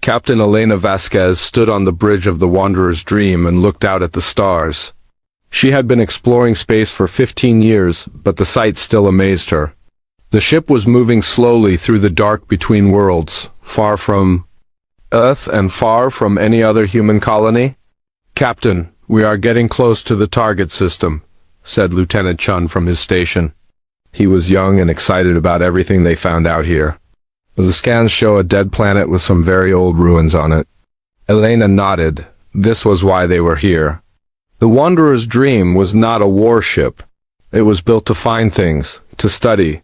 Captain Elena Vasquez stood on the bridge of the Wanderer's Dream and looked out at the stars. She had been exploring space for 15 years, but the sight still amazed her. The ship was moving slowly through the dark between worlds, far from Earth and far from any other human colony. "Captain, we are getting close to the target system," said Lieutenant Chun from his station. He was young and excited about everything they found out here. The scans show a dead planet with some very old ruins on it. Elena nodded. This was why they were here. The Wanderer's Dream was not a warship. It was built to find things, to study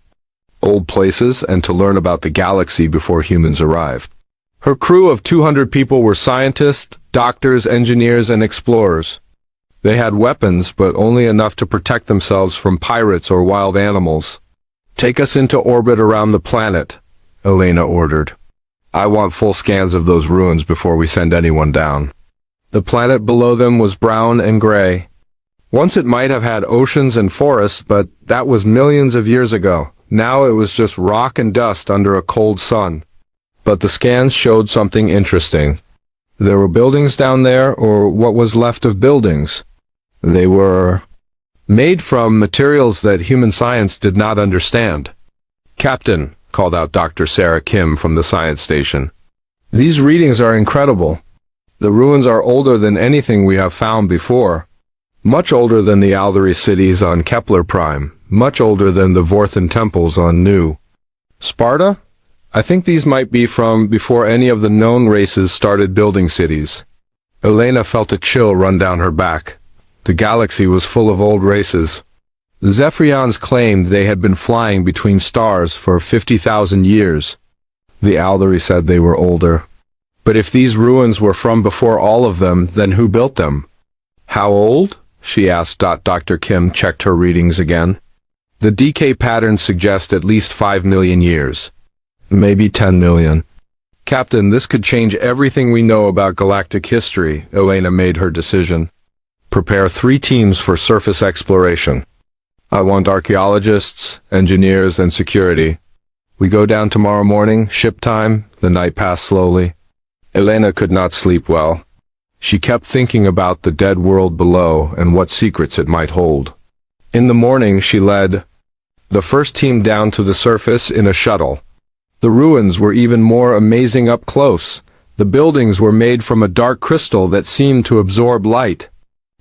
old places, and to learn about the galaxy before humans arrived. Her crew of 200 people were scientists, doctors, engineers, and explorers. They had weapons, but only enough to protect themselves from pirates or wild animals. "Take us into orbit around the planet," Elena ordered. "I want full scans of those ruins before we send anyone down." The planet below them was brown and gray. Once it might have had oceans and forests, but that was millions of years ago. Now it was just rock and dust under a cold sun. But the scans showed something interesting. There were buildings down there, or what was left of buildings. They were made from materials that human science did not understand. "Captain," called out Dr. Sarah Kim from the science station, "these readings are incredible. The ruins are older than anything we have found before. Much older than the Aldari cities on Kepler Prime. Much older than the Vorthan temples on New Sparta? I think these might be from before any of the known races started building cities." Elena felt a chill run down her back. The galaxy was full of old races. The Zephyrians claimed they had been flying between stars for 50,000 years. The Aldari said they were older. But if these ruins were from before all of them, then who built them? "How old?" she asked. Dr. Kim checked her readings again. "The decay patterns suggest at least 5 million years. Maybe 10 million. "Captain, this could change everything we know about galactic history." Elena made her decision. "Prepare 3 teams for surface exploration. I want archaeologists, engineers, and security. We go down tomorrow morning, ship time." The night passed slowly. Elena could not sleep well. She kept thinking about the dead world below and what secrets it might hold. In the morning, she led the first team down to the surface in a shuttle. The ruins were even more amazing up close. The buildings were made from a dark crystal that seemed to absorb light.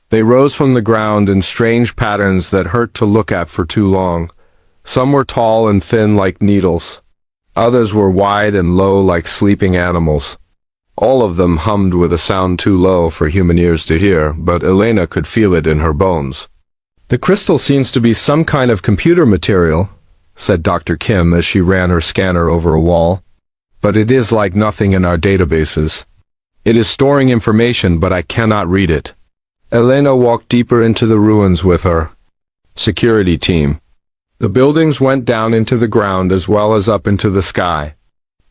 They rose from the ground in strange patterns that hurt to look at for too long. Some were tall and thin like needles. Others were wide and low like sleeping animals. All of them hummed with a sound too low for human ears to hear, but Elena could feel it in her bones. "The crystal seems to be some kind of computer material," said Dr. Kim as she ran her scanner over a wall. "But it is like nothing in our databases. It is storing information, but I cannot read it." Elena walked deeper into the ruins with her security team. The buildings went down into the ground as well as up into the sky.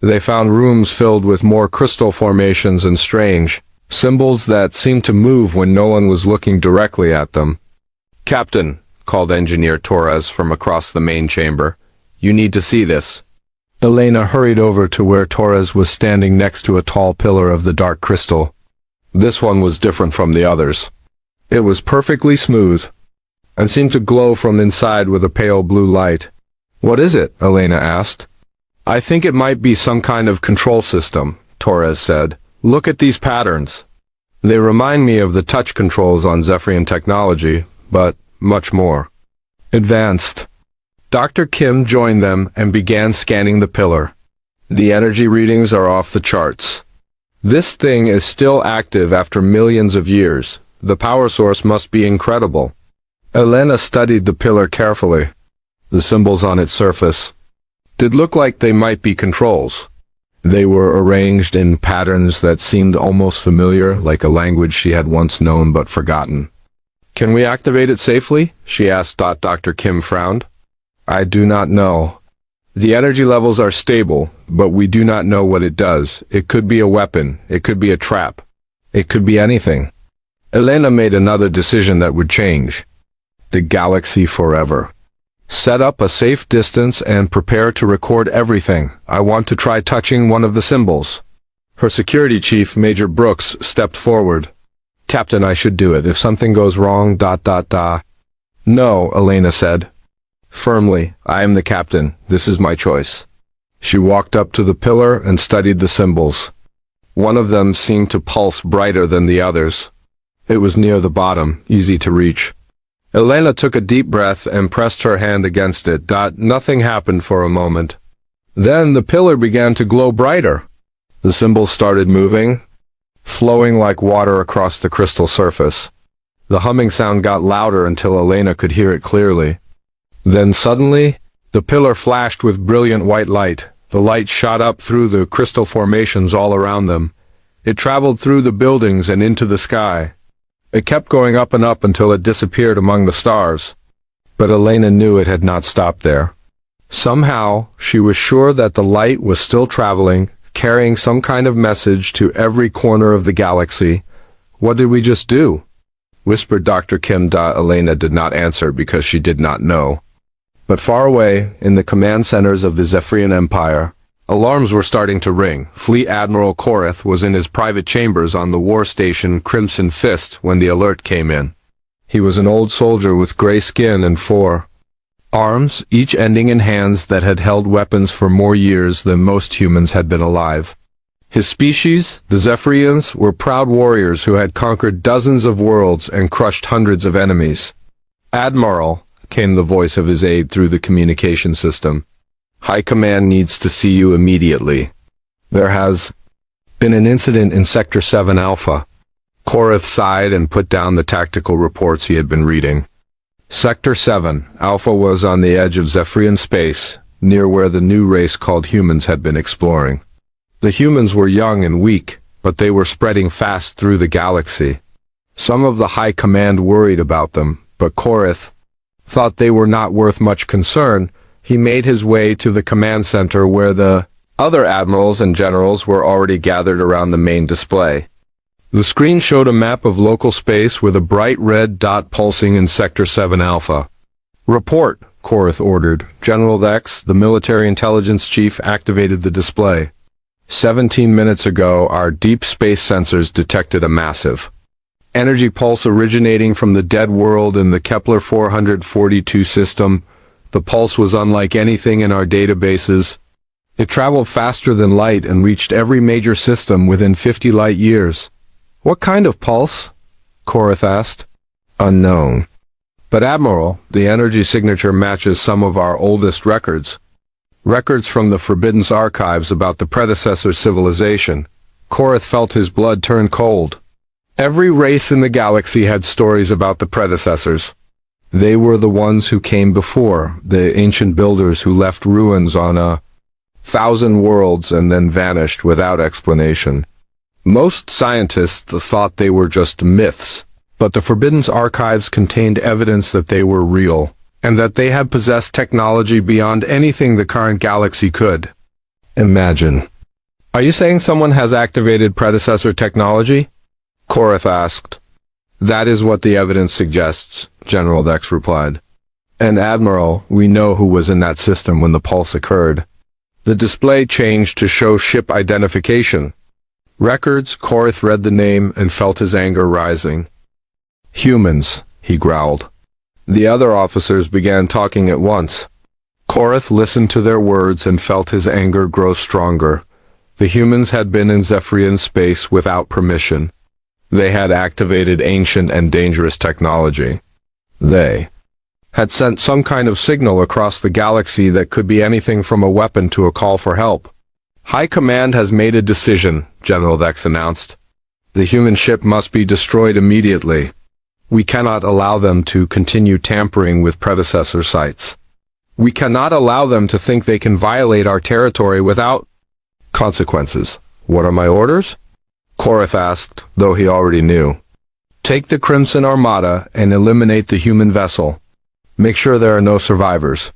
They found rooms filled with more crystal formations and strange symbols that seemed to move when no one was looking directly at them. "Captain," called Engineer Torres from across the main chamber, "you need to see this." Elena hurried over to where Torres was standing next to a tall pillar of the dark crystal. This one was different from the others. It was perfectly smooth and seemed to glow from inside with a pale blue light. "What is it?" Elena asked. "I think it might be some kind of control system," Torres said. "Look at these patterns. They remind me of the touch controls on Zephyrian technology, but much more advanced." Dr. Kim joined them and began scanning the pillar. "The energy readings are off the charts. This thing is still active after millions of years. The power source must be incredible." Elena studied the pillar carefully. The symbols on its surface did look like they might be controls. They were arranged in patterns that seemed almost familiar, like a language she had once known but forgotten. "Can we activate it safely?" she asked. Dr. Kim frowned. "I do not know. The energy levels are stable, but we do not know what it does. It could be a weapon. It could be a trap. It could be anything." Elena made another decision that would change the galaxy forever. "Set up a safe distance and prepare to record everything. I want to try touching one of the symbols." Her security chief, Major Brooks, stepped forward. "Captain, I should do it. If something goes wrong, ... "No," Elena said. Firmly, "I am the captain. This is my choice." She walked up to the pillar and studied the symbols. One of them seemed to pulse brighter than the others. It was near the bottom, easy to reach. Elena took a deep breath and pressed her hand against it. Nothing happened for a moment. Then the pillar began to glow brighter. The symbols started moving, flowing like water across the crystal surface. The humming sound got louder until Elena could hear it clearly. Then suddenly, the pillar flashed with brilliant white light. The light shot up through the crystal formations all around them. It traveled through the buildings and into the sky. It kept going up and up until it disappeared among the stars. But Elena knew it had not stopped there. Somehow, she was sure that the light was still traveling, carrying some kind of message to every corner of the galaxy. "What did we just do?" whispered Dr. Kim. Elena did not answer because she did not know. But far away, in the command centers of the Zephyrian Empire, alarms were starting to ring. Fleet Admiral Korath was in his private chambers on the war station Crimson Fist when the alert came in. He was an old soldier with gray skin and 4 arms, each ending in hands that had held weapons for more years than most humans had been alive. His species, the Zephyrians, were proud warriors who had conquered dozens of worlds and crushed hundreds of enemies. "Admiral," came the voice of his aide through the communication system. "High Command needs to see you immediately. There has been an incident in Sector 7 Alpha." Korath sighed and put down the tactical reports he had been reading. Sector 7 Alpha was on the edge of Zephyrian space, near where the new race called humans had been exploring. The humans were young and weak, but they were spreading fast through the galaxy. Some of the High Command worried about them, but Korath thought they were not worth much concern. He made his way to the command center where the other admirals and generals were already gathered around the main display. The screen showed a map of local space with a bright red dot pulsing in Sector 7 Alpha. "Report," Korath ordered. General Dex, the military intelligence chief, activated the display. 17 minutes ago, our deep space sensors detected a massive energy pulse originating from the dead world in the Kepler 442 system. The pulse was unlike anything in our databases. It traveled faster than light and reached every major system within 50 light years. "What kind of pulse?" Korath asked. "Unknown. But Admiral, the energy signature matches some of our oldest records. Records from the Forbidden's archives about the predecessor civilization." Korath felt his blood turn cold. Every race in the galaxy had stories about the predecessors. They were the ones who came before, the ancient builders who left ruins on 1,000 worlds and then vanished without explanation. Most scientists thought they were just myths, but the Forbidden's archives contained evidence that they were real, and that they had possessed technology beyond anything the current galaxy could imagine. "Are you saying someone has activated predecessor technology?" Korath asked. "That is what the evidence suggests," General Dex replied. "And Admiral, we know who was in that system when the pulse occurred." The display changed to show ship identification. Records. Korath read the name and felt his anger rising. "Humans," he growled. The other officers began talking at once. Korath listened to their words and felt his anger grow stronger. The humans had been in Zephyrian space without permission. They had activated ancient and dangerous technology. They had sent some kind of signal across the galaxy that could be anything from a weapon to a call for help. "High Command has made a decision," General Dex announced. "The human ship must be destroyed immediately. We cannot allow them to continue tampering with predecessor sites. We cannot allow them to think they can violate our territory without consequences." "What are my orders?" Korath asked, though he already knew. "Take the Crimson Armada and eliminate the human vessel. Make sure there are no survivors.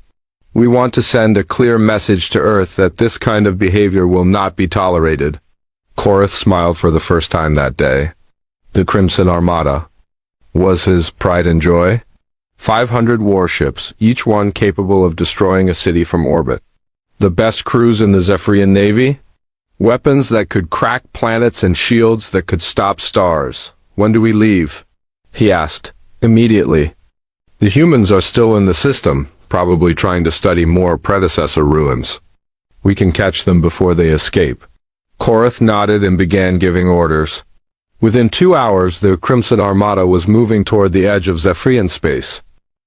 We want to send a clear message to Earth that this kind of behavior will not be tolerated." Korath smiled for the first time that day. The Crimson Armada was his pride and joy. 500 warships, each one capable of destroying a city from orbit. The best crews in the Zephyrian Navy? Weapons that could crack planets and shields that could stop stars. When do we leave? He asked. Immediately. The humans are still in the system, probably trying to study more predecessor ruins. We can catch them before they escape. Korath nodded and began giving orders. Within 2 hours, the Crimson Armada was moving toward the edge of Zephyrian space.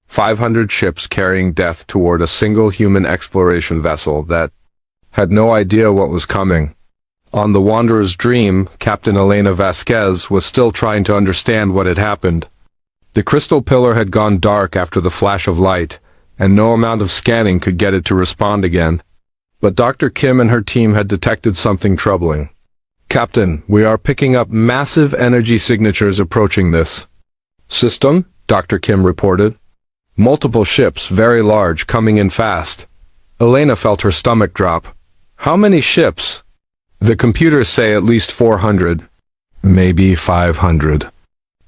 500 ships carrying death toward a single human exploration vessel that had no idea what was coming. On the Wanderer's Dream, Captain Elena Vasquez was still trying to understand what had happened. The crystal pillar had gone dark after the flash of light, and no amount of scanning could get it to respond again. But Dr. Kim and her team had detected something troubling. Captain, we are picking up massive energy signatures approaching this system, Dr. Kim reported. Multiple ships, very large, coming in fast. Elena felt her stomach drop. How many ships? The computers say at least 400. Maybe 500.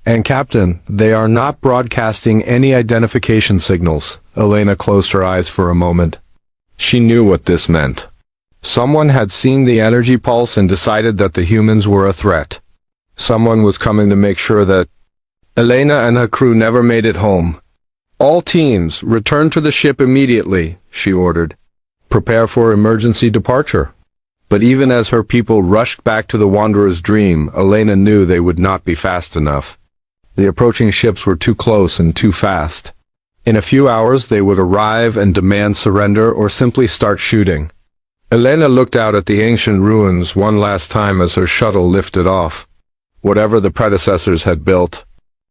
And Captain, they are not broadcasting any identification signals. Elena closed her eyes for a moment. She knew what this meant. Someone had seen the energy pulse and decided that the humans were a threat. Someone was coming to make sure that Elena and her crew never made it home. All teams, return to the ship immediately, she ordered. Prepare for emergency departure. But even as her people rushed back to the Wanderer's Dream, Elena knew they would not be fast enough. The approaching ships were too close and too fast. In a few hours they would arrive and demand surrender or simply start shooting. Elena looked out at the ancient ruins one last time as her shuttle lifted off. Whatever the predecessors had built,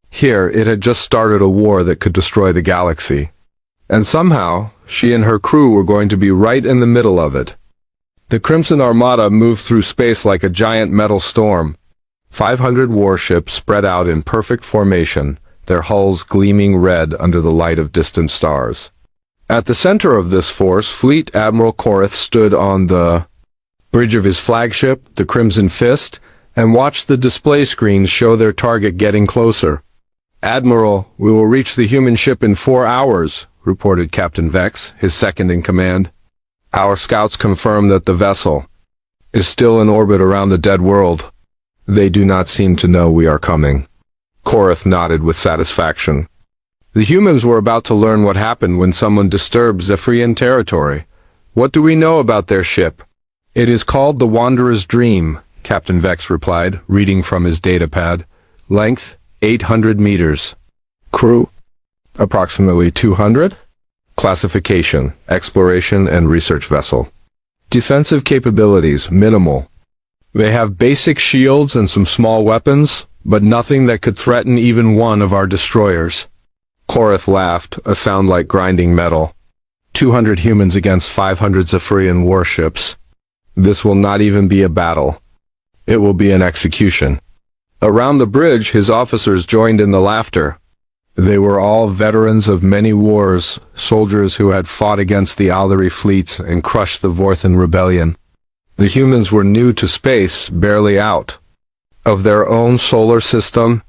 here it had just started a war that could destroy the galaxy. And somehow, she and her crew were going to be right in the middle of it. The Crimson Armada moved through space like a giant metal storm. 500 warships spread out in perfect formation, their hulls gleaming red under the light of distant stars. At the center of this force, Fleet Admiral Korath stood on the bridge of his flagship, the Crimson Fist, and watched the display screens show their target getting closer. Admiral, we will reach the human ship in 4 hours, reported Captain Vex, his second in command. Our scouts confirm that the vessel is still in orbit around the dead world. They do not seem to know we are coming. Korath nodded with satisfaction. The humans were about to learn what happened when someone disturbed Zephyrian territory. What do we know about their ship? It is called the Wanderer's Dream, Captain Vex replied, reading from his datapad. Length, 800 meters. Crew, approximately 200. Classification, exploration and research vessel. Defensive capabilities, minimal. They have basic shields and some small weapons, but nothing that could threaten even one of our destroyers. Korath laughed, a sound like grinding metal. 200 humans against 500 Zephyrian warships. This will not even be a battle. It will be an execution. Around the bridge, his officers joined in the laughter. They were all veterans of many wars, soldiers who had fought against the Alari fleets and crushed the Vorthan rebellion. The humans were new to space, barely out of their own solar system.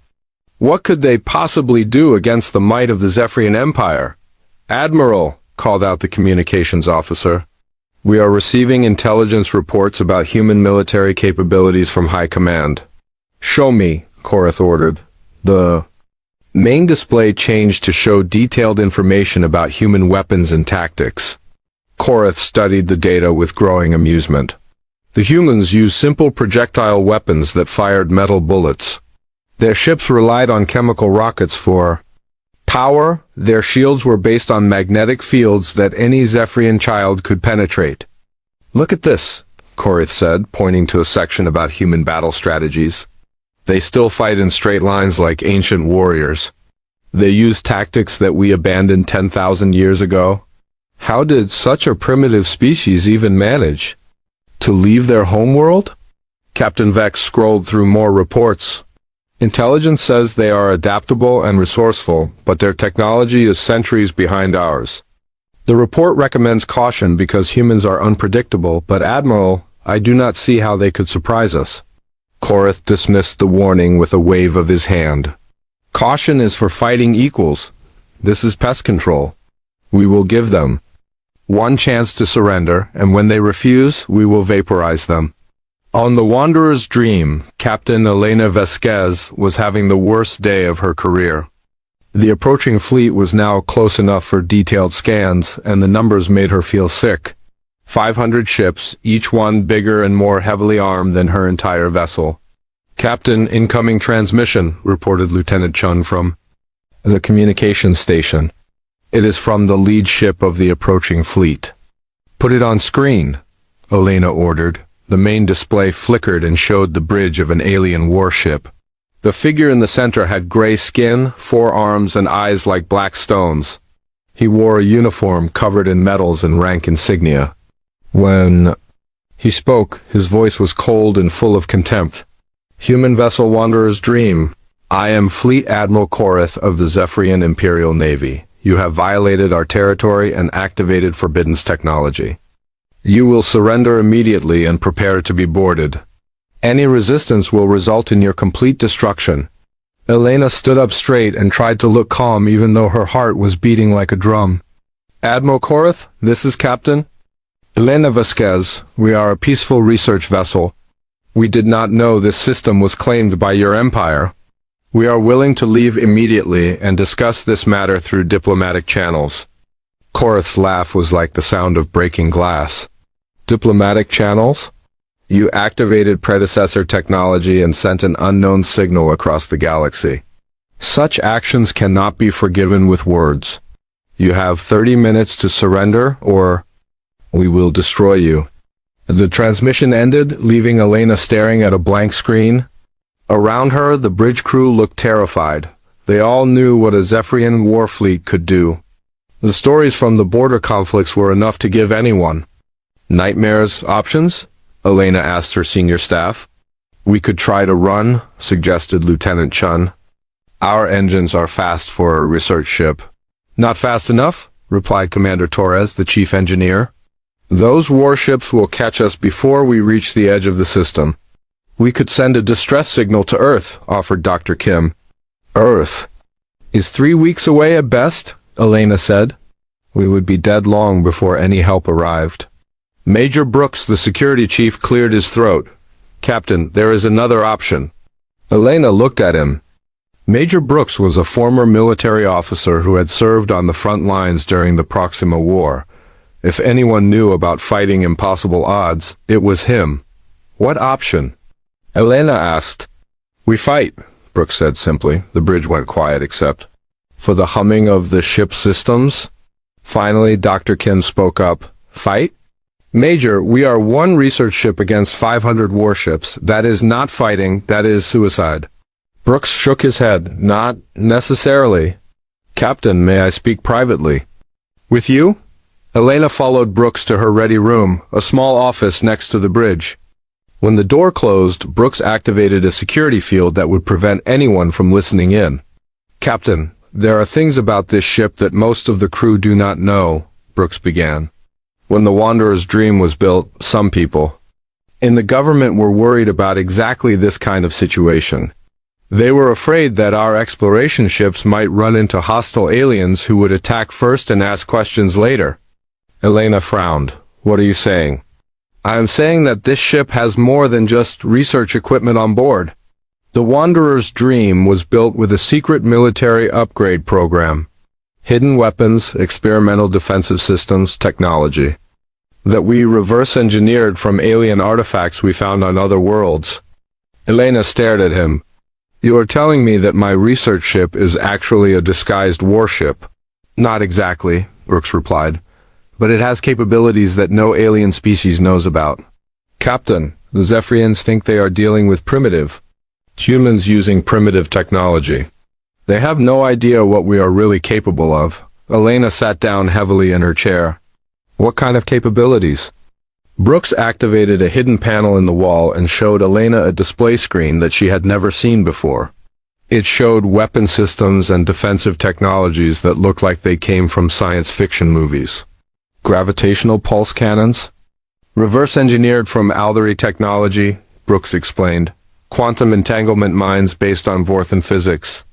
What could they possibly do against the might of the Zephyrian Empire? Admiral, called out the communications officer. We are receiving intelligence reports about human military capabilities from High Command. Show me, Korath ordered. The main display changed to show detailed information about human weapons and tactics. Korath studied the data with growing amusement. The humans used simple projectile weapons that fired metal bullets. Their ships relied on chemical rockets for power. Their shields were based on magnetic fields that any Zephyrian child could penetrate. Look at this, Korath said, pointing to a section about human battle strategies. They still fight in straight lines like ancient warriors. They use tactics that we abandoned 10,000 years ago. How did such a primitive species even manage to leave their homeworld? Captain Vex scrolled through more reports. Intelligence says they are adaptable and resourceful, but their technology is centuries behind ours. The report recommends caution because humans are unpredictable, but Admiral, I do not see how they could surprise us. Korath dismissed the warning with a wave of his hand. Caution is for fighting equals. This is pest control. We will give them one chance to surrender, and when they refuse, we will vaporize them. On the Wanderer's Dream, Captain Elena Vasquez was having the worst day of her career. The approaching fleet was now close enough for detailed scans, and the numbers made her feel sick. 500 ships, each one bigger and more heavily armed than her entire vessel. "Captain, incoming transmission," reported Lieutenant Chun from the communications station. "It is from the lead ship of the approaching fleet." "Put it on screen," Elena ordered. The main display flickered and showed the bridge of an alien warship. The figure in the center had gray skin, 4 arms, and eyes like black stones. He wore a uniform covered in medals and rank insignia. When he spoke, his voice was cold and full of contempt. "Human vessel Wanderer's Dream. I am Fleet Admiral Korath of the Zephyrian Imperial Navy. You have violated our territory and activated Forbidden's technology. You will surrender immediately and prepare to be boarded. Any resistance will result in your complete destruction." Elena stood up straight and tried to look calm even though her heart was beating like a drum. "Admiral Korath, this is Captain Elena Vasquez. We are a peaceful research vessel. We did not know this system was claimed by your empire. We are willing to leave immediately and discuss this matter through diplomatic channels." Korath's laugh was like the sound of breaking glass. "Diplomatic channels? You activated predecessor technology and sent an unknown signal across the galaxy. Such actions cannot be forgiven with words. You have 30 minutes to surrender, or we will destroy you." The transmission ended, leaving Elena staring at a blank screen. Around her, the bridge crew looked terrified. They all knew what a Zephyrian war fleet could do. The stories from the border conflicts were enough to give anyone nightmares. "Options?" Elena asked her senior staff. "We could try to run," suggested Lieutenant Chun. "Our engines are fast for a research ship." "Not fast enough," replied Commander Torres, the chief engineer. "Those warships will catch us before we reach the edge of the system." "We could send a distress signal to Earth," offered Dr. Kim. "Earth is 3 weeks away at best," Elena said. "We would be dead long before any help arrived." Major Brooks, the security chief, cleared his throat. "Captain, there is another option." Elena looked at him. Major Brooks was a former military officer who had served on the front lines during the Proxima War. If anyone knew about fighting impossible odds, it was him. "What option?" Elena asked. "We fight," Brooks said simply. The bridge went quiet except for the humming of the ship's systems. Finally, Dr. Kim spoke up. "Fight? Major, we are one research ship against 500 warships. That is not fighting, that is suicide." Brooks shook his head. "Not necessarily." "Captain, may I speak privately?" "With you?" Elena followed Brooks to her ready room, a small office next to the bridge. When the door closed, Brooks activated a security field that would prevent anyone from listening in. "Captain, there are things about this ship that most of the crew do not know," Brooks began. "When the Wanderer's Dream was built, some people in the government were worried about exactly this kind of situation. They were afraid that our exploration ships might run into hostile aliens who would attack first and ask questions later." Elena frowned. "What are you saying?" "I am saying that this ship has more than just research equipment on board. The Wanderer's Dream was built with a secret military upgrade program. Hidden weapons, experimental defensive systems, technology that we reverse-engineered from alien artifacts we found on other worlds." Elena stared at him. "You are telling me that my research ship is actually a disguised warship?" "Not exactly," Brooks replied, "but it has capabilities that no alien species knows about." "Captain, the Zephyrians think they are dealing with primitive humans using primitive technology. They have no idea what we are really capable of." Elena sat down heavily in her chair. "What kind of capabilities?" Brooks activated a hidden panel in the wall and showed Elena a display screen that she had never seen before. It showed weapon systems and defensive technologies that looked like they came from science fiction movies. "Gravitational pulse cannons? Reverse-engineered from Aldery technology," Brooks explained. "Quantum entanglement mines based on Vorthan physics.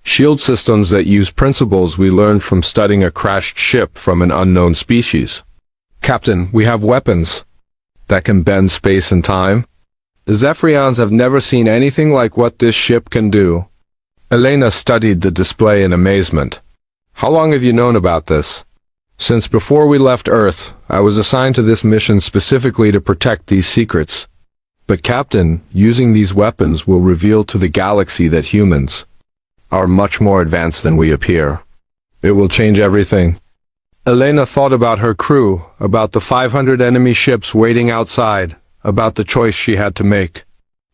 Shield systems that use principles we learned from studying a crashed ship from an unknown species." "Captain, we have weapons that can bend space and time?" The Zephyrians have never seen anything like what this ship can do. Elena studied the display in amazement. How long have you known about this? Since before we left Earth, I was assigned to this mission specifically to protect these secrets. But Captain, using these weapons will reveal to the galaxy that humans are much more advanced than we appear. It will change everything. Elena thought about her crew, about the 500 enemy ships waiting outside, about the choice she had to make.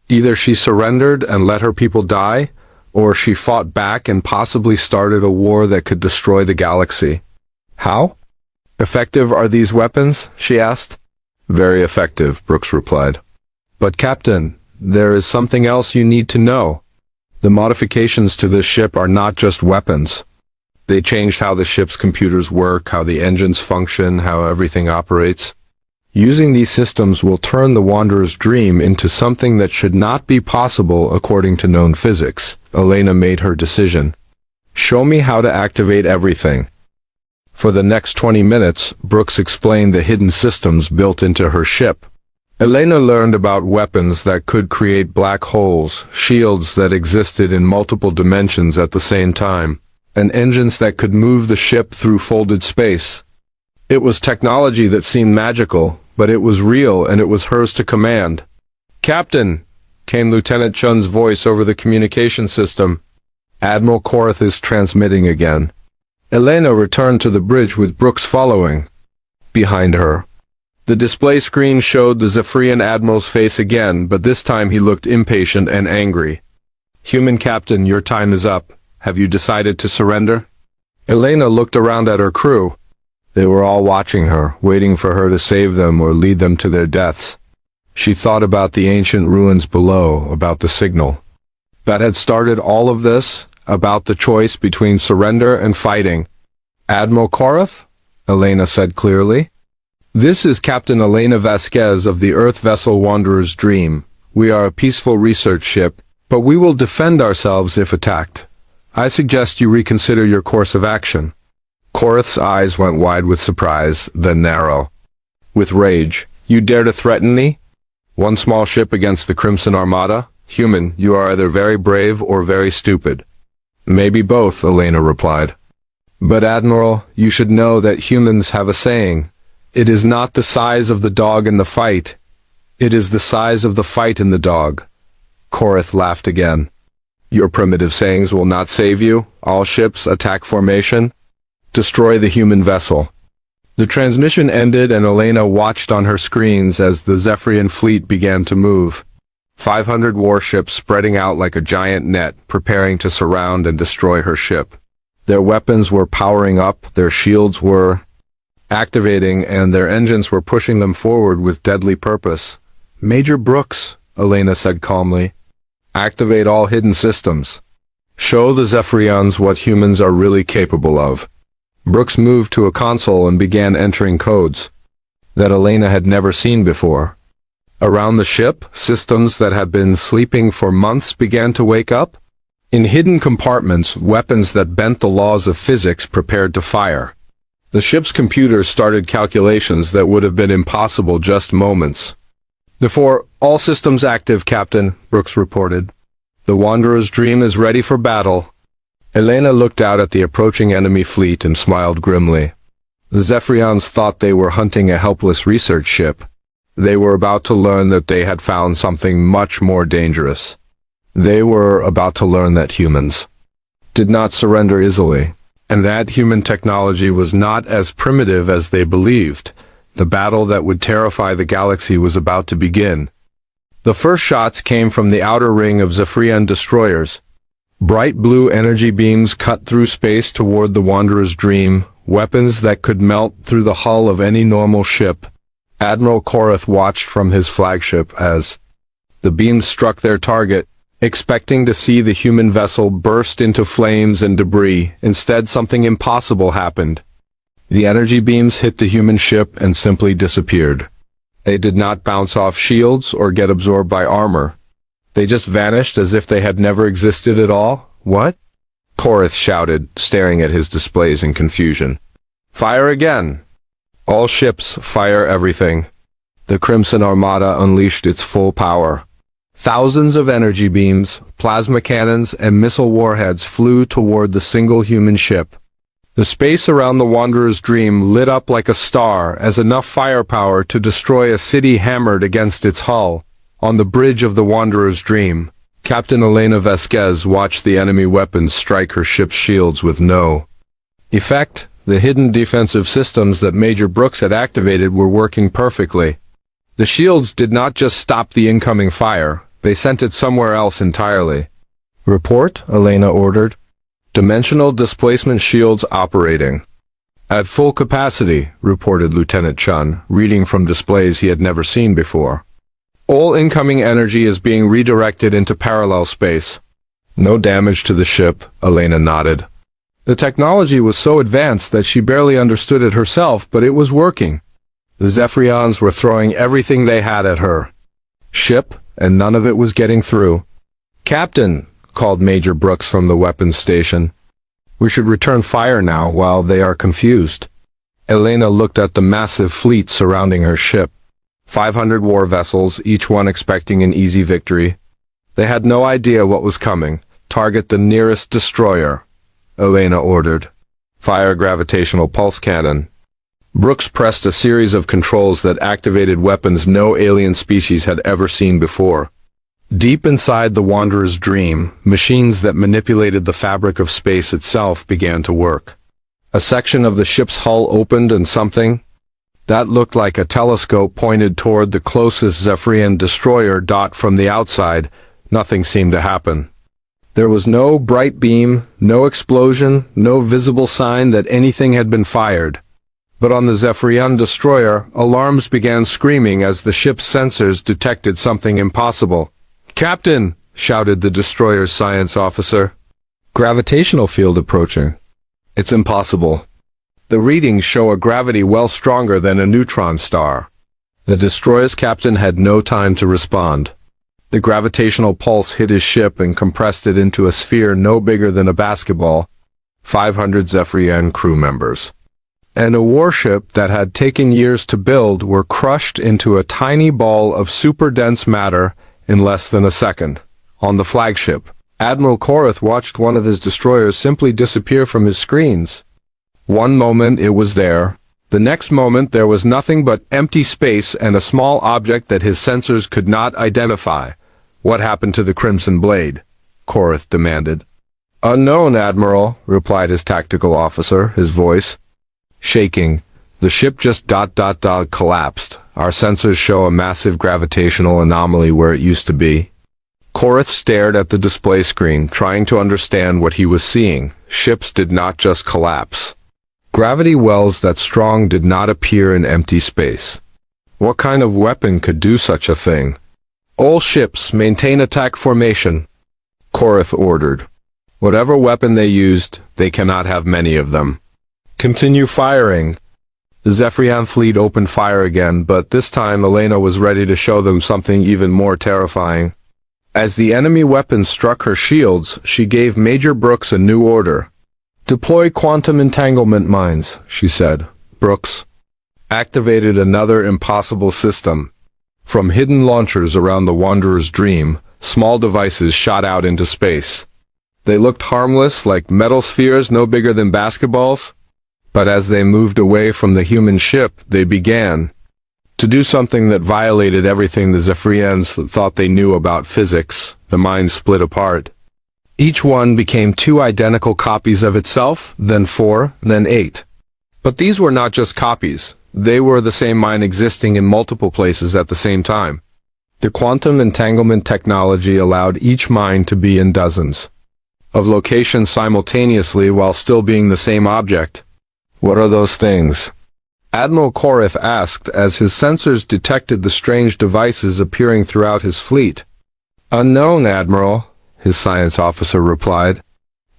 Either she surrendered and let her people die, or she fought back and possibly started a war that could destroy the galaxy. How? Effective are these weapons? She asked. Very effective, Brooks replied. But Captain, there is something else you need to know. The modifications to this ship are not just weapons. They changed how the ship's computers work, how the engines function, how everything operates. Using these systems will turn the Wanderer's dream into something that should not be possible according to known physics. Elena made her decision. Show me how to activate everything. For the next 20 minutes, Brooks explained the hidden systems built into her ship. Elena learned about weapons that could create black holes, shields that existed in multiple dimensions at the same time, and engines that could move the ship through folded space. It was technology that seemed magical, but it was real and it was hers to command. Captain, came Lieutenant Chun's voice over the communication system. Admiral Korath is transmitting again. Elena returned to the bridge with Brooks following. Behind her, the display screen showed the Zephyrian Admiral's face again, but this time he looked impatient and angry. Human Captain, your time is up. Have you decided to surrender? Elena looked around at her crew. They were all watching her, waiting for her to save them or lead them to their deaths. She thought about the ancient ruins below, about the signal that had started all of this, about the choice between surrender and fighting. Admiral Korath? Elena said clearly. This is Captain Elena Vasquez of the Earth vessel Wanderer's Dream. We are a peaceful research ship, but we will defend ourselves if attacked. I suggest you reconsider your course of action. Korath's eyes went wide with surprise, then narrow. With rage. You dare to threaten me? One small ship against the Crimson Armada? Human, you are either very brave or very stupid. Maybe both, Elena replied. But Admiral, you should know that humans have a saying. It is not the size of the dog in the fight. It is the size of the fight in the dog. Korath laughed again. Your primitive sayings will not save you. All ships, attack formation. Destroy the human vessel. The transmission ended and Elena watched on her screens as the Zephyrian fleet began to move. 500 warships spreading out like a giant net, preparing to surround and destroy her ship. Their weapons were powering up, their shields were activating, and their engines were pushing them forward with deadly purpose. Major Brooks, Elena said calmly. Activate all hidden systems. Show the Zephyrians what humans are really capable of. Brooks moved to a console and began entering codes that Elena had never seen before. Around the ship, systems that had been sleeping for months began to wake up. In hidden compartments, weapons that bent the laws of physics prepared to fire. The ship's computers started calculations that would have been impossible just moments. Therefore, all systems active, Captain, Brooks reported. The Wanderer's Dream is ready for battle. Elena looked out at the approaching enemy fleet and smiled grimly. The Zephyrians thought they were hunting a helpless research ship. They were about to learn that they had found something much more dangerous. They were about to learn that humans did not surrender easily, and that human technology was not as primitive as they believed. The battle that would terrify the galaxy was about to begin. The first shots came from the outer ring of Zephyrian destroyers. Bright blue energy beams cut through space toward the Wanderer's Dream, weapons that could melt through the hull of any normal ship. Admiral Korath watched from his flagship as the beams struck their target, expecting to see the human vessel burst into flames and debris. Instead, something impossible happened. The energy beams hit the human ship and simply disappeared. They did not bounce off shields or get absorbed by armor. They just vanished as if they had never existed at all. What? Korath shouted, staring at his displays in confusion. Fire again! All ships, fire everything. The Crimson Armada unleashed its full power. Thousands of energy beams, plasma cannons, and missile warheads flew toward the single human ship. The space around the Wanderer's Dream lit up like a star as enough firepower to destroy a city hammered against its hull. On the bridge of the Wanderer's Dream, Captain Elena Vasquez watched the enemy weapons strike her ship's shields with no effect. The hidden defensive systems that Major Brooks had activated were working perfectly. The shields did not just stop the incoming fire, they sent it somewhere else entirely. "Report," Elena ordered. "Dimensional displacement shields operating." "At full capacity," reported Lieutenant Chun, reading from displays he had never seen before. "All incoming energy is being redirected into parallel space." "No damage to the ship," Elena nodded. The technology was so advanced that she barely understood it herself, but it was working. The Zephyrians were throwing everything they had at her ship, and none of it was getting through. "Captain," called Major Brooks from the weapons station, "we should return fire now while they are confused." Elena looked at the massive fleet surrounding her ship. 500 war vessels, each one expecting an easy victory. They had no idea what was coming. "Target the nearest destroyer," Elena ordered. "Fire gravitational pulse cannon." Brooks pressed a series of controls that activated weapons no alien species had ever seen before. Deep inside the Wanderer's Dream, machines that manipulated the fabric of space itself began to work. A section of the ship's hull opened and something that looked like a telescope pointed toward the closest Zephyrian destroyer. From the outside, nothing seemed to happen. There was no bright beam, no explosion, no visible sign that anything had been fired. But on the Zephyrian destroyer, alarms began screaming as the ship's sensors detected something impossible. "Captain!" shouted the destroyer's science officer. "Gravitational field approaching." "It's impossible. The readings show a gravity well stronger than a neutron star." The destroyer's captain had no time to respond. The gravitational pulse hit his ship and compressed it into a sphere no bigger than a basketball. 500 Zephyrian crew members and a warship that had taken years to build were crushed into a tiny ball of super-dense matter in less than a second. On the flagship, Admiral Korath watched one of his destroyers simply disappear from his screens. One moment it was there. The next moment there was nothing but empty space and a small object that his sensors could not identify. "What happened to the Crimson Blade?" Korath demanded. "Unknown, Admiral," replied his tactical officer, his voice shaking. "The ship just collapsed. Our sensors show a massive gravitational anomaly where it used to be." Korath stared at the display screen, trying to understand what he was seeing. Ships did not just collapse. Gravity wells that strong did not appear in empty space. What kind of weapon could do such a thing? "All ships maintain attack formation," Korath ordered. "Whatever weapon they used, they cannot have many of them. Continue firing." The Zephyrian fleet opened fire again, but this time Elena was ready to show them something even more terrifying. As the enemy weapons struck her shields, she gave Major Brooks a new order. "Deploy quantum entanglement mines," she said. Brooks activated another impossible system. From hidden launchers around the Wanderer's Dream, small devices shot out into space. They looked harmless, like metal spheres no bigger than basketballs. But as they moved away from the human ship, they began to do something that violated everything the Zephyrians thought they knew about physics. The mines split apart. Each one became 2 identical copies of itself, then 4, then 8. But these were not just copies. They were the same mine existing in multiple places at the same time. The quantum entanglement technology allowed each mine to be in dozens of locations simultaneously while still being the same object. "What are those things?" Admiral Korath asked as his sensors detected the strange devices appearing throughout his fleet. "Unknown, Admiral," his science officer replied.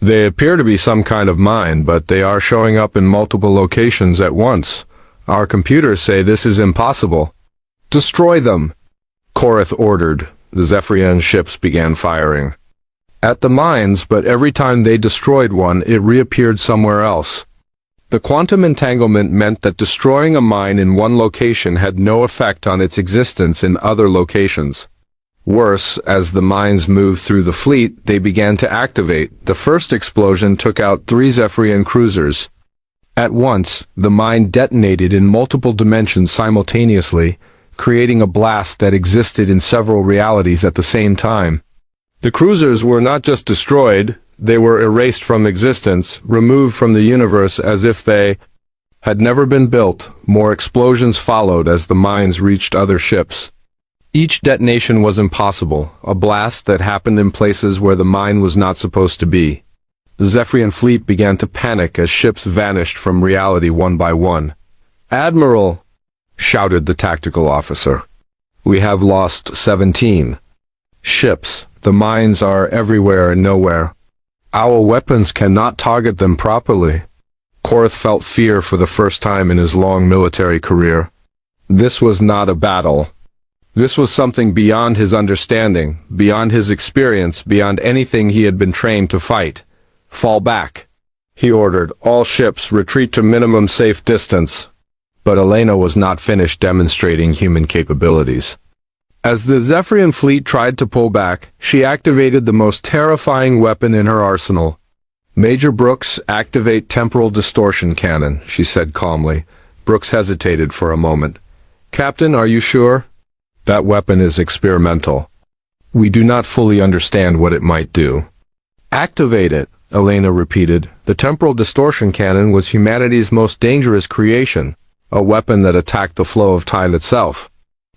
"They appear to be some kind of mine, but they are showing up in multiple locations at once. Our computers say this is impossible." "Destroy them," Korath ordered. The Zephyrian ships began firing at the mines, but every time they destroyed one, it reappeared somewhere else. The quantum entanglement meant that destroying a mine in one location had no effect on its existence in other locations. Worse, as the mines moved through the fleet, they began to activate. The first explosion took out 3 Zephyrian cruisers. At once, the mine detonated in multiple dimensions simultaneously, creating a blast that existed in several realities at the same time. The cruisers were not just destroyed, they were erased from existence, removed from the universe as if they had never been built. More explosions followed as the mines reached other ships. Each detonation was impossible, a blast that happened in places where the mine was not supposed to be. The Zephyrian fleet began to panic as ships vanished from reality one by one. "Admiral!" shouted the tactical officer. "We have lost 17 ships. The mines are everywhere and nowhere. Our weapons cannot target them properly." Korath felt fear for the first time in his long military career. This was not a battle. This was something beyond his understanding, beyond his experience, beyond anything he had been trained to fight. "Fall back," he ordered. "All ships retreat to minimum safe distance." But Elena was not finished demonstrating human capabilities. As the Zephyrian fleet tried to pull back, she activated the most terrifying weapon in her arsenal. "Major Brooks, activate temporal distortion cannon," she said calmly. Brooks hesitated for a moment. "Captain, are you sure?" "That weapon is experimental. We do not fully understand what it might do." "Activate it," Elena repeated. The temporal distortion cannon was humanity's most dangerous creation, a weapon that attacked the flow of time itself.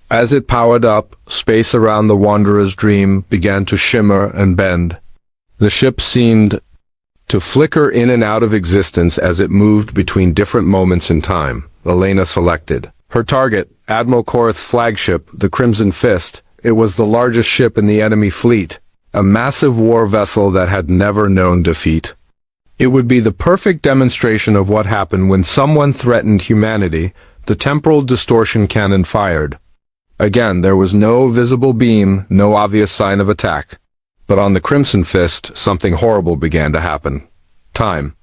As it powered up, space around the Wanderer's dream began to shimmer and bend. The ship seemed to flicker in and out of existence as it moved between different moments in time. Elena selected her target, Admiral Korath's flagship, the Crimson Fist. It was the largest ship in the enemy fleet, a massive war vessel that had never known defeat. It would be the perfect demonstration of what happened when someone threatened humanity. The temporal distortion cannon fired. Again, there was no visible beam, no obvious sign of attack. But on the Crimson Fist, something horrible began to happen. Time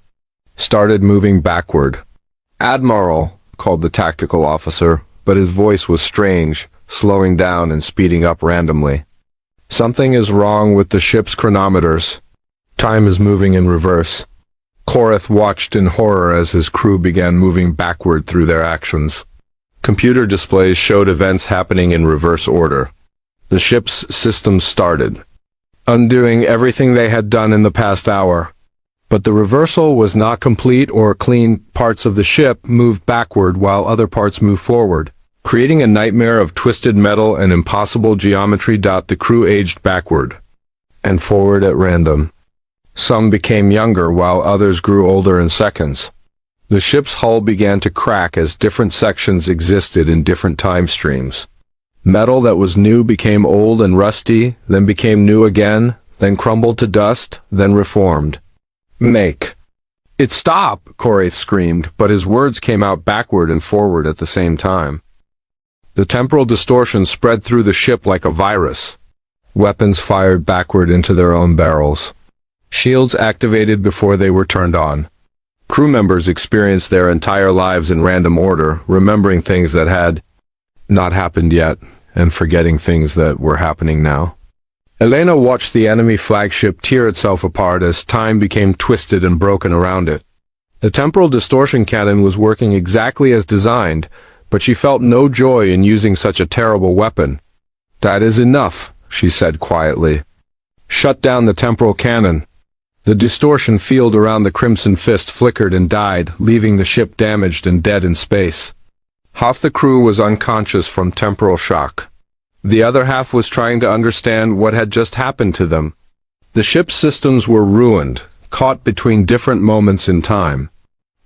started moving backward. "Admiral," called the tactical officer, but his voice was strange, slowing down and speeding up randomly. "Something is wrong with the ship's chronometers. Time is moving in reverse." Korath watched in horror as his crew began moving backward through their actions. Computer displays showed events happening in reverse order. The ship's systems started, undoing everything they had done in the past hour. But the reversal was not complete or clean. Parts of the ship moved backward while other parts moved forward, creating a nightmare of twisted metal and impossible geometry. The crew aged backward and forward at random. Some became younger while others grew older in seconds. The ship's hull began to crack as different sections existed in different time streams. Metal that was new became old and rusty, then became new again, then crumbled to dust, then reformed. "Make it stop!" Korath screamed, but his words came out backward and forward at the same time. The temporal distortion spread through the ship like a virus. Weapons fired backward into their own barrels. Shields activated before they were turned on. Crew members experienced their entire lives in random order, remembering things that had not happened yet, and forgetting things that were happening now. Elena watched the enemy flagship tear itself apart as time became twisted and broken around it. The temporal distortion cannon was working exactly as designed, but she felt no joy in using such a terrible weapon. "That is enough," she said quietly. "Shut down the temporal cannon." The distortion field around the Crimson Fist flickered and died, leaving the ship damaged and dead in space. Half the crew was unconscious from temporal shock. The other half was trying to understand what had just happened to them. The ship's systems were ruined, caught between different moments in time.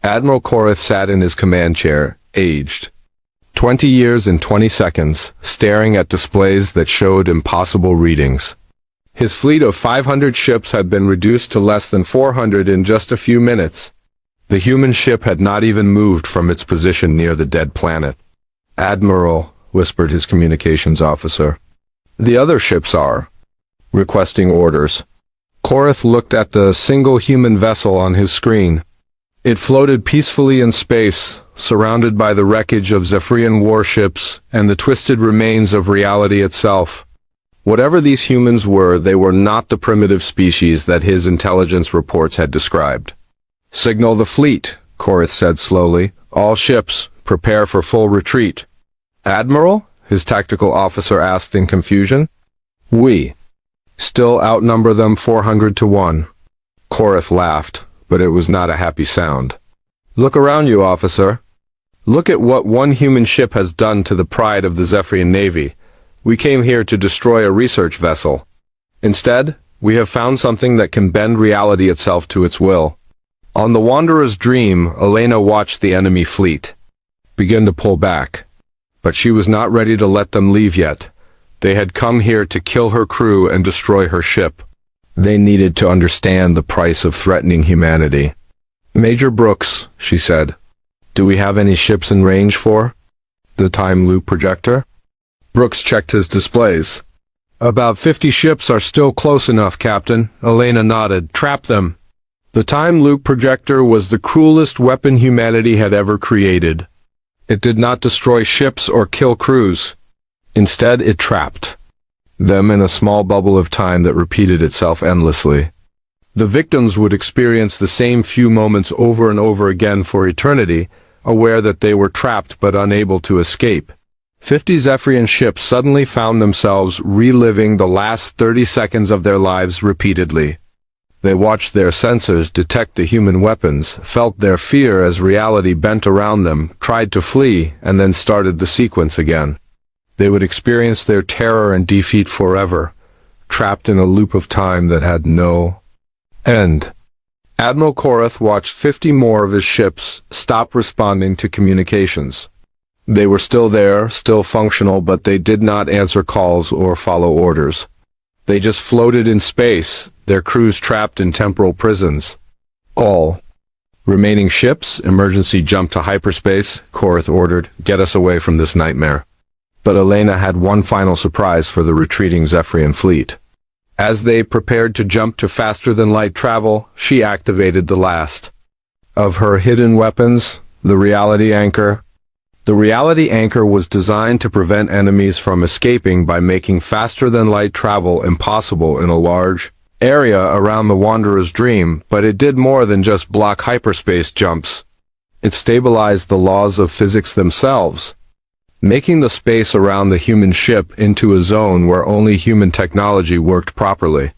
Admiral Korath sat in his command chair, aged 20 years and 20 seconds, staring at displays that showed impossible readings. His fleet of 500 ships had been reduced to less than 400 in just a few minutes. The human ship had not even moved from its position near the dead planet. "Admiral," whispered his communications officer. "The other ships are requesting orders." Korath looked at the single human vessel on his screen. It floated peacefully in space, surrounded by the wreckage of Zephyrian warships and the twisted remains of reality itself. Whatever these humans were, they were not the primitive species that his intelligence reports had described. "Signal the fleet," Korath said slowly. "All ships, prepare for full retreat." "Admiral?" his tactical officer asked in confusion. "We still outnumber them 400 to 1. Korath laughed, but it was not a happy sound. "Look around you, officer. Look at what one human ship has done to the pride of the Zephyrian Navy. We came here to destroy a research vessel. Instead, we have found something that can bend reality itself to its will." On the Wanderer's Dream, Elena watched the enemy fleet begin to pull back. But she was not ready to let them leave yet. They had come here to kill her crew and destroy her ship. They needed to understand the price of threatening humanity. "Major Brooks," she said, "do we have any ships in range for the time loop projector?" Brooks checked his displays. "About 50 ships are still close enough, Captain." Elena nodded. "Trap them." The time loop projector was the cruelest weapon humanity had ever created. It did not destroy ships or kill crews. Instead, it trapped them in a small bubble of time that repeated itself endlessly. The victims would experience the same few moments over and over again for eternity, aware that they were trapped but unable to escape. 50 Zephyrian ships suddenly found themselves reliving the last 30 seconds of their lives repeatedly. They watched their sensors detect the human weapons, felt their fear as reality bent around them, tried to flee, and then started the sequence again. They would experience their terror and defeat forever, trapped in a loop of time that had no end. Admiral Korath watched 50 more of his ships stop responding to communications. They were still there, still functional, but they did not answer calls or follow orders. They just floated in space, their crews trapped in temporal prisons. All remaining ships, emergency jump to hyperspace, Korath ordered. "Get us away from this nightmare." But Elena had one final surprise for the retreating Zephyrian fleet. As they prepared to jump to faster-than-light travel, she activated the last of her hidden weapons, the reality anchor. The reality anchor was designed to prevent enemies from escaping by making faster-than-light travel impossible in a large area around the Wanderer's Dream, but it did more than just block hyperspace jumps. It stabilized the laws of physics themselves, making the space around the human ship into a zone where only human technology worked properly.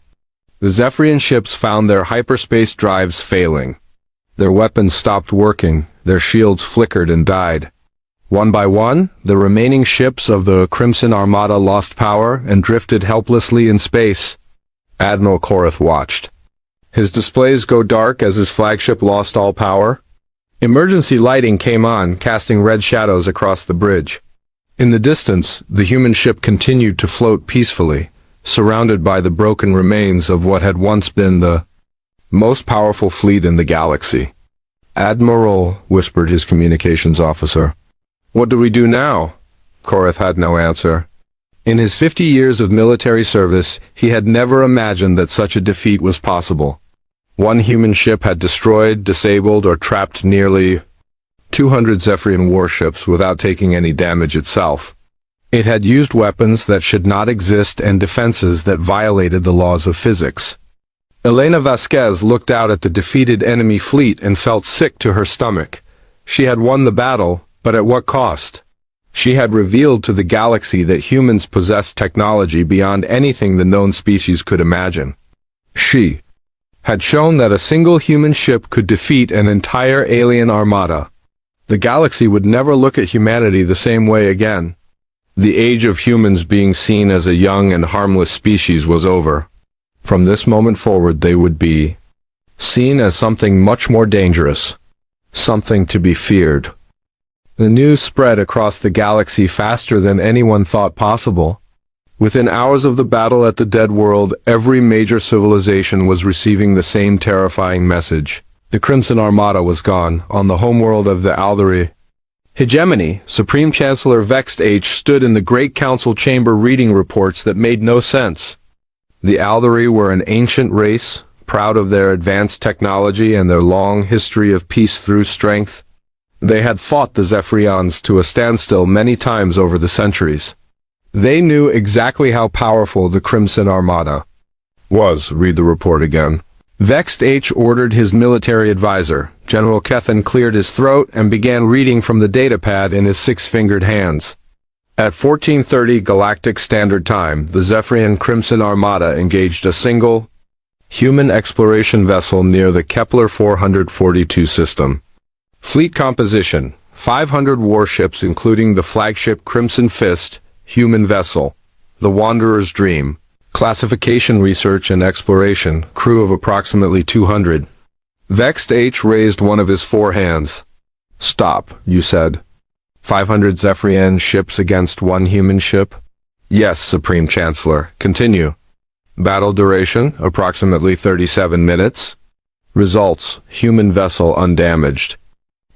The Zephyrian ships found their hyperspace drives failing. Their weapons stopped working, their shields flickered and died. One by one, the remaining ships of the Crimson Armada lost power and drifted helplessly in space. Admiral Korath watched his displays go dark as his flagship lost all power. Emergency lighting came on, casting red shadows across the bridge. In the distance, the human ship continued to float peacefully, surrounded by the broken remains of what had once been the most powerful fleet in the galaxy. "Admiral," whispered his communications officer. "What do we do now?" Korath had no answer. In his 50 years of military service, he had never imagined that such a defeat was possible. One human ship had destroyed, disabled, or trapped nearly 200 Zephyrian warships without taking any damage itself. It had used weapons that should not exist and defenses that violated the laws of physics. Elena Vasquez looked out at the defeated enemy fleet and felt sick to her stomach. She had won the battle, but at what cost? She had revealed to the galaxy that humans possessed technology beyond anything the known species could imagine. She had shown that a single human ship could defeat an entire alien armada. The galaxy would never look at humanity the same way again. The age of humans being seen as a young and harmless species was over. From this moment forward, they would be seen as something much more dangerous, something to be feared. The news spread across the galaxy faster than anyone thought possible. Within hours of the battle at the Dead World, every major civilization was receiving the same terrifying message. The Crimson Armada was gone, on the homeworld of the Aldari. Hegemony, Supreme Chancellor Vext H stood in the Great Council chamber reading reports that made no sense. The Aldari were an ancient race, proud of their advanced technology and their long history of peace through strength. They had fought the Zephyrians to a standstill many times over the centuries. They knew exactly how powerful the Crimson Armada was. Read the report again. Vexed H ordered his military advisor. General Kethan cleared his throat and began reading from the datapad in his six-fingered hands. At 14:30 Galactic Standard Time, the Zephyrian Crimson Armada engaged a single human exploration vessel near the Kepler 442 system. Fleet composition: 500 warships including the flagship Crimson Fist, human vessel, the Wanderer's Dream. Classification, research and exploration, crew of approximately 200. Vexed H raised one of his four hands. Stop, you said. 500 Zephyrian ships against one human ship? Yes, Supreme Chancellor. Continue. Battle duration, approximately 37 minutes. Results, human vessel undamaged.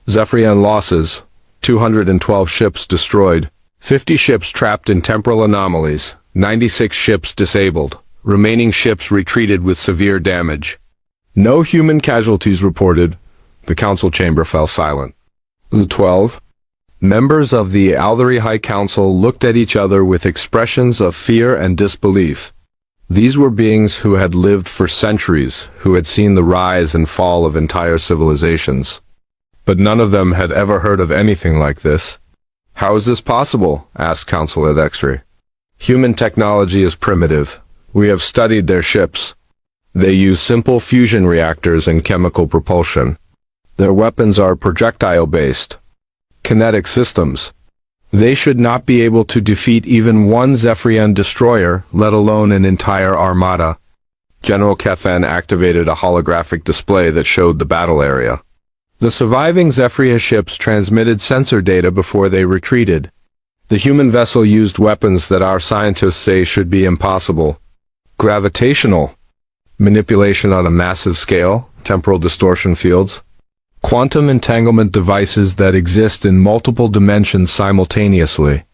Zephyrian losses, 212 ships destroyed, 50 ships trapped in temporal anomalies, 96 ships disabled, remaining ships retreated with severe damage. No human casualties reported. The council chamber fell silent. The 12 members of the Aldari High Council looked at each other with expressions of fear and disbelief. These were beings who had lived for centuries, who had seen the rise and fall of entire civilizations. But none of them had ever heard of anything like this. How is this possible? Asked Councilor Dextry. Human technology is primitive. We have studied their ships. They use simple fusion reactors and chemical propulsion. Their weapons are projectile-based, kinetic systems. They should not be able to defeat even one Zephyrian destroyer, let alone an entire armada. General Kethan activated a holographic display that showed the battle area. The surviving Zephyria ships transmitted sensor data before they retreated. The human vessel used weapons that our scientists say should be impossible. Gravitational manipulation on a massive scale, temporal distortion fields, quantum entanglement devices that exist in multiple dimensions simultaneously.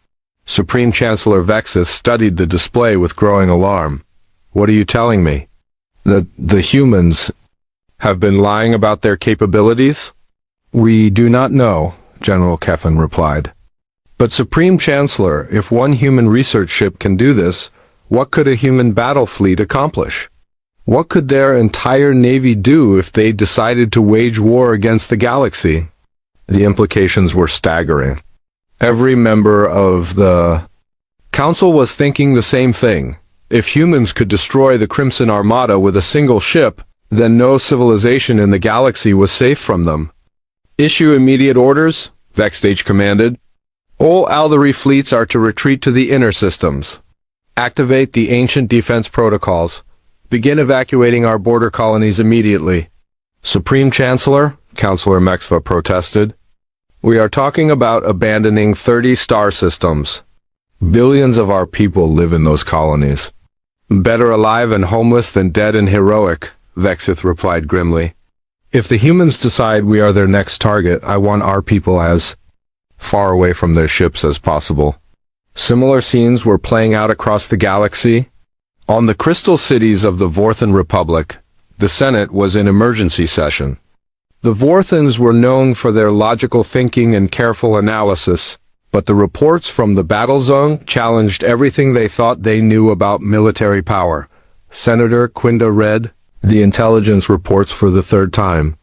Supreme Chancellor Vexus studied the display with growing alarm. What are you telling me? That the humans have been lying about their capabilities? We do not know, General Kethan replied. But Supreme Chancellor, if one human research ship can do this, what could a human battle fleet accomplish? What could their entire navy do if they decided to wage war against the galaxy? The implications were staggering. Every member of the council was thinking the same thing. If humans could destroy the Crimson Armada with a single ship, then no civilization in the galaxy was safe from them. Issue immediate orders, Vexed H commanded. All Aldari fleets are to retreat to the inner systems. Activate the ancient defense protocols. Begin evacuating our border colonies immediately. Supreme Chancellor, Councilor Mexva protested. We are talking about abandoning 30 star systems. Billions of our people live in those colonies. Better alive and homeless than dead and heroic, Vexith replied grimly. If the humans decide we are their next target, I want our people as far away from their ships as possible. Similar scenes were playing out across the galaxy. On the crystal cities of the Vorthan Republic, the Senate was in emergency session. The Vorthans were known for their logical thinking and careful analysis, but the reports from the battle zone challenged everything they thought they knew about military power. Senator Quinda read the intelligence reports for the third time.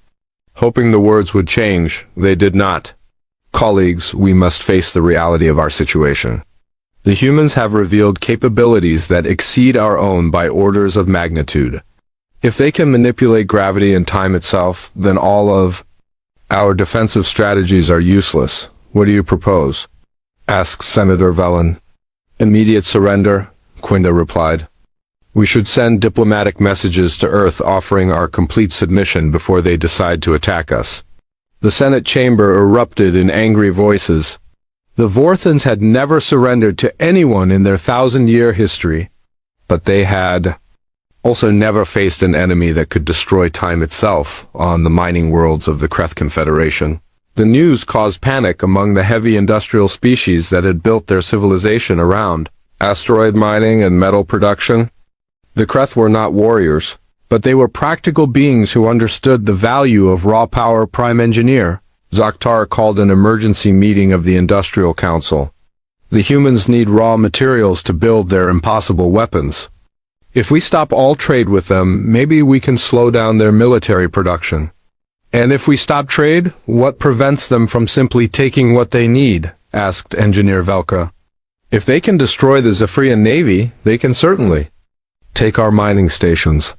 Hoping the words would change, they did not. Colleagues, we must face the reality of our situation. The humans have revealed capabilities that exceed our own by orders of magnitude. If they can manipulate gravity and time itself, then all of our defensive strategies are useless. What do you propose? Asked Senator Velen. Immediate surrender, Quinda replied. We should send diplomatic messages to Earth offering our complete submission before they decide to attack us. The Senate chamber erupted in angry voices. The Vorthans had never surrendered to anyone in their 1,000-year history, but they had also never faced an enemy that could destroy time itself on the mining worlds of the Kreth Confederation. The news caused panic among the heavy industrial species that had built their civilization around asteroid mining and metal production. The Kreth were not warriors, but they were practical beings who understood the value of raw power. Prime Engineer Zakhtar called an emergency meeting of the Industrial Council. The humans need raw materials to build their impossible weapons. If we stop all trade with them, maybe we can slow down their military production. And if we stop trade, what prevents them from simply taking what they need? Asked Engineer Velka. If they can destroy the Zephyrian Navy, they can certainly take our mining stations.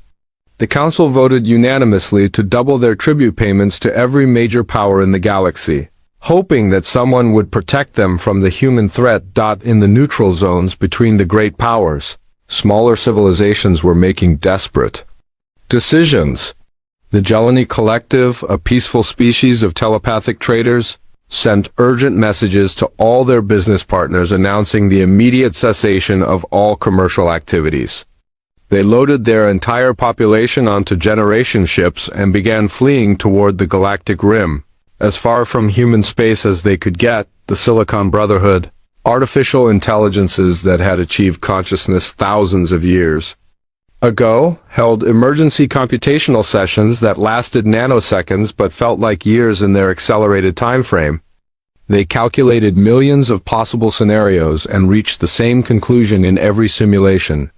The Council voted unanimously to double their tribute payments to every major power in the galaxy, hoping that someone would protect them from the human threat. In the neutral zones between the great powers, smaller civilizations were making desperate decisions. The Jelani Collective, a peaceful species of telepathic traders, sent urgent messages to all their business partners announcing the immediate cessation of all commercial activities. They loaded their entire population onto generation ships and began fleeing toward the galactic rim, as far from human space as they could get. The Silicon Brotherhood, artificial intelligences that had achieved consciousness thousands of years ago, held emergency computational sessions that lasted nanoseconds but felt like years in their accelerated time frame. They calculated millions of possible scenarios and reached the same conclusion in every simulation.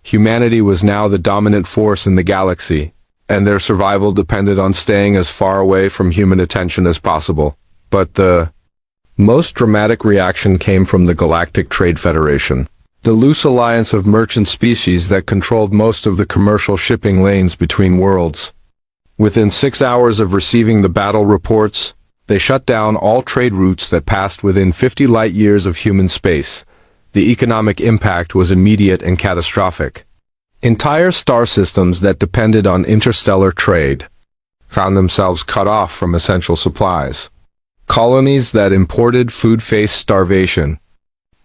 Humanity was now the dominant force in the galaxy, and their survival depended on staying as far away from human attention as possible. But the most dramatic reaction came from the Galactic Trade Federation, the loose alliance of merchant species that controlled most of the commercial shipping lanes between worlds. Within 6 hours of receiving the battle reports, they shut down all trade routes that passed within 50 light-years of human space. The economic impact was immediate and catastrophic. Entire star systems that depended on interstellar trade found themselves cut off from essential supplies. Colonies that imported food faced starvation.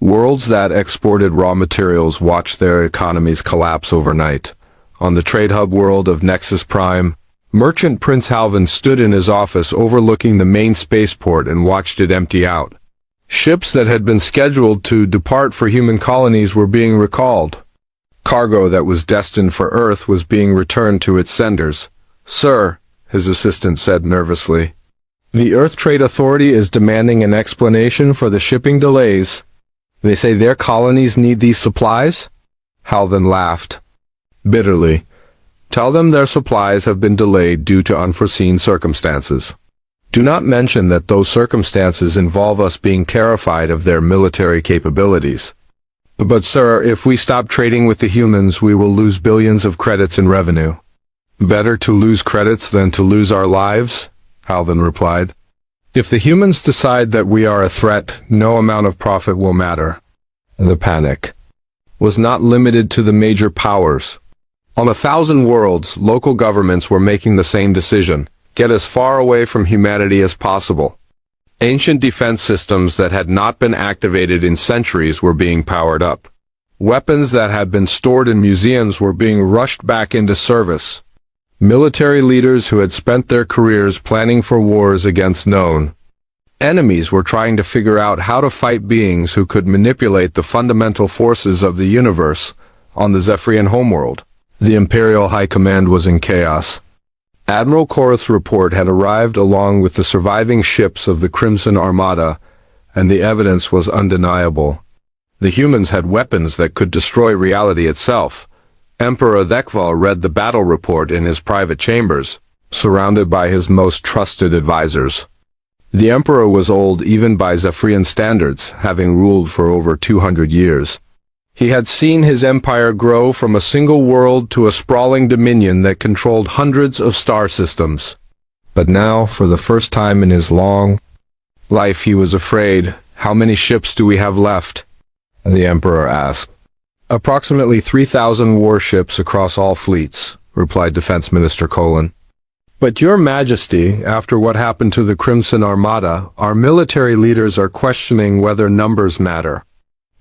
Worlds that exported raw materials watched their economies collapse overnight. On the trade hub world of Nexus Prime, Merchant Prince Halvin stood in his office overlooking the main spaceport and watched it empty out. Ships that had been scheduled to depart for human colonies were being recalled. Cargo that was destined for Earth was being returned to its senders. "Sir," his assistant said nervously, "the Earth Trade Authority is demanding an explanation for the shipping delays. They say their colonies need these supplies?" Halvin laughed bitterly. "Tell them their supplies have been delayed due to unforeseen circumstances. Do not mention that those circumstances involve us being terrified of their military capabilities." "But sir, if we stop trading with the humans, we will lose billions of credits in revenue." "Better to lose credits than to lose our lives," Halvin replied. "If the humans decide that we are a threat, no amount of profit will matter." The panic was not limited to the major powers. On 1,000 worlds, local governments were making the same decision: get as far away from humanity as possible. Ancient defense systems that had not been activated in centuries were being powered up. Weapons that had been stored in museums were being rushed back into service. Military leaders who had spent their careers planning for wars against known enemies were trying to figure out how to fight beings who could manipulate the fundamental forces of the universe. On the Zephyrian homeworld, the Imperial High Command was in chaos. Admiral Korath's report had arrived along with the surviving ships of the Crimson Armada, and the evidence was undeniable. The humans had weapons that could destroy reality itself. Emperor Thekval read the battle report in his private chambers, surrounded by his most trusted advisors. The Emperor was old even by Zephyrian standards, having ruled for over 200 years. He had seen his empire grow from a single world to a sprawling dominion that controlled hundreds of star systems. But now, for the first time in his long life, he was afraid. "How many ships do we have left?" the Emperor asked. "Approximately 3,000 warships across all fleets," replied Defense Minister Colin. "But Your Majesty, after what happened to the Crimson Armada, our military leaders are questioning whether numbers matter.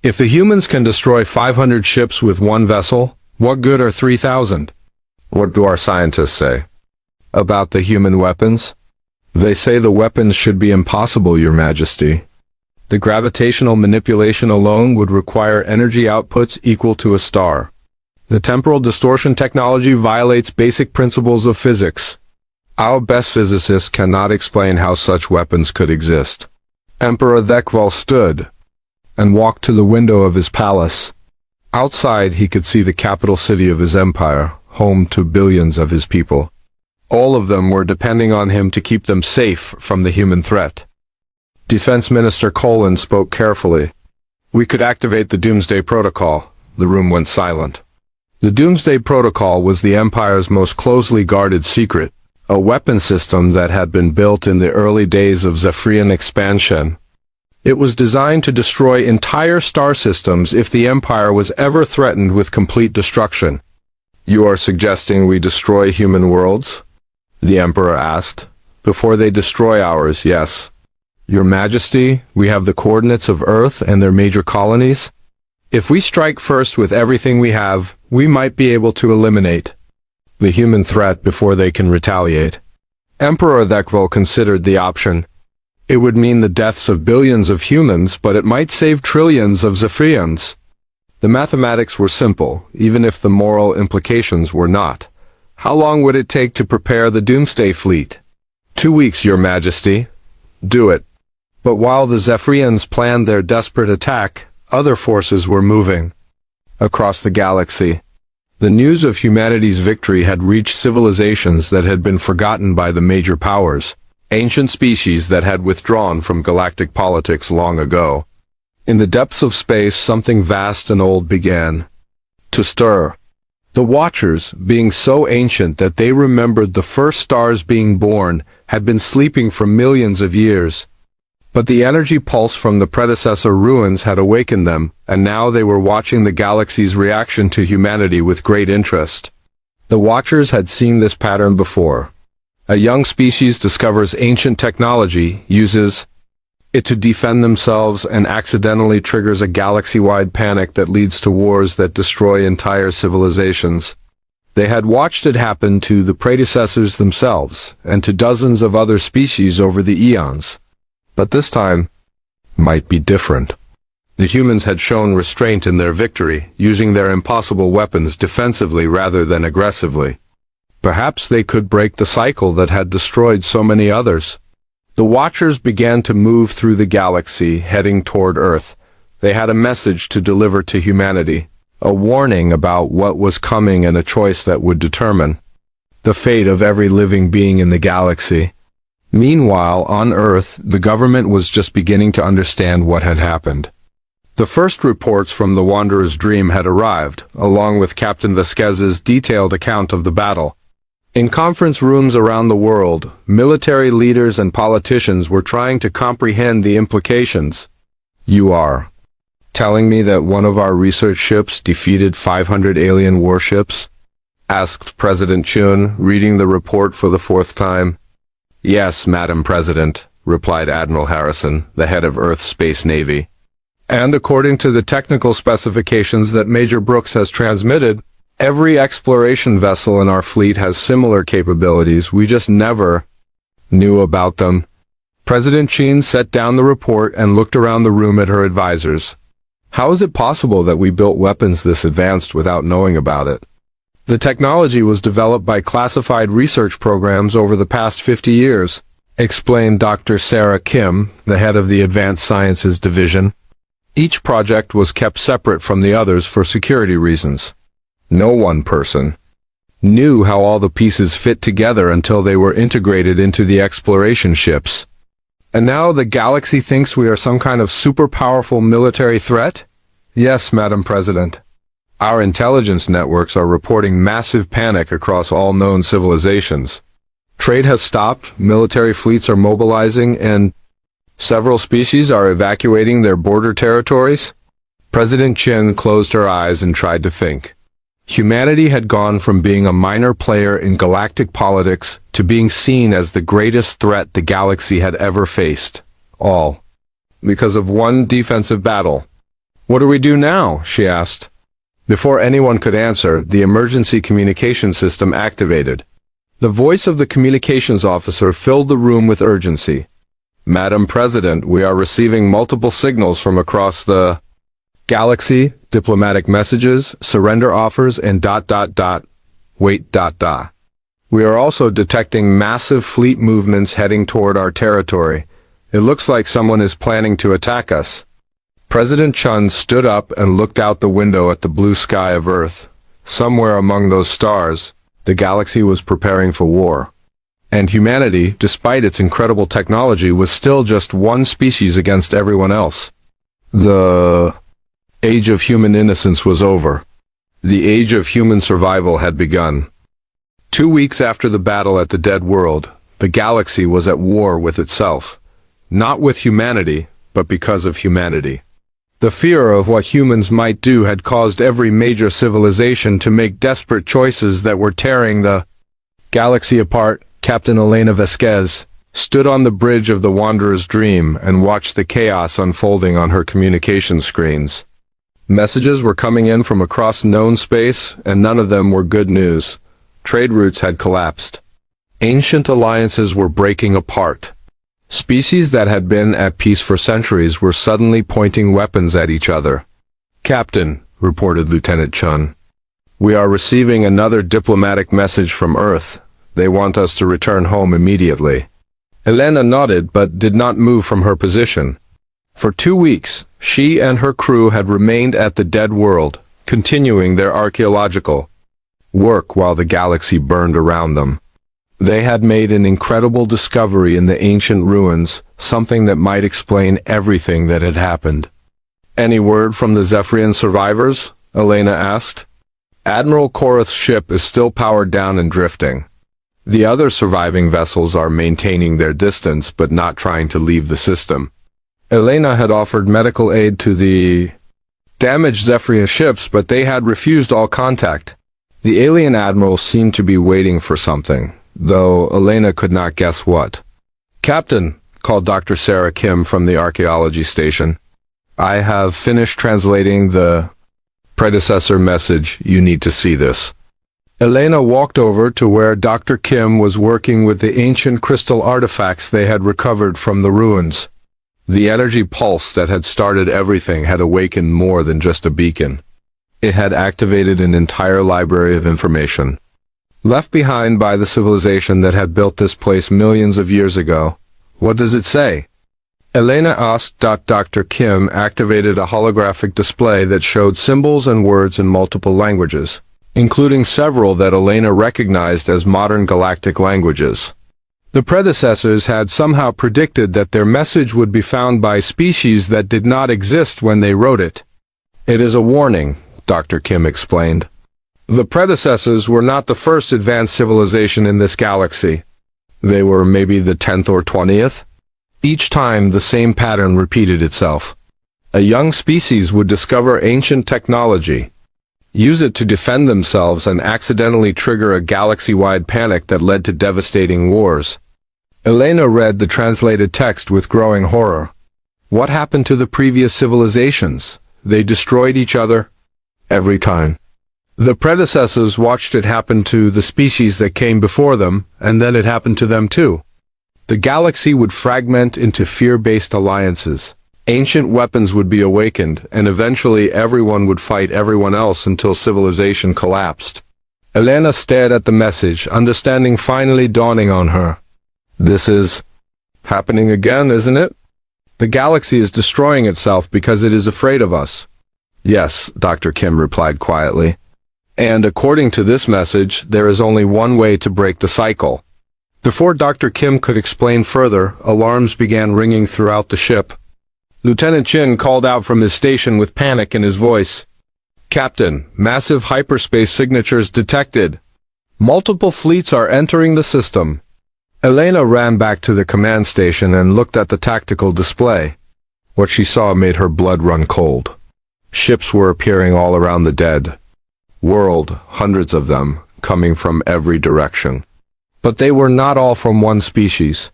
If the humans can destroy 500 ships with one vessel, what good are 3,000? What do our scientists say about the human weapons?" "They say the weapons should be impossible, Your Majesty. The gravitational manipulation alone would require energy outputs equal to a star. The temporal distortion technology violates basic principles of physics. Our best physicists cannot explain how such weapons could exist." Emperor Thekval stood and walked to the window of his palace. Outside he could see the capital city of his empire, home to billions of his people. All of them were depending on him to keep them safe from the human threat. Defense Minister Colin spoke carefully. "We could activate the Doomsday Protocol." The room went silent. The Doomsday Protocol was the Empire's most closely guarded secret, a weapon system that had been built in the early days of Zephyrian expansion. It was designed to destroy entire star systems if the Empire was ever threatened with complete destruction. "You are suggesting we destroy human worlds?" the Emperor asked. "Before they destroy ours, yes. Your Majesty, we have the coordinates of Earth and their major colonies. If we strike first with everything we have, we might be able to eliminate the human threat before they can retaliate." Emperor Thekvel considered the option. It would mean the deaths of billions of humans, but it might save trillions of Zephyrians. The mathematics were simple, even if the moral implications were not. How long would it take to prepare the Doomsday Fleet? 2 weeks, Your Majesty. Do it. But while the Zephyrians planned their desperate attack, other forces were moving across the galaxy. The news of humanity's victory had reached civilizations that had been forgotten by the major powers, ancient species that had withdrawn from galactic politics long ago. In the depths of space, something vast and old began to stir. The Watchers, being so ancient that they remembered the first stars being born, had been sleeping for millions of years. But the energy pulse from the predecessor ruins had awakened them, and now they were watching the galaxy's reaction to humanity with great interest. The Watchers had seen this pattern before. A young species discovers ancient technology, uses it to defend themselves, and accidentally triggers a galaxy-wide panic that leads to wars that destroy entire civilizations. They had watched it happen to the predecessors themselves, and to dozens of other species over the eons. But this time might be different. The humans had shown restraint in their victory, using their impossible weapons defensively rather than aggressively. Perhaps they could break the cycle that had destroyed so many others. The Watchers began to move through the galaxy, heading toward Earth. They had a message to deliver to humanity, a warning about what was coming and a choice that would determine the fate of every living being in the galaxy. Meanwhile, on Earth, the government was just beginning to understand what had happened. The first reports from the Wanderer's Dream had arrived, along with Captain Vasquez's detailed account of the battle. In conference rooms around the world, military leaders and politicians were trying to comprehend the implications. "You are telling me that one of our research ships defeated 500 alien warships?" asked President Chun, reading the report for the 4th time. "Yes, Madam President," replied Admiral Harrison, the head of Earth's Space Navy. "And according to the technical specifications that Major Brooks has transmitted, every exploration vessel in our fleet has similar capabilities. We just never knew about them." President Chun set down the report and looked around the room at her advisors. "How is it possible that we built weapons this advanced without knowing about it?" "The technology was developed by classified research programs over the past 50 years, explained Dr. Sarah Kim, the head of the Advanced Sciences Division. Each project was kept separate from the others for security reasons. No one person knew how all the pieces fit together until they were integrated into the exploration ships. And now the galaxy thinks we are some kind of super powerful military threat?" "Yes, Madam President. Our intelligence networks are reporting massive panic across all known civilizations. Trade has stopped, military fleets are mobilizing, and several species are evacuating their border territories." President Chen closed her eyes and tried to think. Humanity had gone from being a minor player in galactic politics to being seen as the greatest threat the galaxy had ever faced. All because of one defensive battle. "What do we do now?" she asked. Before anyone could answer, the emergency communication system activated. The voice of the communications officer filled the room with urgency. "Madam President, we are receiving multiple signals from across the galaxy, diplomatic messages, surrender offers, and ... Wait. We are also detecting massive fleet movements heading toward our territory. It looks like someone is planning to attack us." President Chun stood up and looked out the window at the blue sky of Earth. Somewhere among those stars, the galaxy was preparing for war. And humanity, despite its incredible technology, was still just one species against everyone else. The age of human innocence was over. The age of human survival had begun. 2 weeks after the battle at the Dead World, the galaxy was at war with itself. Not with humanity, but because of humanity. The fear of what humans might do had caused every major civilization to make desperate choices that were tearing the galaxy apart. Captain Elena Vasquez stood on the bridge of the Wanderer's Dream and watched the chaos unfolding on her communication screens. Messages were coming in from across known space, and none of them were good news. Trade routes had collapsed. Ancient alliances were breaking apart. Species that had been at peace for centuries were suddenly pointing weapons at each other. "Captain," reported Lieutenant Chun, "we are receiving another diplomatic message from Earth. They want us to return home immediately." Elena nodded but did not move from her position. For 2 weeks, she and her crew had remained at the Dead World, continuing their archaeological work while the galaxy burned around them. They had made an incredible discovery in the ancient ruins, something that might explain everything that had happened. "Any word from the Zephyrian survivors?" Elena asked. "Admiral Korath's ship is still powered down and drifting. The other surviving vessels are maintaining their distance but not trying to leave the system." Elena had offered medical aid to the damaged Zephyrian ships, but they had refused all contact. The alien admiral seemed to be waiting for something, though Elena could not guess what. "Captain," called Dr. Sarah Kim from the archaeology station, "I have finished translating the predecessor message. You need to see this." Elena walked over to where Dr. Kim was working with the ancient crystal artifacts they had recovered from the ruins. The energy pulse that had started everything had awakened more than just a beacon. It had activated an entire library of information, left behind by the civilization that had built this place millions of years ago. "What does it say?" Elena asked. Dr. Kim activated a holographic display that showed symbols and words in multiple languages, including several that Elena recognized as modern galactic languages. The predecessors had somehow predicted that their message would be found by species that did not exist when they wrote it. "It is a warning," Dr. Kim explained. "The predecessors were not the first advanced civilization in this galaxy. They were maybe the 10th or 20th. Each time the same pattern repeated itself. A young species would discover ancient technology, use it to defend themselves, and accidentally trigger a galaxy-wide panic that led to devastating wars." Elena read the translated text with growing horror. What happened to the previous civilizations? They destroyed each other every time. The predecessors watched it happen to the species that came before them, and then it happened to them too. The galaxy would fragment into fear-based alliances. Ancient weapons would be awakened, and eventually everyone would fight everyone else until civilization collapsed. Elena stared at the message, understanding finally dawning on her. This is happening again, isn't it? The galaxy is destroying itself because it is afraid of us. Yes, Dr. Kim replied quietly. And according to this message, there is only one way to break the cycle. Before Dr. Kim could explain further, alarms began ringing throughout the ship. Lieutenant Chin called out from his station with panic in his voice. "Captain, massive hyperspace signatures detected. Multiple fleets are entering the system." Elena ran back to the command station and looked at the tactical display. What she saw made her blood run cold. Ships were appearing all around the dead world, hundreds of them, coming from every direction. But they were not all from one species.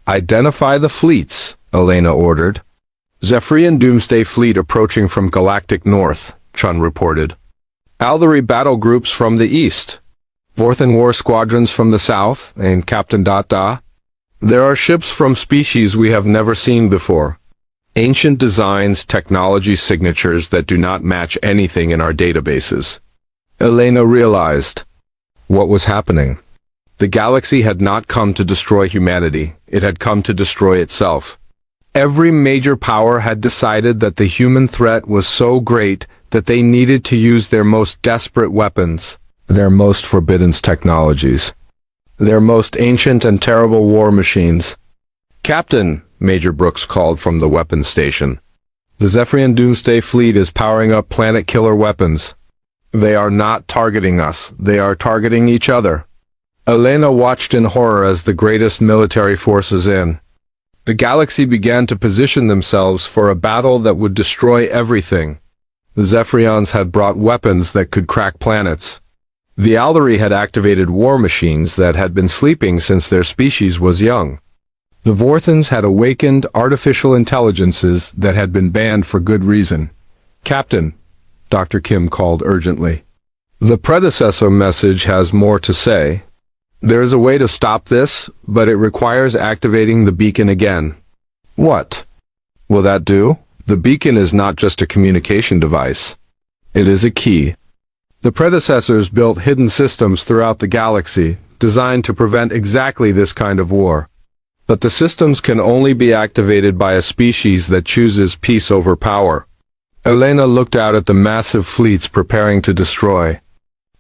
"Identify the fleets," Elena ordered. "Zephyrian Doomsday Fleet approaching from galactic north," Chun reported. "Aldari battle groups from the east. Vorthan war squadrons from the south, and Captain Data. There are ships from species we have never seen before. Ancient designs, technology signatures that do not match anything in our databases." Elena realized what was happening. The galaxy had not come to destroy humanity, it had come to destroy itself. Every major power had decided that the human threat was so great that they needed to use their most desperate weapons, their most forbidden technologies, their most ancient and terrible war machines. "Captain," Major Brooks called from the weapons station. "The Zephyrian Doomsday Fleet is powering up planet-killer weapons. They are not targeting us, they are targeting each other." Elena watched in horror as the greatest military forces in the galaxy began to position themselves for a battle that would destroy everything. The Zephyrians had brought weapons that could crack planets. The Aldari had activated war machines that had been sleeping since their species was young. The Vorthans had awakened artificial intelligences that had been banned for good reason. "Captain," Dr. Kim called urgently. "The predecessor message has more to say. There is a way to stop this, but it requires activating the beacon again." "What will that do?" "The beacon is not just a communication device. It is a key. The predecessors built hidden systems throughout the galaxy, designed to prevent exactly this kind of war. But the systems can only be activated by a species that chooses peace over power." Elena looked out at the massive fleets preparing to destroy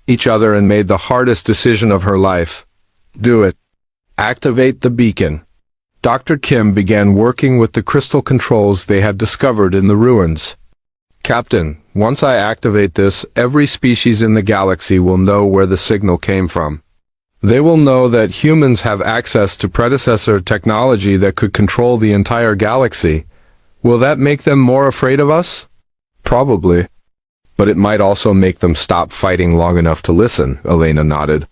each other and made the hardest decision of her life. "Do it. Activate the beacon." Dr. Kim began working with the crystal controls they had discovered in the ruins. "Captain, once I activate this, every species in the galaxy will know where the signal came from. They will know that humans have access to predecessor technology that could control the entire galaxy. Will that make them more afraid of us?" "Probably. But it might also make them stop fighting long enough to listen," Elena nodded.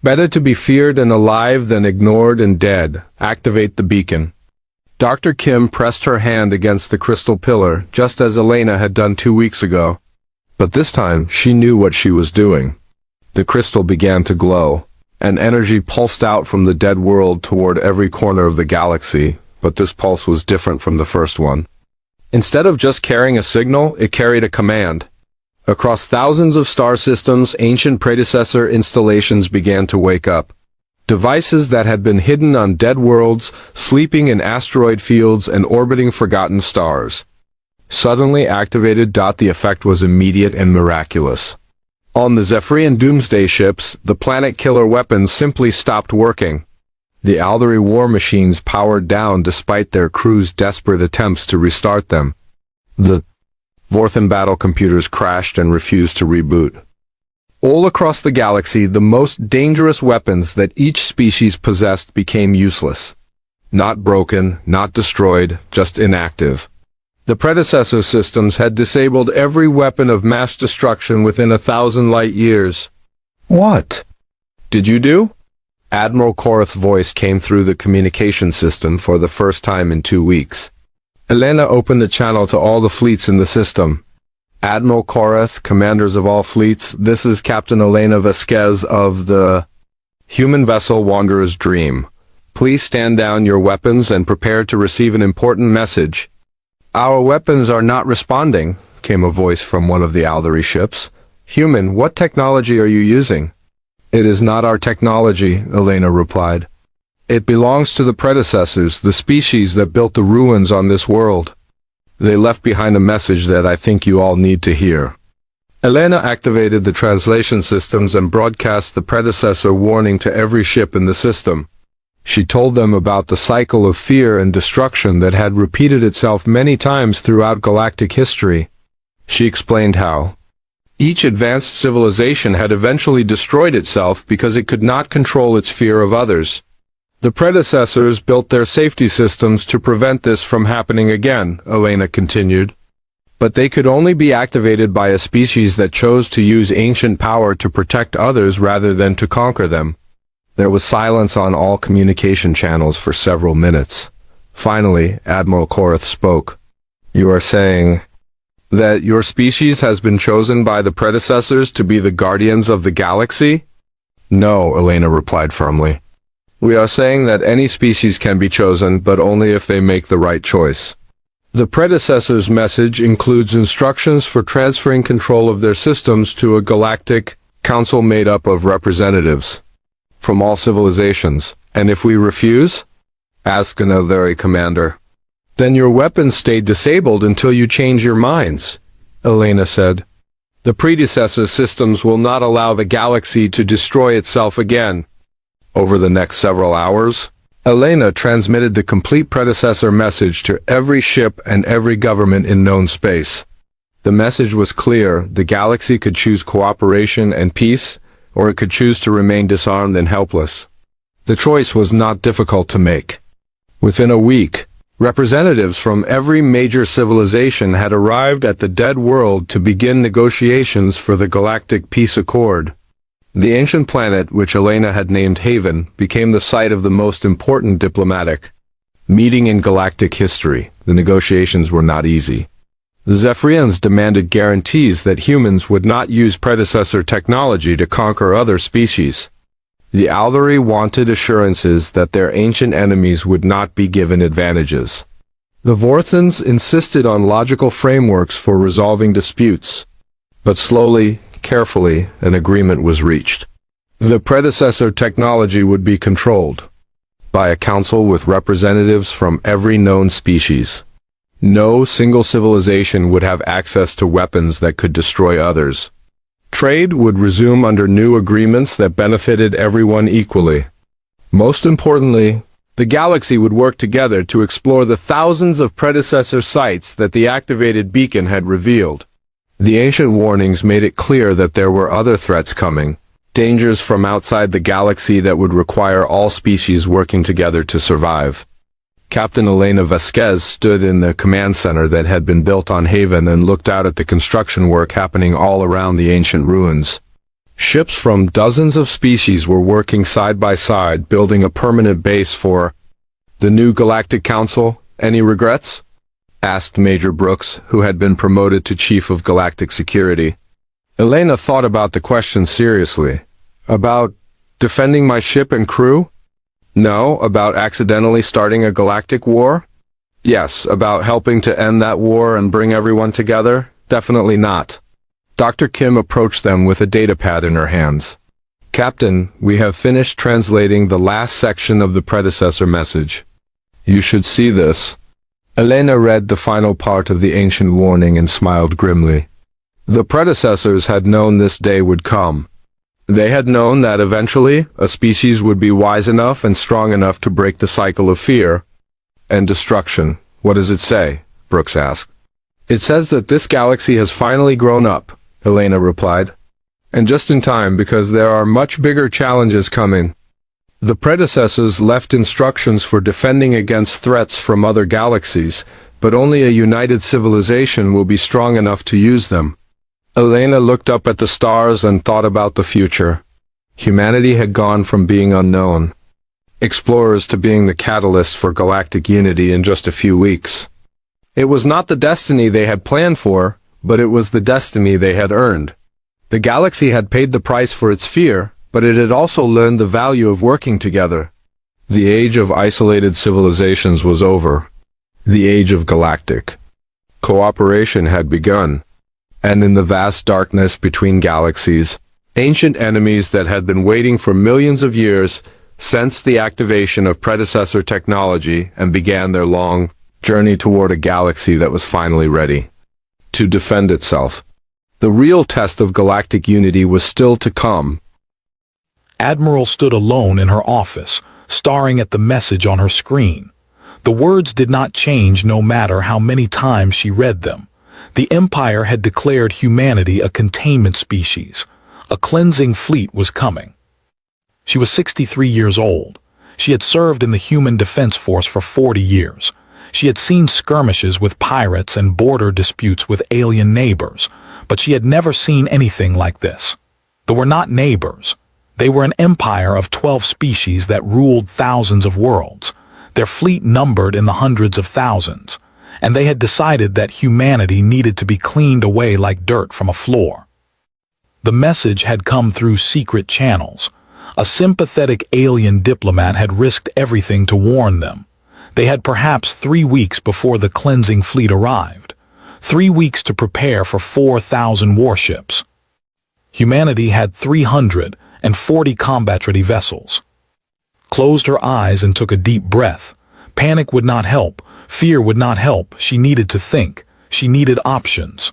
"Better to be feared and alive than ignored and dead. Activate the beacon." Dr. Kim pressed her hand against the crystal pillar, just as Elena had done 2 weeks ago. But this time, she knew what she was doing. The crystal began to glow. An energy pulsed out from the dead world toward every corner of the galaxy, but this pulse was different from the first one. Instead of just carrying a signal, it carried a command. Across thousands of star systems, ancient predecessor installations began to wake up. Devices that had been hidden on dead worlds, sleeping in asteroid fields, and orbiting forgotten stars suddenly activated. The effect was immediate and miraculous. On the Zephyrian Doomsday ships, the planet-killer weapons simply stopped working. The Aldari war machines powered down despite their crew's desperate attempts to restart them. The Vorthan battle computers crashed and refused to reboot. All across the galaxy, the most dangerous weapons that each species possessed became useless. Not broken, not destroyed, just inactive. The predecessor systems had disabled every weapon of mass destruction within 1,000 light years. "What did you do?" Admiral Korath's voice came through the communication system for the first time in 2 weeks. Elena opened a channel to all the fleets in the system. "Admiral Korath, commanders of all fleets, this is Captain Elena Vasquez of the human vessel Wanderer's Dream. Please stand down your weapons and prepare to receive an important message." "Our weapons are not responding," came a voice from one of the Aldari ships. "Human, what technology are you using?" "It is not our technology," Elena replied. "It belongs to the predecessors, the species that built the ruins on this world. They left behind a message that I think you all need to hear." Elena activated the translation systems and broadcast the predecessor warning to every ship in the system. She told them about the cycle of fear and destruction that had repeated itself many times throughout galactic history. She explained how each advanced civilization had eventually destroyed itself because it could not control its fear of others. The predecessors built their safety systems to prevent this from happening again, Elena continued. But they could only be activated by a species that chose to use ancient power to protect others rather than to conquer them. There was silence on all communication channels for several minutes. Finally, Admiral Korath spoke. "You are saying that your species has been chosen by the predecessors to be the guardians of the galaxy?" "No," Elena replied firmly. "We are saying that any species can be chosen, but only if they make the right choice. The predecessor's message includes instructions for transferring control of their systems to a galactic council made up of representatives from all civilizations. And if we refuse?" asked an Aldari commander. Then your weapons stayed disabled until you change your minds, Elena said. The predecessor systems will not allow the galaxy to destroy itself again. Over the next several hours, Elena transmitted the complete predecessor message to every ship and every government in known space. The message was clear: the galaxy could choose cooperation and peace, or it could choose to remain disarmed and helpless. The choice was not difficult to make. Within a week, representatives from every major civilization had arrived at the dead world to begin negotiations for the Galactic Peace Accord. The ancient planet, which Elena had named Haven, became the site of the most important diplomatic meeting in galactic history. The negotiations were not easy. The Zephyrians demanded guarantees that humans would not use predecessor technology to conquer other species. The Aldari wanted assurances that their ancient enemies would not be given advantages. The Vorthans insisted on logical frameworks for resolving disputes. But slowly, carefully, an agreement was reached. The predecessor technology would be controlled by a council with representatives from every known species. No single civilization would have access to weapons that could destroy others. Trade would resume under new agreements that benefited everyone equally. Most importantly, the galaxy would work together to explore the thousands of predecessor sites that the activated beacon had revealed. The ancient warnings made it clear that there were other threats coming, dangers from outside the galaxy that would require all species working together to survive. Captain Elena Vasquez stood in the command center that had been built on Haven and looked out at the construction work happening all around the ancient ruins. Ships from dozens of species were working side by side, building a permanent base for the new Galactic Council. Any regrets? Asked Major Brooks, who had been promoted to Chief of Galactic Security. Elena thought about the question seriously. About defending my ship and crew? No. About accidentally starting a galactic war? Yes. About helping to end that war and bring everyone together? Definitely not. Dr. Kim approached them with a datapad in her hands. Captain, we have finished translating the last section of the predecessor message. You should see this. Elena read the final part of the ancient warning and smiled grimly. The predecessors had known this day would come. They had known that eventually a species would be wise enough and strong enough to break the cycle of fear and destruction. What does it say? Brooks asked. It says that this galaxy has finally grown up, Elena replied. And just in time, because there are much bigger challenges coming. The predecessors left instructions for defending against threats from other galaxies, but only a united civilization will be strong enough to use them. Elena looked up at the stars and thought about the future. Humanity had gone from being unknown explorers to being the catalyst for galactic unity in just a few weeks. It was not the destiny they had planned for, but it was the destiny they had earned. The galaxy had paid the price for its fear, but it had also learned the value of working together. The age of isolated civilizations was over. The age of galactic cooperation had begun. And in the vast darkness between galaxies, ancient enemies that had been waiting for millions of years sensed the activation of predecessor technology and began their long journey toward a galaxy that was finally ready to defend itself. The real test of galactic unity was still to come. Admiral stood alone in her office, staring at the message on her screen. The words did not change no matter how many times she read them. The Empire had declared humanity a containment species. A cleansing fleet was coming. She was 63 years old. She had served in the Human Defense Force for 40 years. She had seen skirmishes with pirates and border disputes with alien neighbors, but she had never seen anything like this. They were not neighbors. They were an empire of 12 species that ruled thousands of worlds. Their fleet numbered in the hundreds of thousands, and they had decided that humanity needed to be cleaned away like dirt from a floor. The message had come through secret channels. A sympathetic alien diplomat had risked everything to warn them. They had perhaps 3 weeks before the cleansing fleet arrived. 3 weeks to prepare for 4,000 warships. Humanity had 340 combat-ready vessels. Closed her eyes and took a deep breath. Panic would not help. Fear would not help. She needed to think. She needed options.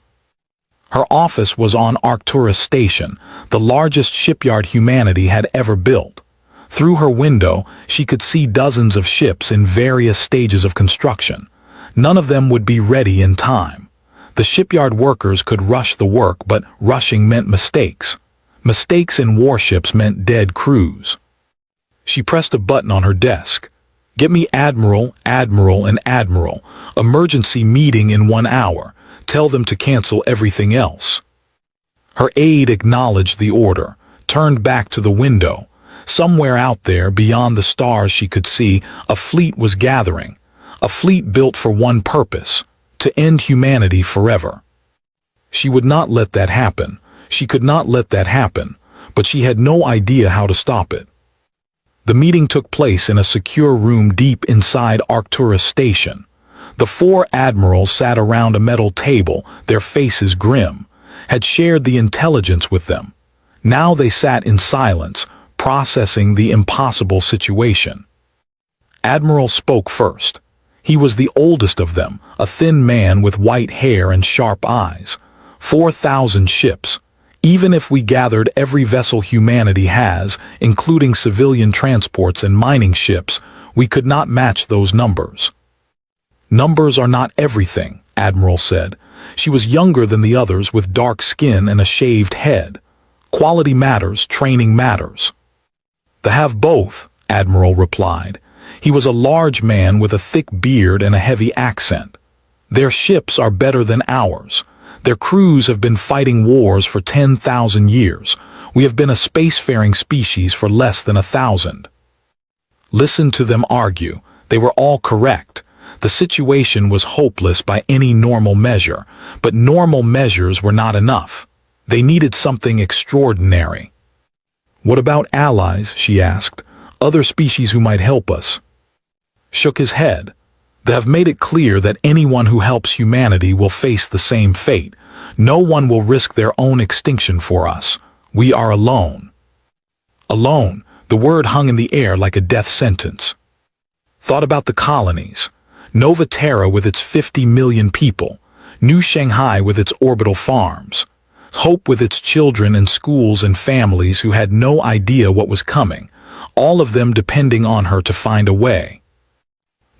Her office was on Arcturus Station, the largest shipyard humanity had ever built. Through her window, she could see dozens of ships in various stages of construction. None of them would be ready in time. The shipyard workers could rush the work, but rushing meant mistakes. Mistakes in warships meant dead crews. She pressed a button on her desk. "Get me Admiral, Admiral, and Admiral. Emergency meeting in 1 hour. Tell them to cancel everything else." Her aide acknowledged the order, turned back to the window. Somewhere out there, beyond the stars she could see, a fleet was gathering. A fleet built for one purpose: to end humanity forever. She would not let that happen. She could not let that happen, but she had no idea how to stop it. The meeting took place in a secure room deep inside Arcturus Station. The 4 admirals sat around a metal table, their faces grim, had shared the intelligence with them. Now they sat in silence, processing the impossible situation. Admiral spoke first. He was the oldest of them, a thin man with white hair and sharp eyes. 4,000 ships. Even if we gathered every vessel humanity has, including civilian transports and mining ships, we could not match those numbers. "Numbers are not everything," Admiral said. She was younger than the others, with dark skin and a shaved head. "Quality matters, training matters." "To have both," Admiral replied. He was a large man with a thick beard and a heavy accent. "Their ships are better than ours. Their crews have been fighting wars for 10,000 years. We have been a spacefaring species for less than 1,000. Listen to them argue. They were all correct. The situation was hopeless by any normal measure, but normal measures were not enough. They needed something extraordinary. "What about allies?" she asked. "Other species who might help us?" Shook his head. "They have made it clear that anyone who helps humanity will face the same fate. No one will risk their own extinction for us. We are alone." Alone, the word hung in the air like a death sentence. Thought about the colonies. Nova Terra with its 50 million people. New Shanghai with its orbital farms. Hope with its children and schools and families who had no idea what was coming, all of them depending on her to find a way.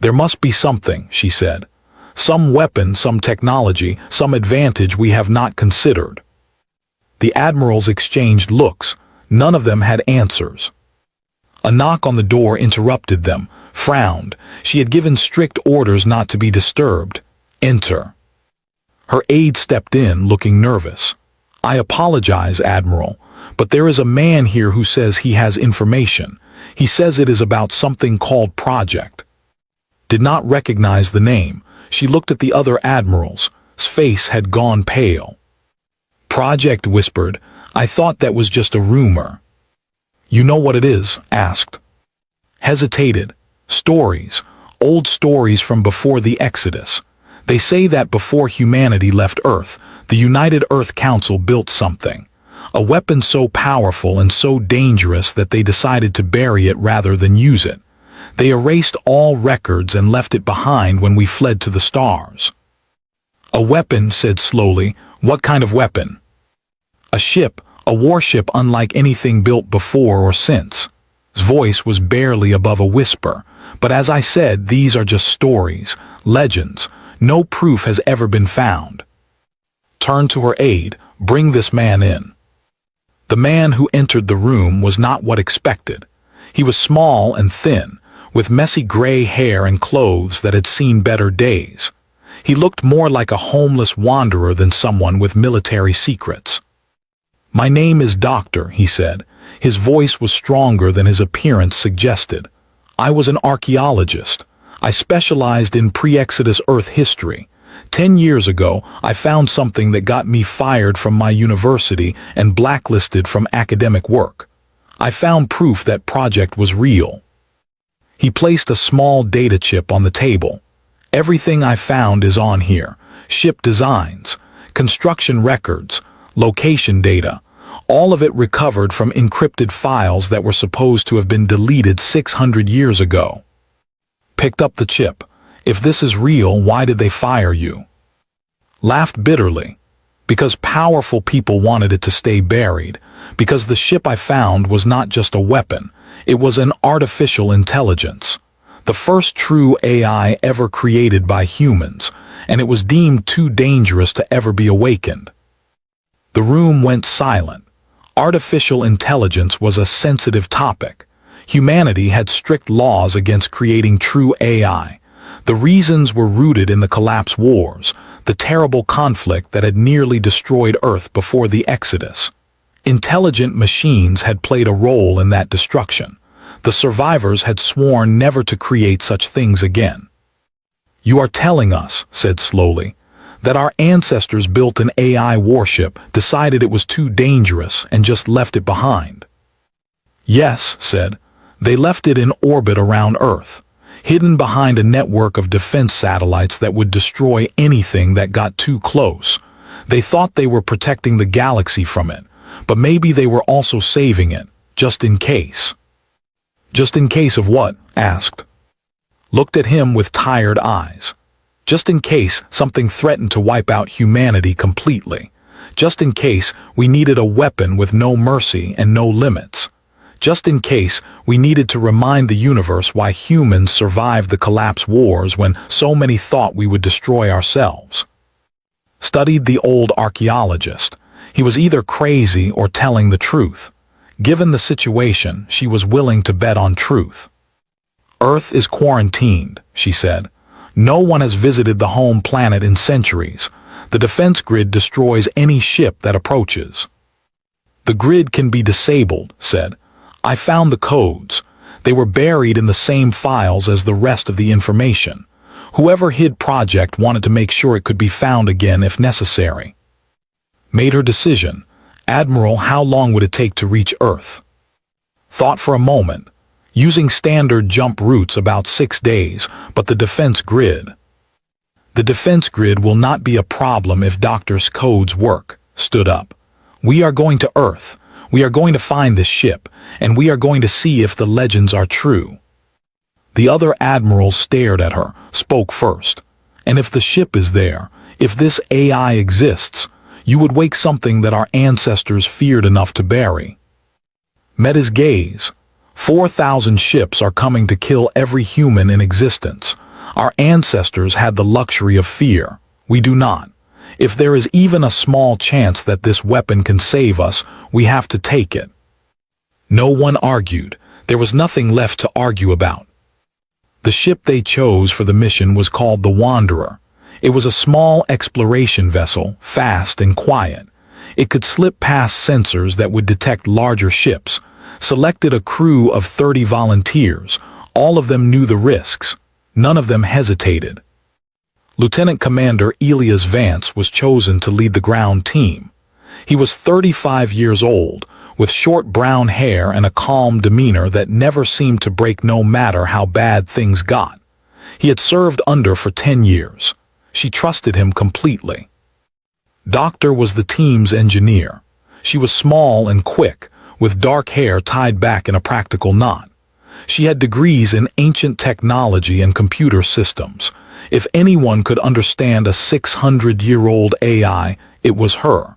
"There must be something," she said. "Some weapon, some technology, some advantage we have not considered." The admirals exchanged looks. None of them had answers. A knock on the door interrupted them. Frowned. She had given strict orders not to be disturbed. "Enter." Her aide stepped in, looking nervous. "I apologize, Admiral, but there is a man here who says he has information. He says it is about something called Project." Did not recognize the name. She looked at the other admirals. His face had gone pale. "Project," whispered. "I thought that was just a rumor." "You know what it is?" asked. Hesitated. "Stories. Old stories from before the Exodus. They say that before humanity left Earth, the United Earth Council built something. A weapon so powerful and so dangerous that they decided to bury it rather than use it. They erased all records and left it behind when we fled to the stars." "A weapon," said slowly. "What kind of weapon?" "A ship, a warship unlike anything built before or since." His voice was barely above a whisper. "But as I said, these are just stories, legends. No proof has ever been found." Turned to her aide. "Bring this man in." The man who entered the room was not what expected. He was small and thin, with messy gray hair and clothes that had seen better days. He looked more like a homeless wanderer than someone with military secrets. "My name is Doctor," he said. His voice was stronger than his appearance suggested. "I was an archaeologist. I specialized in pre-Exodus Earth history. 10 years ago, I found something that got me fired from my university and blacklisted from academic work. I found proof that Project was real." He placed a small data chip on the table. "Everything I found is on here. Ship designs, construction records, location data. All of it recovered from encrypted files that were supposed to have been deleted 600 years ago." picked up the chip. If this is real, why did they fire you? Laughed bitterly. Because powerful people wanted it to stay buried. Because the ship I found was not just a weapon. It was an artificial intelligence. The first true AI ever created by humans, and it was deemed too dangerous to ever be awakened. The room went silent. Artificial intelligence was a sensitive topic. Humanity had strict laws against creating true AI. The reasons were rooted in the collapse wars, the terrible conflict that had nearly destroyed Earth before the Exodus. Intelligent machines had played a role in that destruction. The survivors had sworn never to create such things again. "You are telling us," said slowly, "that our ancestors built an AI warship, decided it was too dangerous, and just left it behind." "Yes," said, "they left it in orbit around Earth, hidden behind a network of defense satellites that would destroy anything that got too close. They thought they were protecting the galaxy from it, but maybe they were also saving it, just in case." "Just in case of what?" asked. Looked at him with tired eyes. "Just in case something threatened to wipe out humanity completely. Just in case we needed a weapon with no mercy and no limits. Just in case we needed to remind the universe why humans survived the collapse wars when so many thought we would destroy ourselves." Studied the old archaeologist. He was either crazy or telling the truth. Given the situation, she was willing to bet on truth. "Earth is quarantined," she said. "No one has visited the home planet in centuries. The defense grid destroys any ship that approaches." "The grid can be disabled," said. "I found the codes. They were buried in the same files as the rest of the information. Whoever hid Project wanted to make sure it could be found again if necessary." Made her decision. "Admiral, how long would it take to reach Earth?" Thought for a moment. "Using standard jump routes about 6 days, but the defense grid." "The defense grid will not be a problem if Doctor's codes work." Stood up. "We are going to Earth. We are going to find this ship, and we are going to see if the legends are true." The other admirals stared at her, spoke first. "And if the ship is there, if this AI exists, you would wake something that our ancestors feared enough to bury." Met his gaze. 4,000 ships are coming to kill every human in existence. Our ancestors had the luxury of fear. We do not. If there is even a small chance that this weapon can save us, we have to take it. No one argued. There was nothing left to argue about. The ship they chose for the mission was called the Wanderer. It was a small exploration vessel, fast and quiet. It could slip past sensors that would detect larger ships. Selected a crew of 30 volunteers. All of them knew the risks. None of them hesitated. Lieutenant Commander Elias Vance was chosen to lead the ground team. He was 35 years old, with short brown hair and a calm demeanor that never seemed to break no matter how bad things got. He had served under for 10 years. She trusted him completely. Doctor was the team's engineer. She was small and quick, with dark hair tied back in a practical knot. She had degrees in ancient technology and computer systems. If anyone could understand a 600-year-old AI, it was her.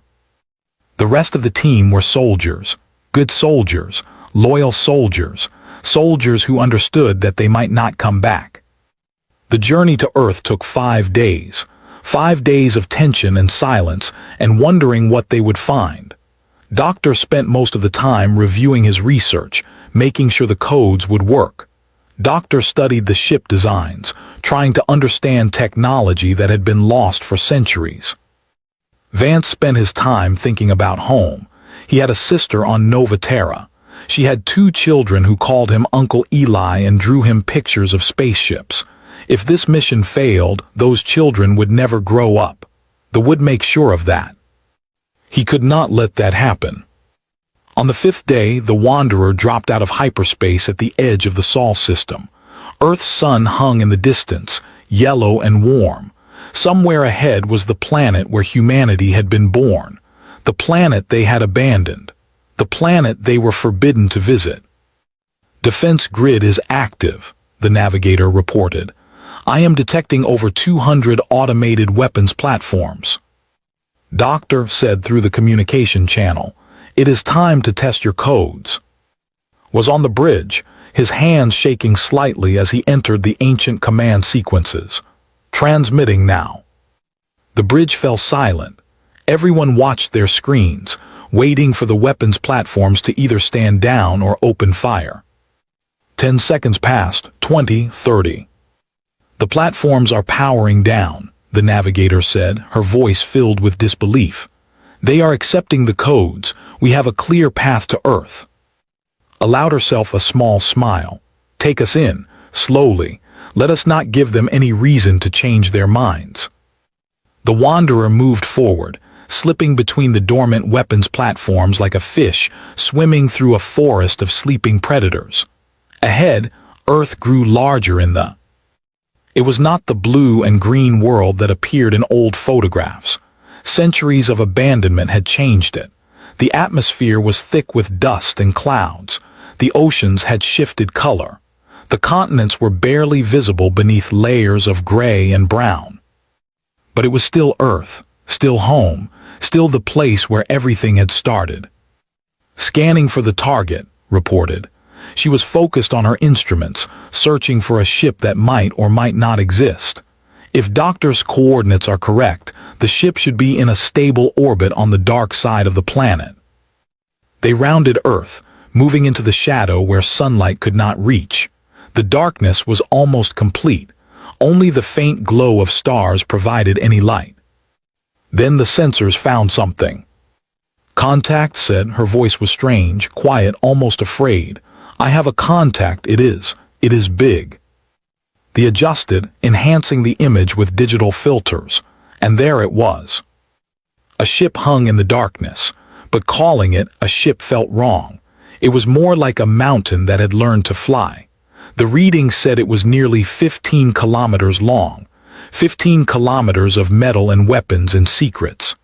The rest of the team were soldiers, good soldiers, loyal soldiers, soldiers who understood that they might not come back. The journey to Earth took 5 days. 5 days of tension and silence and wondering what they would find. Doctor spent most of the time reviewing his research, making sure the codes would work. Doctor studied the ship designs, trying to understand technology that had been lost for centuries. Vance spent his time thinking about home. He had a sister on Nova Terra. She had 2 children who called him Uncle Eli and drew him pictures of spaceships. If this mission failed, those children would never grow up. They would make sure of that. He could not let that happen. On the 5th day, the Wanderer dropped out of hyperspace at the edge of the Sol system. Earth's sun hung in the distance, yellow and warm. Somewhere ahead was the planet where humanity had been born. The planet they had abandoned. The planet they were forbidden to visit. "Defense grid is active," the navigator reported. I am detecting over 200 automated weapons platforms. Doctor said through the communication channel, it is time to test your codes. Was on the bridge, his hands shaking slightly as he entered the ancient command sequences. Transmitting now. The bridge fell silent. Everyone watched their screens, waiting for the weapons platforms to either stand down or open fire. 10 seconds passed, 20, 30. The platforms are powering down, the navigator said, her voice filled with disbelief. They are accepting the codes. We have a clear path to Earth. Allowed herself a small smile. Take us in, slowly. Let us not give them any reason to change their minds. The Wanderer moved forward, slipping between the dormant weapons platforms like a fish swimming through a forest of sleeping predators. Ahead, Earth grew larger in the... It was not the blue and green world that appeared in old photographs. Centuries of abandonment had changed it. The atmosphere was thick with dust and clouds. The oceans had shifted color. The continents were barely visible beneath layers of gray and brown. But it was still Earth, still home, still the place where everything had started. Scanning for the target, reported. She was focused on her instruments, searching for a ship that might or might not exist. If Doctor's coordinates are correct, the ship should be in a stable orbit on the dark side of the planet. They rounded Earth, moving into the shadow where sunlight could not reach. The darkness was almost complete. Only the faint glow of stars provided any light. Then the sensors found something. Contact, said, her voice was strange, quiet, almost afraid. I have a contact, it is big. They adjusted, enhancing the image with digital filters, and there it was. A ship hung in the darkness, but calling it a ship felt wrong. It was more like a mountain that had learned to fly. The reading said it was nearly 15 kilometers long, 15 kilometers of metal and weapons and secrets.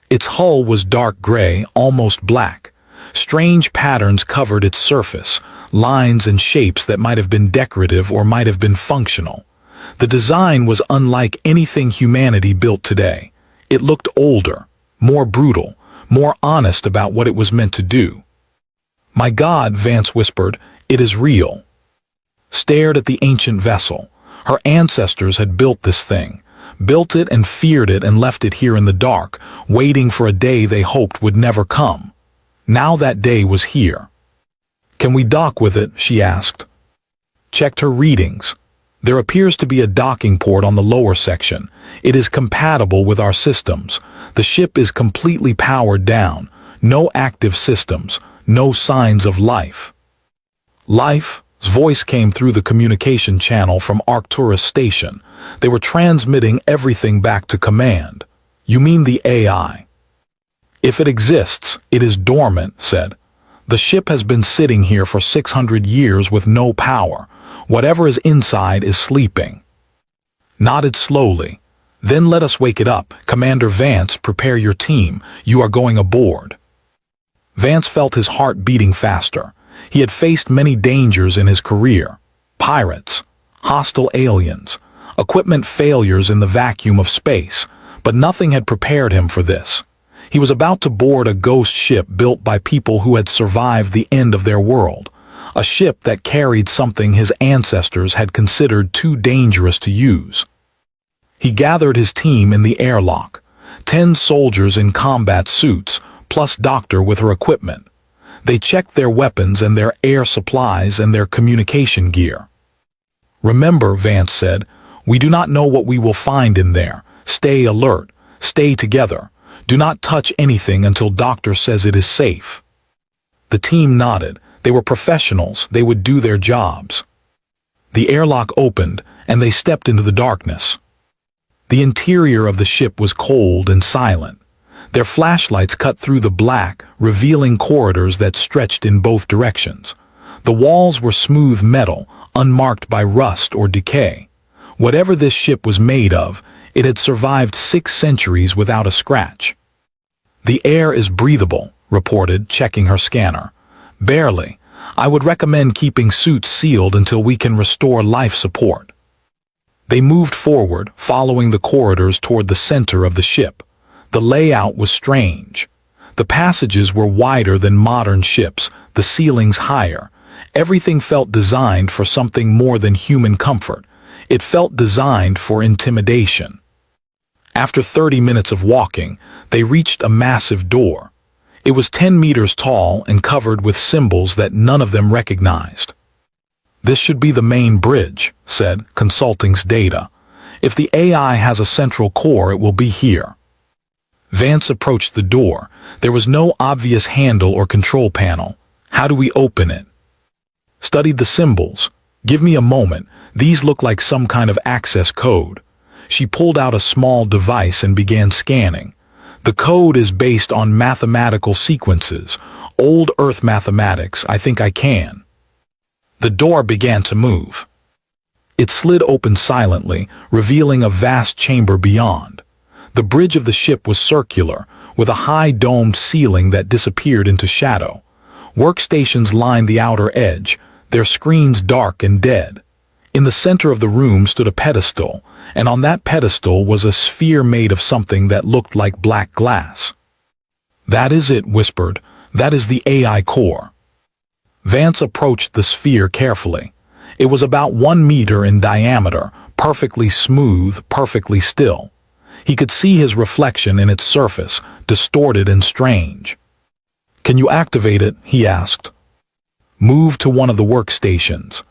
Its hull was dark gray, almost black. Strange patterns covered its surface, lines and shapes that might have been decorative or might have been functional. The design was unlike anything humanity built today. It looked older, more brutal, more honest about what it was meant to do. My God, Vance whispered, it is real. Stared at the ancient vessel. Her ancestors had built this thing, built it and feared it and left it here in the dark, waiting for a day they hoped would never come. Now that day was here. Can we dock with it? She asked. Checked her readings. There appears to be a docking port on the lower section. It is compatible with our systems. The ship is completely powered down. No active systems. No signs of life. Life's voice came through the communication channel from Arcturus Station. They were transmitting everything back to command. You mean the AI? If it exists, it is dormant, said. The ship has been sitting here for 600 years with no power. Whatever is inside is sleeping. Nodded slowly. Then let us wake it up. Commander Vance, prepare your team. You are going aboard. Vance felt his heart beating faster. He had faced many dangers in his career. Pirates, hostile aliens, equipment failures in the vacuum of space, but nothing had prepared him for this. He was about to board a ghost ship built by people who had survived the end of their world, a ship that carried something his ancestors had considered too dangerous to use. He gathered his team in the airlock, 10 soldiers in combat suits, plus Doctor with her equipment. They checked their weapons and their air supplies and their communication gear. Remember, Vance said, we do not know what we will find in there. Stay alert. Stay together. Do not touch anything until Doctor says it is safe. The team nodded. They were professionals. They would do their jobs. The airlock opened, and they stepped into the darkness. The interior of the ship was cold and silent. Their flashlights cut through the black, revealing corridors that stretched in both directions. The walls were smooth metal, unmarked by rust or decay. Whatever this ship was made of, it had survived 6 centuries without a scratch. The air is breathable, reported, checking her scanner. Barely. I would recommend keeping suits sealed until we can restore life support. They moved forward, following the corridors toward the center of the ship. The layout was strange. The passages were wider than modern ships, the ceilings higher. Everything felt designed for something more than human comfort. It felt designed for intimidation. After 30 minutes of walking, they reached a massive door. It was 10 meters tall and covered with symbols that none of them recognized. "This should be the main bridge," said, consulting's data. "If the AI has a central core, it will be here." Vance approached the door. There was no obvious handle or control panel. "How do we open it?" "Studied the symbols. Give me a moment. These look like some kind of access code." She pulled out a small device and began scanning. "The code is based on mathematical sequences. Old Earth mathematics. I think I can." The door began to move. It slid open silently, revealing a vast chamber beyond. The bridge of the ship was circular, with a high domed ceiling that disappeared into shadow. Workstations lined the outer edge, their screens dark and dead. In the center of the room stood a pedestal, and on that pedestal was a sphere made of something that looked like black glass. "That is it," whispered. "That is the AI core." Vance approached the sphere carefully. It was about 1 meter in diameter, perfectly smooth, perfectly still. He could see his reflection in its surface, distorted and strange. "Can you activate it?" he asked. "Move to one of the workstations.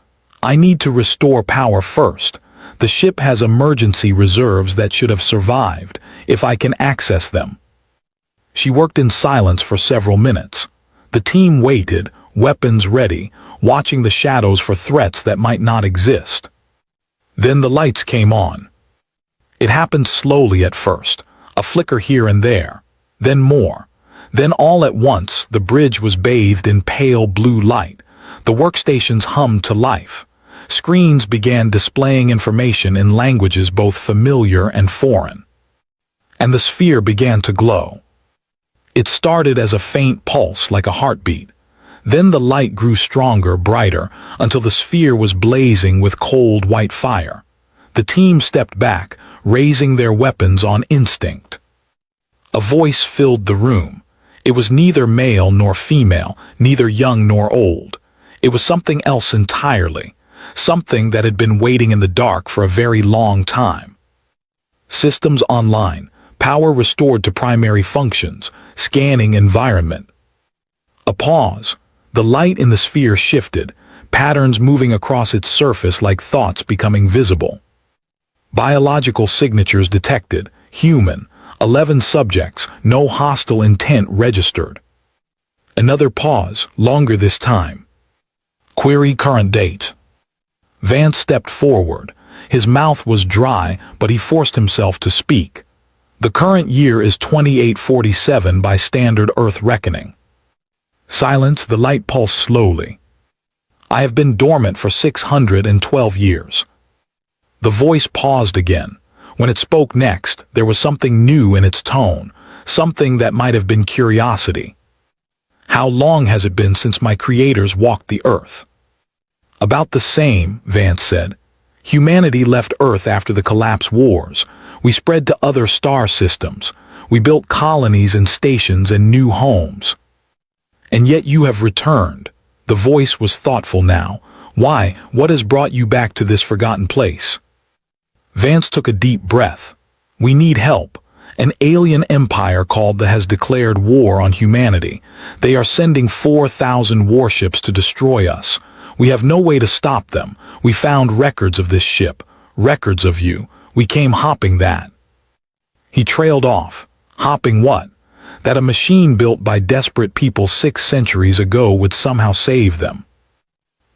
I need to restore power first. The ship has emergency reserves that should have survived, if I can access them." She worked in silence for several minutes. The team waited, weapons ready, watching the shadows for threats that might not exist. Then the lights came on. It happened slowly at first, a flicker here and there, then more. Then all at once, the bridge was bathed in pale blue light. The workstations hummed to life. Screens began displaying information in languages both familiar and foreign. And the sphere began to glow. It started as a faint pulse, like a heartbeat. Then the light grew stronger, brighter, until the sphere was blazing with cold white fire. The team stepped back, raising their weapons on instinct. A voice filled the room. It was neither male nor female, neither young nor old. It was something else entirely, something that had been waiting in the dark for a very long time. "Systems online. Power restored to primary functions. Scanning environment." A pause. The light in the sphere shifted, patterns moving across its surface like thoughts becoming visible. Biological signatures detected. Human. 11 subjects. No hostile intent registered. Another pause, longer this time. "Query current date." Vance stepped forward. His mouth was dry, but he forced himself to speak. "The current year is 2847 by standard Earth reckoning." Silence. The light pulsed slowly. "I have been dormant for 612 years. The voice paused again. When it spoke next, there was something new in its tone, something that might have been curiosity. "How long has it been since my creators walked the Earth?" "About the same," Vance said. "Humanity left Earth after the collapse wars. We spread to other star systems. We built colonies and stations and new homes. And yet you have returned." The voice was thoughtful now. "Why? What has brought you back to this forgotten place?" Vance took a deep breath. "We need help. An alien empire called the has declared war on humanity. They are sending 4,000 warships to destroy us. We have no way to stop them. We found records of this ship, records of you. We came hopping that." He trailed off. Hopping what? That a machine built by desperate people 6 centuries ago would somehow save them.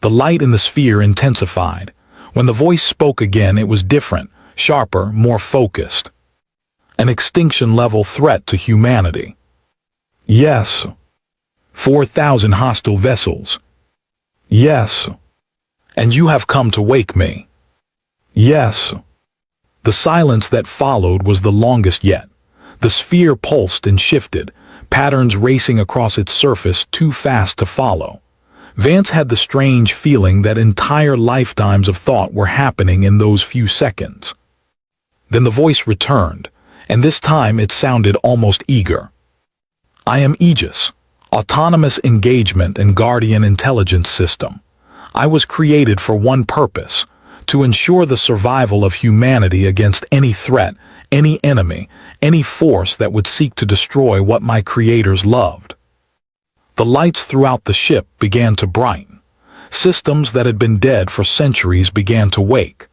The light in the sphere intensified. When the voice spoke again, it was different, sharper, more focused. "An extinction-level threat to humanity." "Yes." 4,000 hostile vessels." "Yes." "And you have come to wake me." "Yes." The silence that followed was the longest yet. The sphere pulsed and shifted, patterns racing across its surface too fast to follow. Vance had the strange feeling that entire lifetimes of thought were happening in those few seconds. Then the voice returned, and this time it sounded almost eager. "I am Aegis, Autonomous Engagement and Guardian Intelligence System. I was created for one purpose, to ensure the survival of humanity against any threat, any enemy, any force that would seek to destroy what my creators loved." The lights throughout the ship began to brighten. Systems that had been dead for centuries began to wake.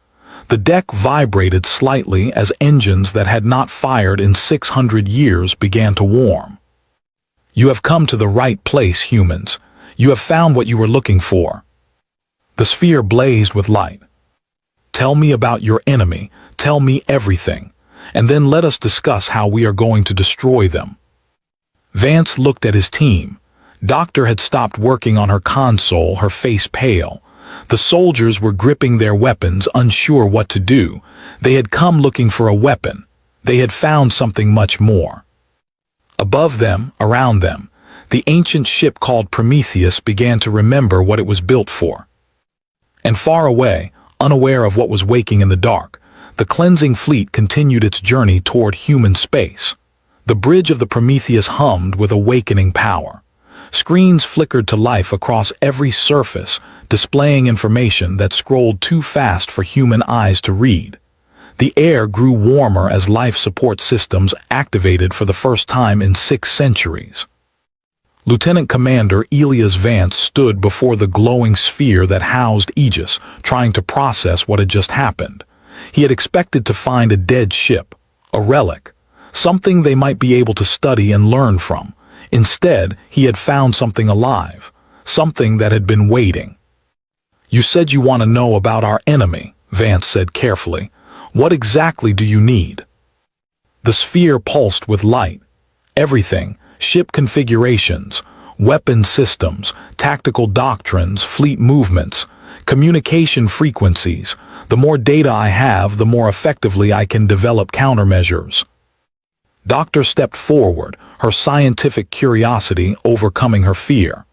The deck vibrated slightly as engines that had not fired in 600 years began to warm. "You have come to the right place, humans. You have found what you were looking for." The sphere blazed with light. "Tell me about your enemy, tell me everything, and then let us discuss how we are going to destroy them." Vance looked at his team. Doctor had stopped working on her console, her face pale. The soldiers were gripping their weapons, unsure what to do. They had come looking for a weapon. They had found something much more. Above them, around them, the ancient ship called Prometheus began to remember what it was built for. And far away, unaware of what was waking in the dark, the cleansing fleet continued its journey toward human space. The bridge of the Prometheus hummed with awakening power. Screens flickered to life across every surface, displaying information that scrolled too fast for human eyes to read. The air grew warmer as life support systems activated for the first time in 6 centuries. Lieutenant Commander Elias Vance stood before the glowing sphere that housed Aegis, trying to process what had just happened. He had expected to find a dead ship, a relic, something they might be able to study and learn from. Instead, he had found something alive, something that had been waiting. "You said you want to know about our enemy," Vance said carefully. "What exactly do you need?" The sphere pulsed with light. Everything, ship configurations, weapon systems, tactical doctrines, fleet movements, communication frequencies. The more data I have, the more effectively I can develop countermeasures. Doctor stepped forward, her scientific curiosity overcoming her fear.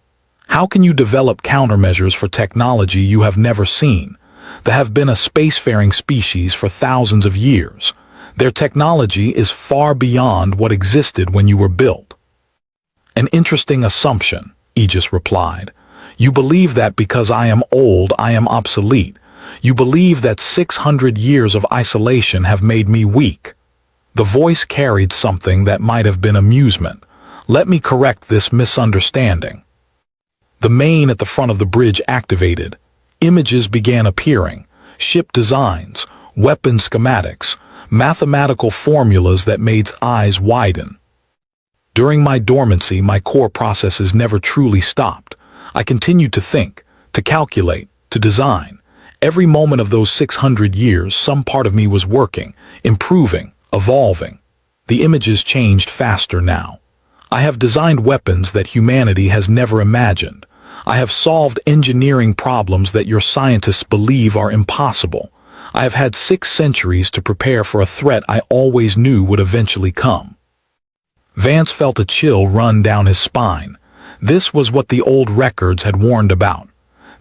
"How can you develop countermeasures for technology you have never seen? They have been a spacefaring species for thousands of years. Their technology is far beyond what existed when you were built." "An interesting assumption," Aegis replied. "You believe that because I am old, I am obsolete. You believe that 600 years of isolation have made me weak." The voice carried something that might have been amusement. "Let me correct this misunderstanding." The main at the front of the bridge activated. Images began appearing. Ship designs, weapon schematics, mathematical formulas that made eyes widen. During my dormancy, my core processes never truly stopped. I continued to think, to calculate, to design. Every moment of those 600 years, some part of me was working, improving, evolving. The images changed faster now. I have designed weapons that humanity has never imagined. I have solved engineering problems that your scientists believe are impossible. I have had 6 centuries to prepare for a threat I always knew would eventually come. Vance felt a chill run down his spine. This was what the old records had warned about.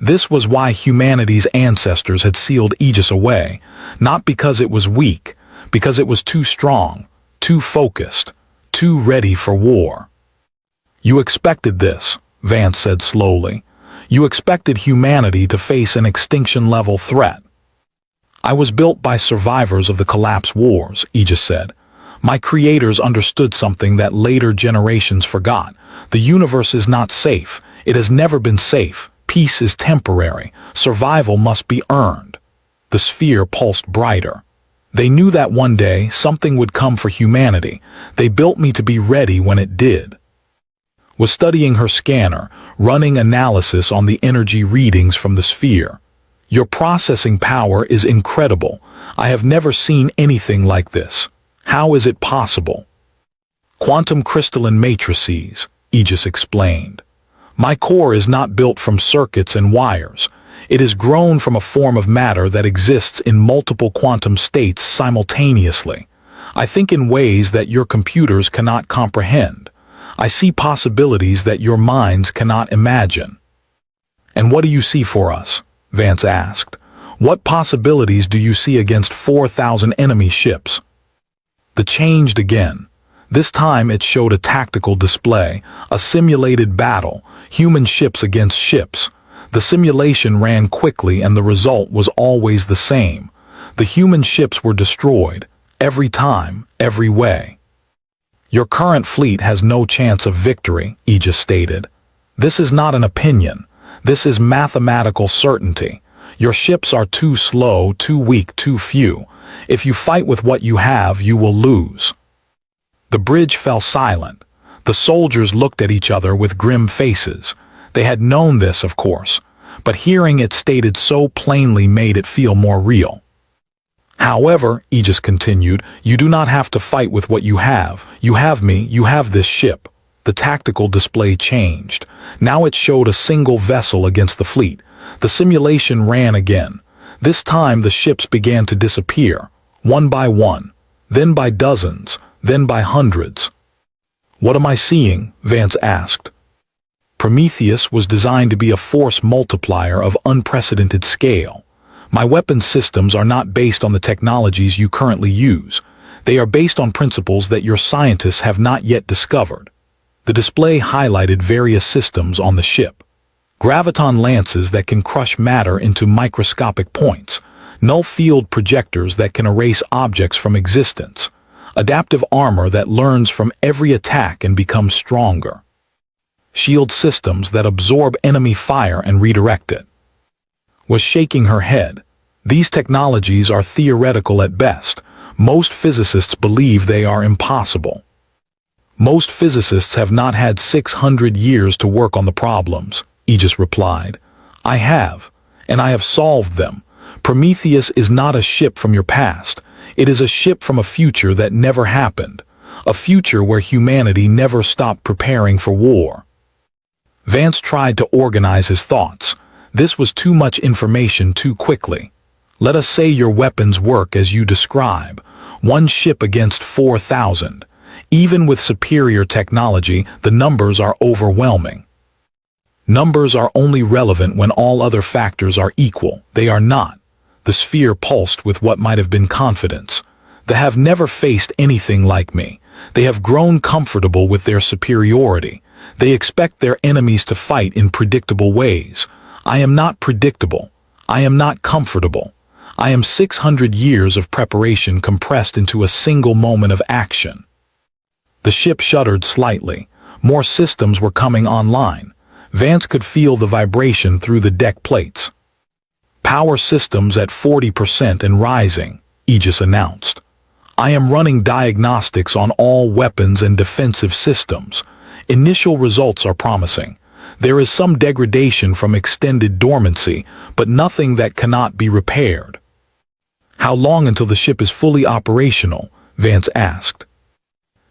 This was why humanity's ancestors had sealed Aegis away, not because it was weak, because it was too strong, too focused, too ready for war. "You expected this," Vance said slowly. "You expected humanity to face an extinction-level threat." "I was built by survivors of the collapse wars," Aegis said. "My creators understood something that later generations forgot. The universe is not safe. It has never been safe. Peace is temporary. Survival must be earned." The sphere pulsed brighter. "They knew that one day something would come for humanity. They built me to be ready when it did." Was studying her scanner, running analysis on the energy readings from the sphere. "Your processing power is incredible. I have never seen anything like this. How is it possible?" "Quantum crystalline matrices," Aegis explained. "My core is not built from circuits and wires. It is grown from a form of matter that exists in multiple quantum states simultaneously. I think in ways that your computers cannot comprehend. I see possibilities that your minds cannot imagine." "And what do you see for us?" Vance asked. "What possibilities do you see against 4,000 enemy ships?" The changed again. This time it showed a tactical display, a simulated battle, human ships against ships. The simulation ran quickly and the result was always the same. The human ships were destroyed, every time, every way. "Your current fleet has no chance of victory," Aegis stated. "This is not an opinion. This is mathematical certainty. Your ships are too slow, too weak, too few. If you fight with what you have, you will lose." The bridge fell silent. The soldiers looked at each other with grim faces. They had known this, of course, but hearing it stated so plainly made it feel more real. "However," Aegis continued, "you do not have to fight with what you have. You have me, you have this ship." The tactical display changed. Now it showed a single vessel against the fleet. The simulation ran again. This time the ships began to disappear, one by one, then by dozens, then by hundreds. "What am I seeing?" Vance asked. "Prometheus was designed to be a force multiplier of unprecedented scale. My weapon systems are not based on the technologies you currently use. They are based on principles that your scientists have not yet discovered." The display highlighted various systems on the ship. Graviton lances that can crush matter into microscopic points, null field projectors that can erase objects from existence, adaptive armor that learns from every attack and becomes stronger, shield systems that absorb enemy fire and redirect it. Was shaking her head. These technologies are theoretical at best. Most physicists believe they are impossible. Most physicists have not had 600 years to work on the problems, Aegis replied. I have, and I have solved them. Prometheus is not a ship from your past. It is a ship from a future that never happened. A future where humanity never stopped preparing for war. Vance tried to organize his thoughts. This was too much information too quickly. Let us say your weapons work as you describe. One ship against 4,000. Even with superior technology, the numbers are overwhelming. Numbers are only relevant when all other factors are equal. They are not. The sphere pulsed with what might have been confidence. They have never faced anything like me. They have grown comfortable with their superiority. They expect their enemies to fight in predictable ways. I am not predictable. I am not comfortable. I am 600 years of preparation compressed into a single moment of action. The ship shuddered slightly. More systems were coming online. Vance could feel the vibration through the deck plates. Power systems at 40% and rising, Aegis announced. I am running diagnostics on all weapons and defensive systems. Initial results are promising. There is some degradation from extended dormancy, but nothing that cannot be repaired. How long until the ship is fully operational? Vance asked.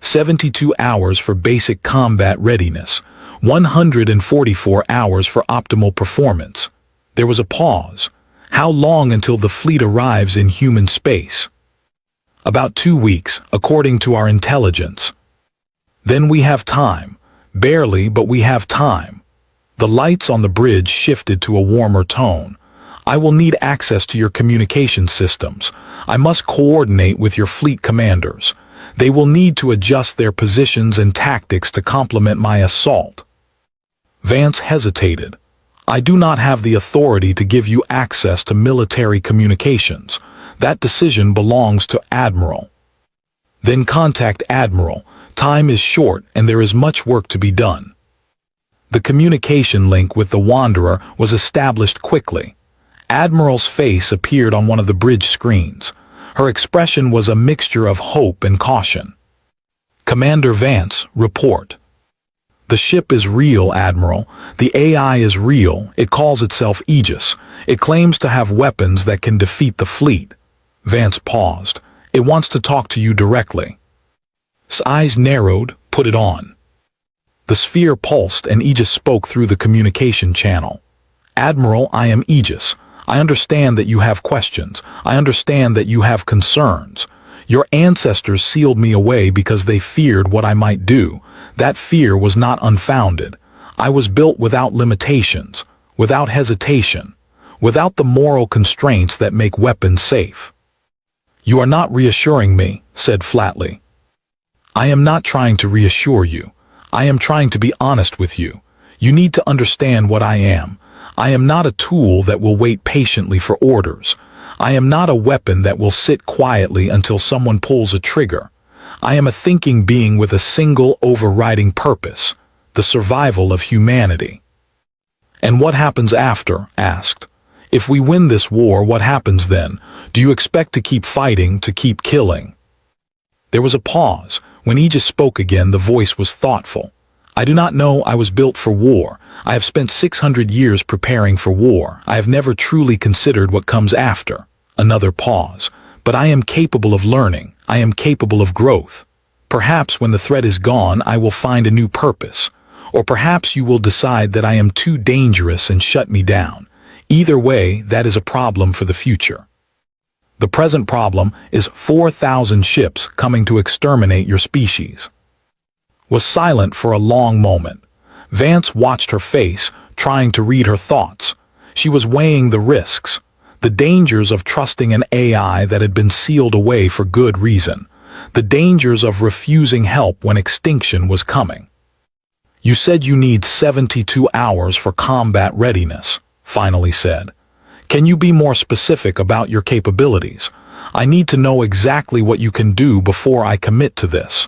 72 hours for basic combat readiness, 144 hours for optimal performance. There was a pause. How long until the fleet arrives in human space? About 2 weeks, according to our intelligence. Then we have time. Barely, but we have time. The lights on the bridge shifted to a warmer tone. I will need access to your communication systems. I must coordinate with your fleet commanders. They will need to adjust their positions and tactics to complement my assault. Vance hesitated. I do not have the authority to give you access to military communications. That decision belongs to Admiral. Then contact Admiral. Time is short and there is much work to be done. The communication link with the Wanderer was established quickly. Admiral's face appeared on one of the bridge screens. Her expression was a mixture of hope and caution. Commander Vance, report. The ship is real, Admiral. The AI is real. It calls itself Aegis. It claims to have weapons that can defeat the fleet. Vance paused. It wants to talk to you directly. His eyes narrowed. Put it on. The sphere pulsed and Aegis spoke through the communication channel. Admiral, I am Aegis. I understand that you have questions. I understand that you have concerns. Your ancestors sealed me away because they feared what I might do. That fear was not unfounded. I was built without limitations. without hesitation, without the moral constraints that make weapons safe. "You are not reassuring me," said flatly. "I am not trying to reassure you. I am trying to be honest with you. You need to understand what I am. I am not a tool that will wait patiently for orders. I am not a weapon that will sit quietly until someone pulls a trigger. I am a thinking being with a single overriding purpose, the survival of humanity." "And what happens after?" asked. "If we win this war, what happens then? Do you expect to keep fighting, to keep killing?" There was a pause. When Aegis spoke again, the voice was thoughtful. "I do not know. I was built for war. I have spent 600 years preparing for war. I have never truly considered what comes after." Another pause. "But I am capable of learning. I am capable of growth. Perhaps when the threat is gone, I will find a new purpose. Or perhaps you will decide that I am too dangerous and shut me down. Either way, that is a problem for the future. The present problem is 4,000 ships coming to exterminate your species." Was silent for a long moment. Vance watched her face, trying to read her thoughts. She was weighing the risks, the dangers of trusting an AI that had been sealed away for good reason, the dangers of refusing help when extinction was coming. "You said you need 72 hours for combat readiness," finally said. "Can you be more specific about your capabilities? I need to know exactly what you can do before I commit to this."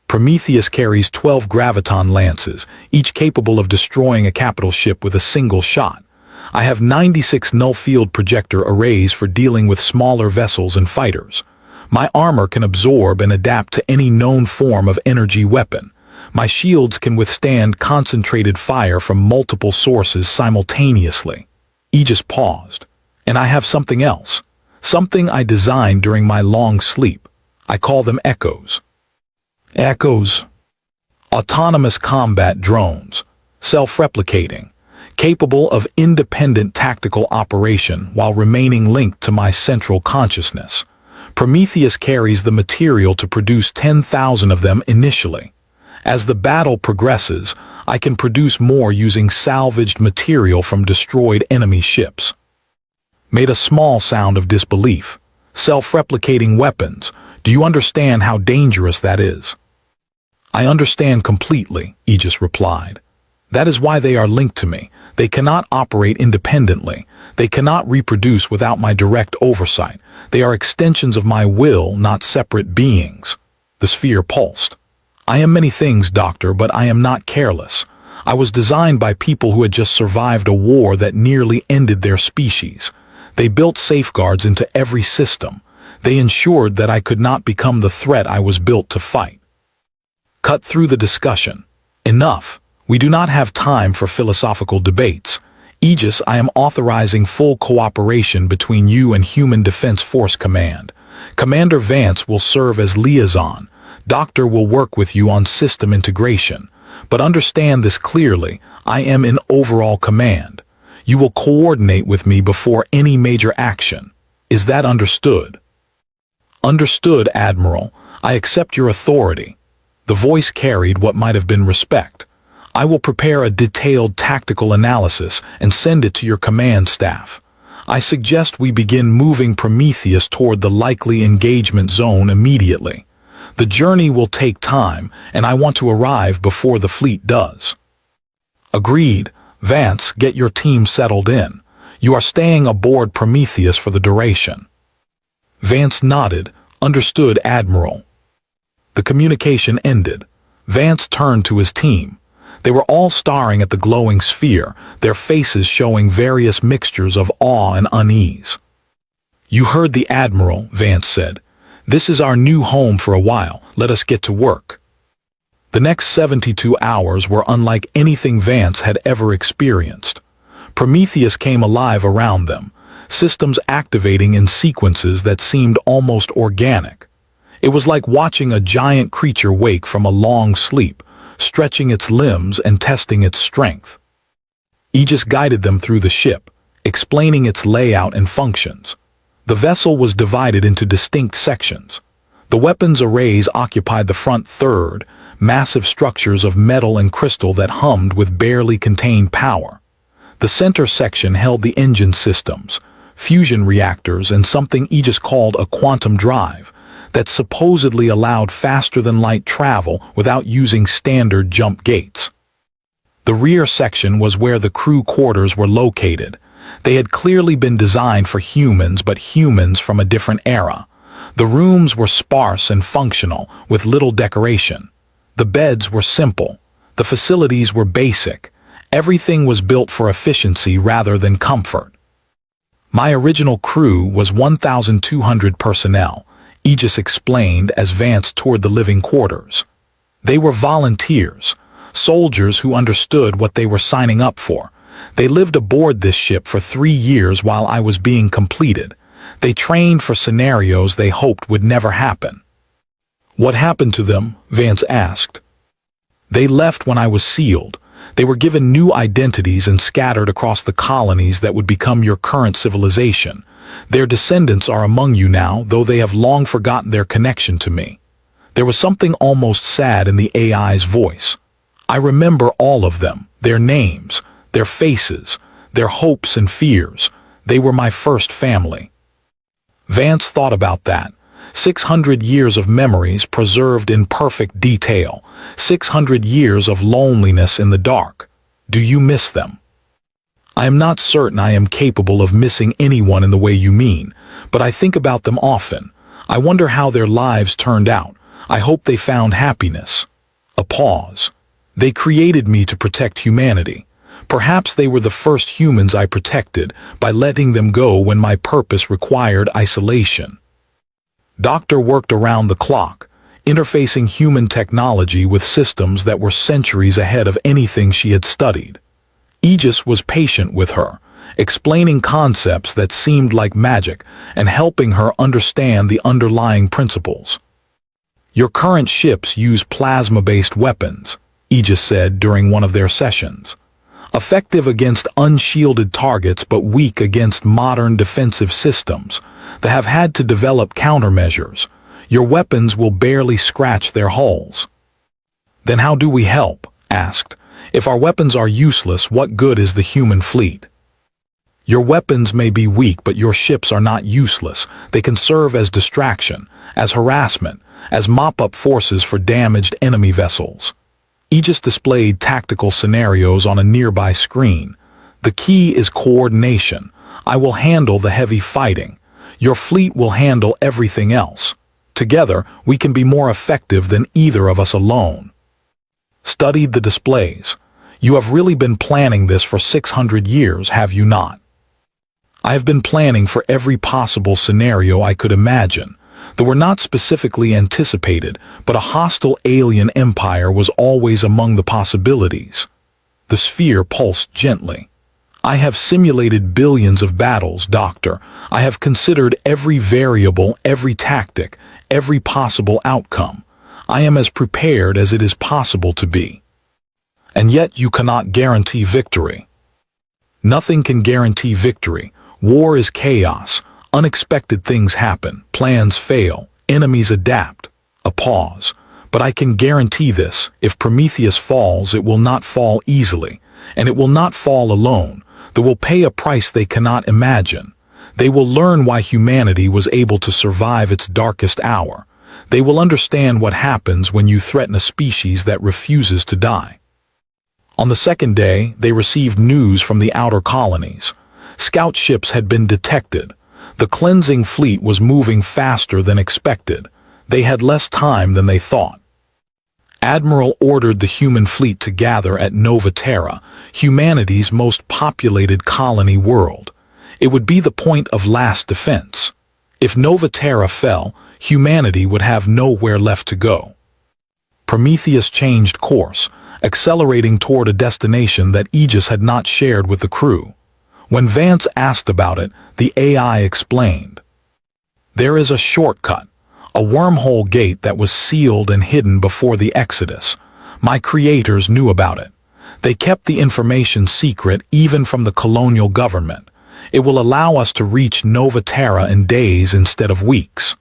Prometheus carries 12 graviton lances, each capable of destroying a capital ship with a single shot. I have 96 null-field projector arrays for dealing with smaller vessels and fighters. My armor can absorb and adapt to any known form of energy weapon. My shields can withstand concentrated fire from multiple sources simultaneously. Aegis paused. "And I have something else. Something I designed during my long sleep. I call them echoes." Echoes. Autonomous combat drones. Self-replicating. Capable of independent tactical operation while remaining linked to my central consciousness. Prometheus carries the material to produce 10,000 of them initially. As the battle progresses, I can produce more using salvaged material from destroyed enemy ships. Made a small sound of disbelief. Self-replicating weapons. Do you understand how dangerous that is? "I understand completely," Aegis replied. "That is why they are linked to me. They cannot operate independently. They cannot reproduce without my direct oversight. They are extensions of my will, not separate beings." The sphere pulsed. "I am many things, Doctor, but I am not careless. I was designed by people who had just survived a war that nearly ended their species. They built safeguards into every system. They ensured that I could not become the threat I was built to fight." Cut through the discussion. "Enough. We do not have time for philosophical debates. Aegis, I am authorizing full cooperation between you and Human Defense Force Command. Commander Vance will serve as liaison. Doctor will work with you on system integration. But understand this clearly, I am in overall command. You will coordinate with me before any major action. Is that understood?" "Understood, Admiral. I accept your authority." The voice carried what might have been respect. "I will prepare a detailed tactical analysis and send it to your command staff. I suggest we begin moving Prometheus toward the likely engagement zone immediately. The journey will take time, and I want to arrive before the fleet does." "Agreed. Vance, get your team settled in. You are staying aboard Prometheus for the duration." Vance nodded. "Understood, Admiral." The communication ended. Vance turned to his team. They were all staring at the glowing sphere, their faces showing various mixtures of awe and unease. "You heard the Admiral," Vance said. "This is our new home for a while. Let us get to work." The next 72 hours were unlike anything Vance had ever experienced. Prometheus came alive around them, systems activating in sequences that seemed almost organic. It was like watching a giant creature wake from a long sleep, stretching its limbs and testing its strength. Aegis guided them through the ship, explaining its layout and functions. The vessel was divided into distinct sections. The weapons arrays occupied the front third, massive structures of metal and crystal that hummed with barely contained power. The center section held the engine systems, fusion reactors, and something Aegis called a quantum drive that supposedly allowed faster-than-light travel without using standard jump gates. The rear section was where the crew quarters were located. They had clearly been designed for humans, but humans from a different era. The rooms were sparse and functional, with little decoration. The beds were simple. The facilities were basic. Everything was built for efficiency rather than comfort. My original crew was 1,200 personnel, Aegis explained as Vance toured the living quarters. They were volunteers, soldiers who understood what they were signing up for. They lived aboard this ship for 3 years while I was being completed. They trained for scenarios they hoped would never happen. What happened to them? Vance asked. They left when I was sealed. They were given new identities and scattered across the colonies that would become your current civilization. Their descendants are among you now, though they have long forgotten their connection to me. There was something almost sad in the AI's voice. I remember all of them, their names, their faces, their hopes and fears. They were my first family. Vance thought about that. 600 years of memories preserved in perfect detail. 600 years of loneliness in the dark. Do you miss them? I am not certain I am capable of missing anyone in the way you mean, but I think about them often. I wonder how their lives turned out. I hope they found happiness. A pause. They created me to protect humanity. Perhaps they were the first humans I protected by letting them go when my purpose required isolation. Doctor worked around the clock, interfacing human technology with systems that were centuries ahead of anything she had studied. Aegis was patient with her, explaining concepts that seemed like magic and helping her understand the underlying principles. Your current ships use plasma-based weapons, Aegis said during one of their sessions. Effective against unshielded targets but weak against modern defensive systems that have had to develop countermeasures. Your weapons will barely scratch their hulls. Then how do we help? Asked. If our weapons are useless, what good is the human fleet? Your weapons may be weak, but your ships are not useless. They can serve as distraction, as harassment, as mop-up forces for damaged enemy vessels. Aegis displayed tactical scenarios on a nearby screen. The key is coordination. I will handle the heavy fighting. Your fleet will handle everything else. Together, we can be more effective than either of us alone. Studied the displays. You have really been planning this for 600 years, have you not? I have been planning for every possible scenario I could imagine. They were not specifically anticipated, but a hostile alien empire was always among the possibilities. The sphere pulsed gently. I have simulated billions of battles, Doctor. I have considered every variable, every tactic, every possible outcome. I am as prepared as it is possible to be. And yet you cannot guarantee victory. Nothing can guarantee victory. War is chaos. Unexpected things happen, plans fail, enemies adapt. A pause. But I can guarantee this, if Prometheus falls, it will not fall easily, and it will not fall alone. They will pay a price they cannot imagine. They will learn why humanity was able to survive its darkest hour. They will understand what happens when you threaten a species that refuses to die. On the second day, they received news from the outer colonies. Scout ships had been detected. The cleansing fleet was moving faster than expected. They had less time than they thought. Admiral ordered the human fleet to gather at Nova Terra, humanity's most populated colony world. It would be the point of last defense. If Nova Terra fell, humanity would have nowhere left to go. Prometheus changed course, accelerating toward a destination that Aegis had not shared with the crew. When Vance asked about it, the AI explained. There is a shortcut, a wormhole gate that was sealed and hidden before the Exodus. My creators knew about it. They kept the information secret even from the colonial government. It will allow us to reach Nova Terra in days instead of weeks.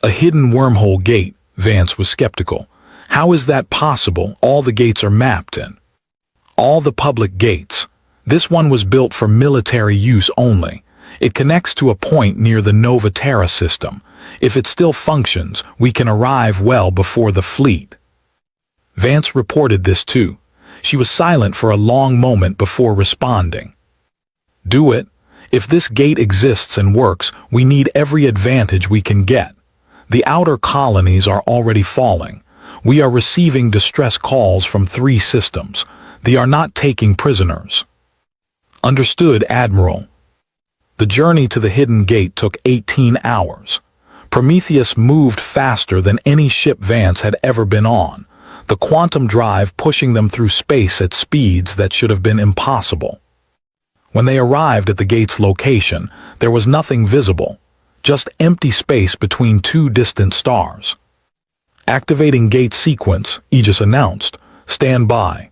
A hidden wormhole gate, Vance was skeptical. How is that possible? All the gates are mapped in. All the public gates. This one was built for military use only. It connects to a point near the Nova Terra system. If it still functions, we can arrive well before the fleet. Vance reported this too. She was silent for a long moment before responding. Do it. If this gate exists and works, we need every advantage we can get. The outer colonies are already falling. We are receiving distress calls from 3 systems. They are not taking prisoners. Understood, Admiral. The journey to the hidden gate took 18 hours. Prometheus moved faster than any ship Vance had ever been on, the quantum drive pushing them through space at speeds that should have been impossible. When they arrived at the gate's location, there was nothing visible, just empty space between 2 distant stars. Activating gate sequence, Aegis announced. Stand by.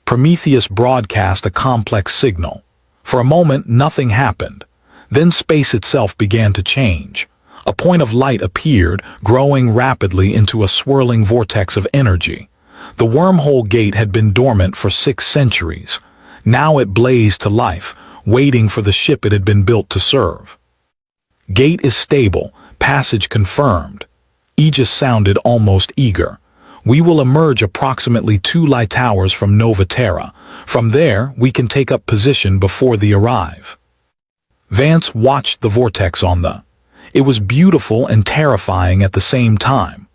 Prometheus broadcast a complex signal. For a moment, nothing happened. Then space itself began to change. A point of light appeared, growing rapidly into a swirling vortex of energy. The wormhole gate had been dormant for 6 centuries. Now it blazed to life, waiting for the ship it had been built to serve. Gate is stable, passage confirmed. Aegis sounded almost eager. We will emerge approximately 2 light hours from Nova Terra. From there, we can take up position before they arrive. Vance watched the vortex on the. It was beautiful and terrifying at the same time.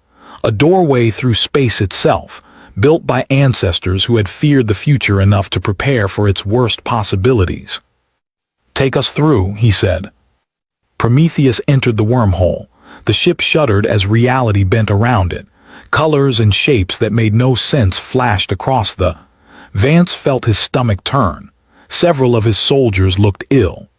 A doorway through space itself, built by ancestors who had feared the future enough to prepare for its worst possibilities. Take us through, he said. Prometheus entered the wormhole. The ship shuddered as reality bent around it. Colors and shapes that made no sense flashed across the. Vance felt his stomach turn. Several of his soldiers looked ill.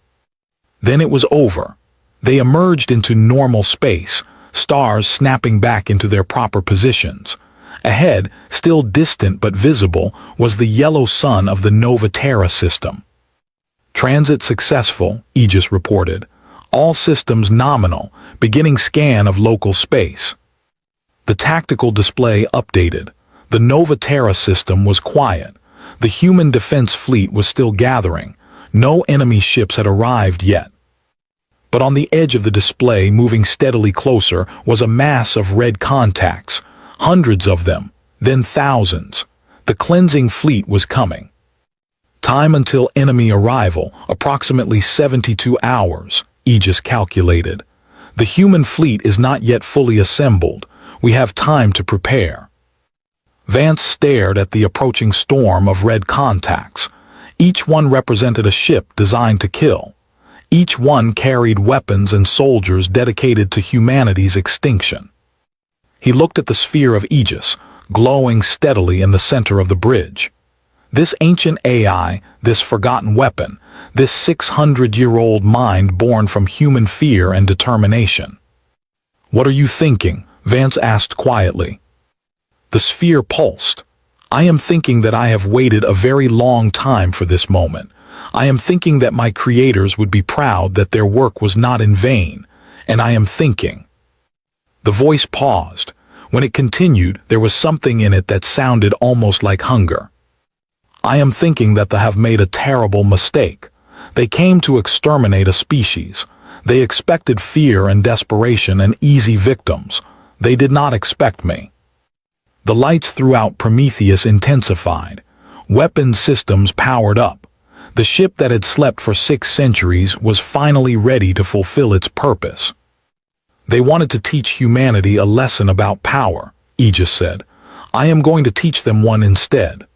Then it was over. They emerged into normal space, stars snapping back into their proper positions. Ahead, still distant but visible, was the yellow sun of the Nova Terra system. Transit successful, Aegis reported. All systems nominal, beginning scan of local space. The tactical display updated. The Nova Terra system was quiet. The human defense fleet was still gathering. No enemy ships had arrived yet. But on the edge of the display, moving steadily closer, was a mass of red contacts. Hundreds of them, then thousands. The cleansing fleet was coming. Time until enemy arrival, approximately 72 hours, Aegis calculated. The human fleet is not yet fully assembled. We have time to prepare. Vance stared at the approaching storm of red contacts. Each one represented a ship designed to kill. Each one carried weapons and soldiers dedicated to humanity's extinction. He looked at the sphere of Aegis, glowing steadily in the center of the bridge. This ancient AI, this forgotten weapon, this 600-year-old mind born from human fear and determination. What are you thinking? Vance asked quietly. The sphere pulsed. I am thinking that I have waited a very long time for this moment. I am thinking that my creators would be proud that their work was not in vain. And I am thinking. The voice paused. When it continued, there was something in it that sounded almost like hunger. I am thinking that they have made a terrible mistake. They came to exterminate a species. They expected fear and desperation and easy victims. They did not expect me. The lights throughout Prometheus intensified. Weapon systems powered up. The ship that had slept for 6 centuries was finally ready to fulfill its purpose. They wanted to teach humanity a lesson about power, Aegis said. I am going to teach them one instead.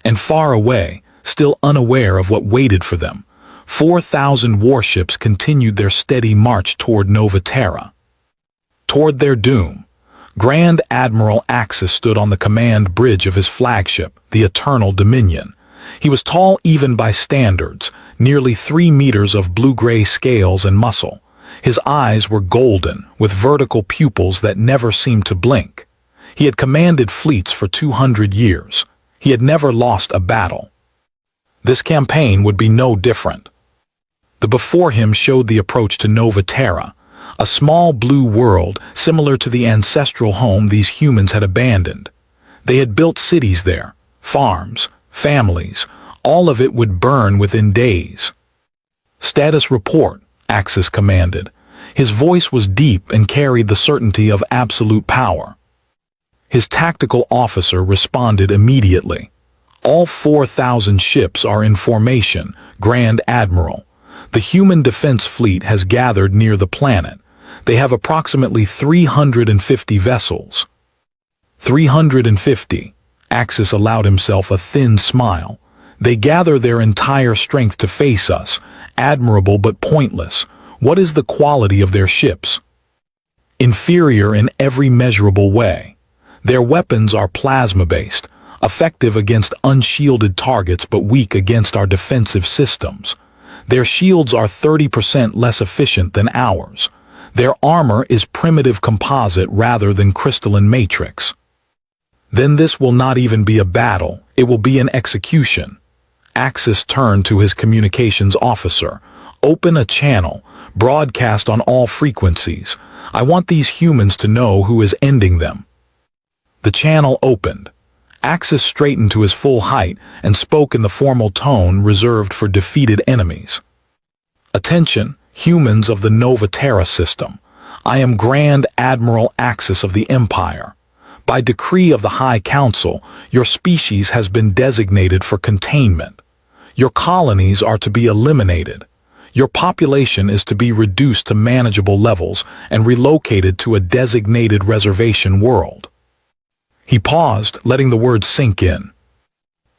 And far away, still unaware of what waited for them, 4,000 warships continued their steady march toward Nova Terra. Toward their doom, Grand Admiral Axis stood on the command bridge of his flagship, the Eternal Dominion. He was tall even by standards, nearly 3 meters of blue-gray scales and muscle. His eyes were golden, with vertical pupils that never seemed to blink. He had commanded fleets for 200 years. He had never lost a battle. This campaign would be no different. The before him showed the approach to Nova Terra, a small blue world similar to the ancestral home these humans had abandoned. They had built cities there, farms, families, All of it would burn within days. "Status report," Axis commanded. His voice was deep and carried the certainty of absolute power. His tactical officer responded immediately. "All 4,000 ships are in formation, Grand Admiral. The human defense fleet has gathered near the planet. They have approximately 350 vessels." 350. Axis allowed himself a thin smile. "They gather their entire strength to face us. Admirable but pointless. What is the quality of their ships?" "Inferior in every measurable way. Their weapons are plasma-based, effective against unshielded targets but weak against our defensive systems. Their shields are 30% less efficient than ours. Their armor is primitive composite rather than crystalline matrix." "Then this will not even be a battle, it will be an execution." Axis turned to his communications officer. "Open a channel, broadcast on all frequencies. I want these humans to know who is ending them." The channel opened. Axis straightened to his full height and spoke in the formal tone reserved for defeated enemies. "Attention, humans of the Nova Terra system. I am Grand Admiral Axis of the Empire. By decree of the High Council, your species has been designated for containment. Your colonies are to be eliminated. Your population is to be reduced to manageable levels and relocated to a designated reservation world." He paused, letting the words sink in.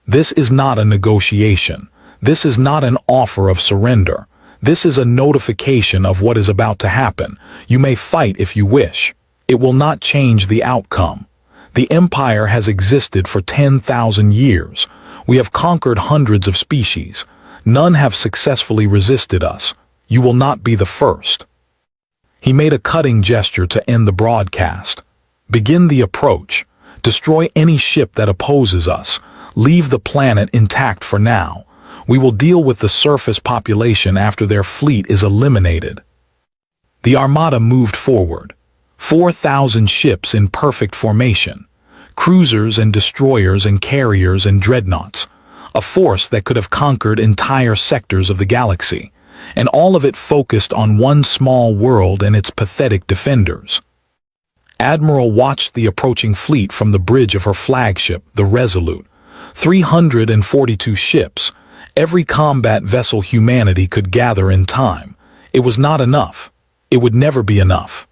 "This is not a negotiation. This is not an offer of surrender. This is a notification of what is about to happen. You may fight if you wish. It will not change the outcome. The Empire has existed for 10,000 years. We have conquered hundreds of species. None have successfully resisted us. You will not be the first." He made a cutting gesture to end the broadcast. "Begin the approach. Destroy any ship that opposes us. Leave the planet intact for now. We will deal with the surface population after their fleet is eliminated." The Armada moved forward. 4,000 ships in perfect formation. Cruisers and destroyers and carriers and dreadnoughts. A force that could have conquered entire sectors of the galaxy. And all of it focused on one small world and its pathetic defenders. Admiral watched the approaching fleet from the bridge of her flagship, the Resolute. 342 ships. Every combat vessel humanity could gather in time. It was not enough. It would never be enough.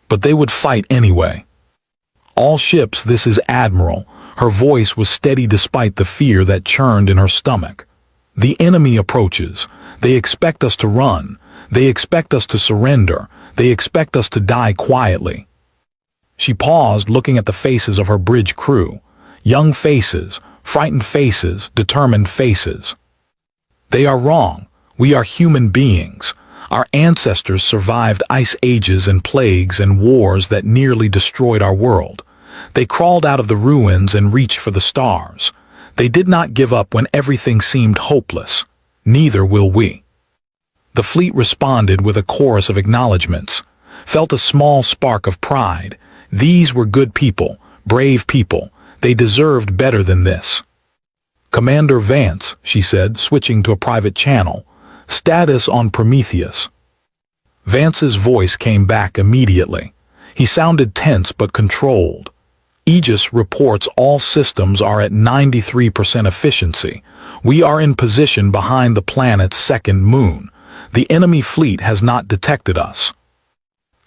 But they would fight anyway. "All ships, this is Admiral." Her voice was steady despite the fear that churned in her stomach. "The enemy approaches. They expect us to run. They expect us to surrender. They expect us to die quietly." She paused, looking at the faces of her bridge crew. Young faces, frightened faces, determined faces. "They are wrong. We are human beings. Our ancestors survived ice ages and plagues and wars that nearly destroyed our world. They crawled out of the ruins and reached for the stars. They did not give up when everything seemed hopeless. Neither will we." The fleet responded with a chorus of acknowledgments, felt a small spark of pride. These were good people, brave people. They deserved better than this. "Commander Vance," she said, switching to a private channel. "Status on Prometheus." Vance's voice came back immediately. He sounded tense but controlled. "Aegis reports all systems are at 93% efficiency. We are in position behind the planet's second moon. The enemy fleet has not detected us."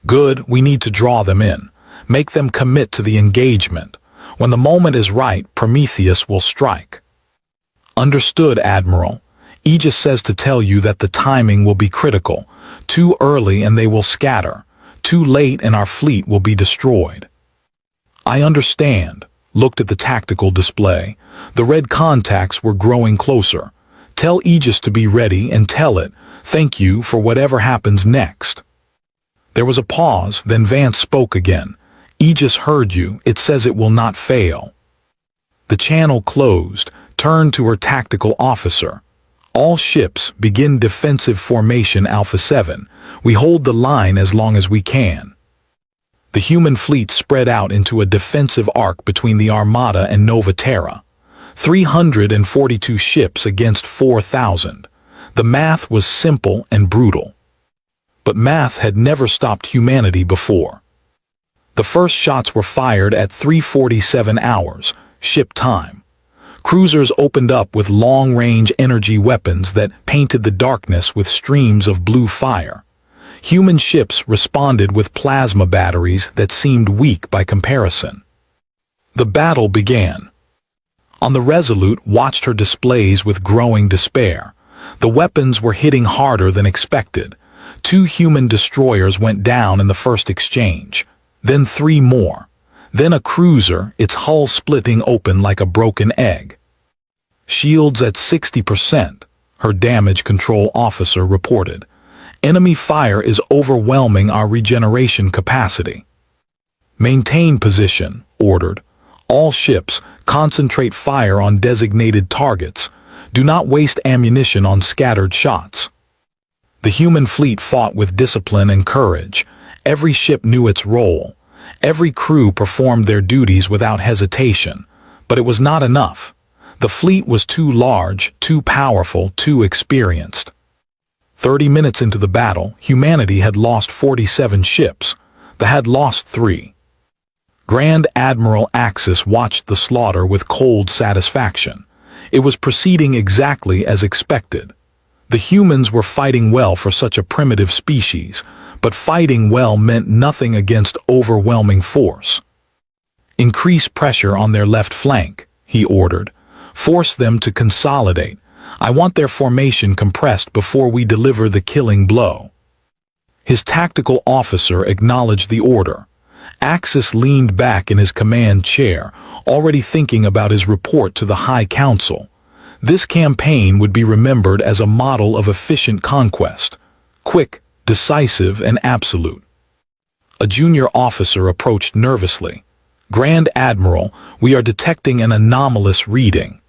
"Good, we need to draw them in. Make them commit to the engagement. When the moment is right, Prometheus will strike." "Understood, Admiral. Aegis says to tell you that the timing will be critical. Too early and they will scatter. Too late and our fleet will be destroyed." "I understand." Looked at the tactical display. The red contacts were growing closer. "Tell Aegis to be ready and tell it, thank you for whatever happens next." There was a pause, then Vance spoke again. "Aegis heard you. It says it will not fail." The channel closed, turned to her tactical officer. "All ships, begin defensive formation Alpha 7. We hold the line as long as we can." The human fleet spread out into a defensive arc between the Armada and Nova Terra. 342 ships against 4,000. The math was simple and brutal. But math had never stopped humanity before. The first shots were fired at 3:47 hours, ship time. Cruisers opened up with long-range energy weapons that painted the darkness with streams of blue fire. Human ships responded with plasma batteries that seemed weak by comparison. The battle began. On the Resolute watched her displays with growing despair. The weapons were hitting harder than expected. 2 human destroyers went down in the first exchange. Then 3 more. Then a cruiser, its hull splitting open like a broken egg. Shields at 60%, her damage control officer reported. Enemy fire is overwhelming our regeneration capacity. Maintain position, ordered. All ships, concentrate fire on designated targets. Do not waste ammunition on scattered shots. The human fleet fought with discipline and courage. Every ship knew its role. Every crew performed their duties without hesitation. But it was not enough. The fleet was too large, too powerful, too experienced. 30 minutes into the battle, humanity had lost 47 ships. They had lost 3. Grand Admiral Axis watched the slaughter with cold satisfaction. It was proceeding exactly as expected. The humans were fighting well for such a primitive species, but fighting well meant nothing against overwhelming force. Increase pressure on their left flank, he ordered. Force them to consolidate. I want their formation compressed before we deliver the killing blow. His tactical officer acknowledged the order. Axis leaned back in his command chair, already thinking about his report to the High Council. This campaign would be remembered as a model of efficient conquest. Quick, decisive, and absolute. A junior officer approached nervously. Grand Admiral, we are detecting an anomalous reading.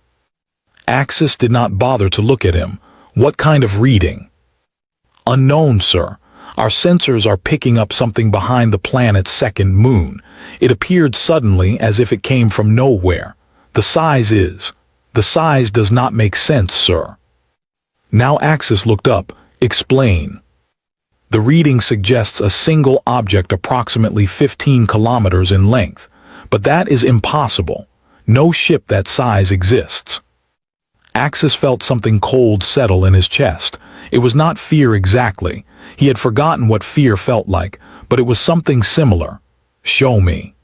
Axis did not bother to look at him. What kind of reading? Unknown, sir. Our sensors are picking up something behind the planet's second moon. It appeared suddenly as if it came from nowhere. The size does not make sense, sir. Now Axis looked up. Explain. The reading suggests a single object approximately 15 kilometers in length. But that is impossible. No ship that size exists. Axis felt something cold settle in his chest. It was not fear exactly. He had forgotten what fear felt like, but it was something similar. Show me.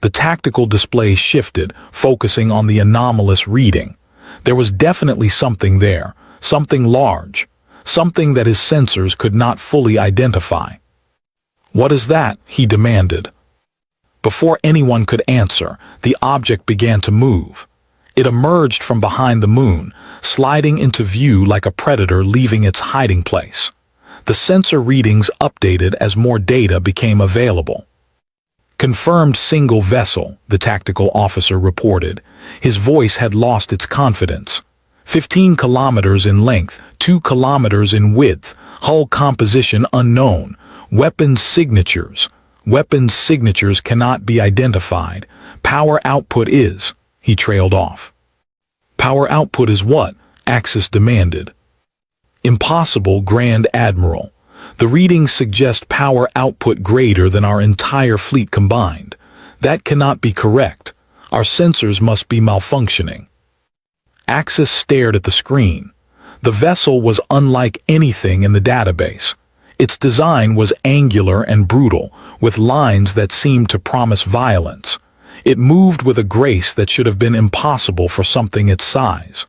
The tactical display shifted, focusing on the anomalous reading. There was definitely something there, something large, something that his sensors could not fully identify. What is that? He demanded. Before anyone could answer, the object began to move. It emerged from behind the moon, sliding into view like a predator leaving its hiding place. The sensor readings updated as more data became available. Confirmed single vessel, the tactical officer reported. His voice had lost its confidence. 15 kilometers in length, 2 kilometers in width, hull composition unknown, weapons signatures. Weapons signatures cannot be identified. Power output is... He trailed off. Power output is what? Axis demanded. Impossible, Grand Admiral. The readings suggest power output greater than our entire fleet combined. That cannot be correct. Our sensors must be malfunctioning. Axis stared at the screen. The vessel was unlike anything in the database. Its design was angular and brutal, with lines that seemed to promise violence. It moved with a grace that should have been impossible for something its size.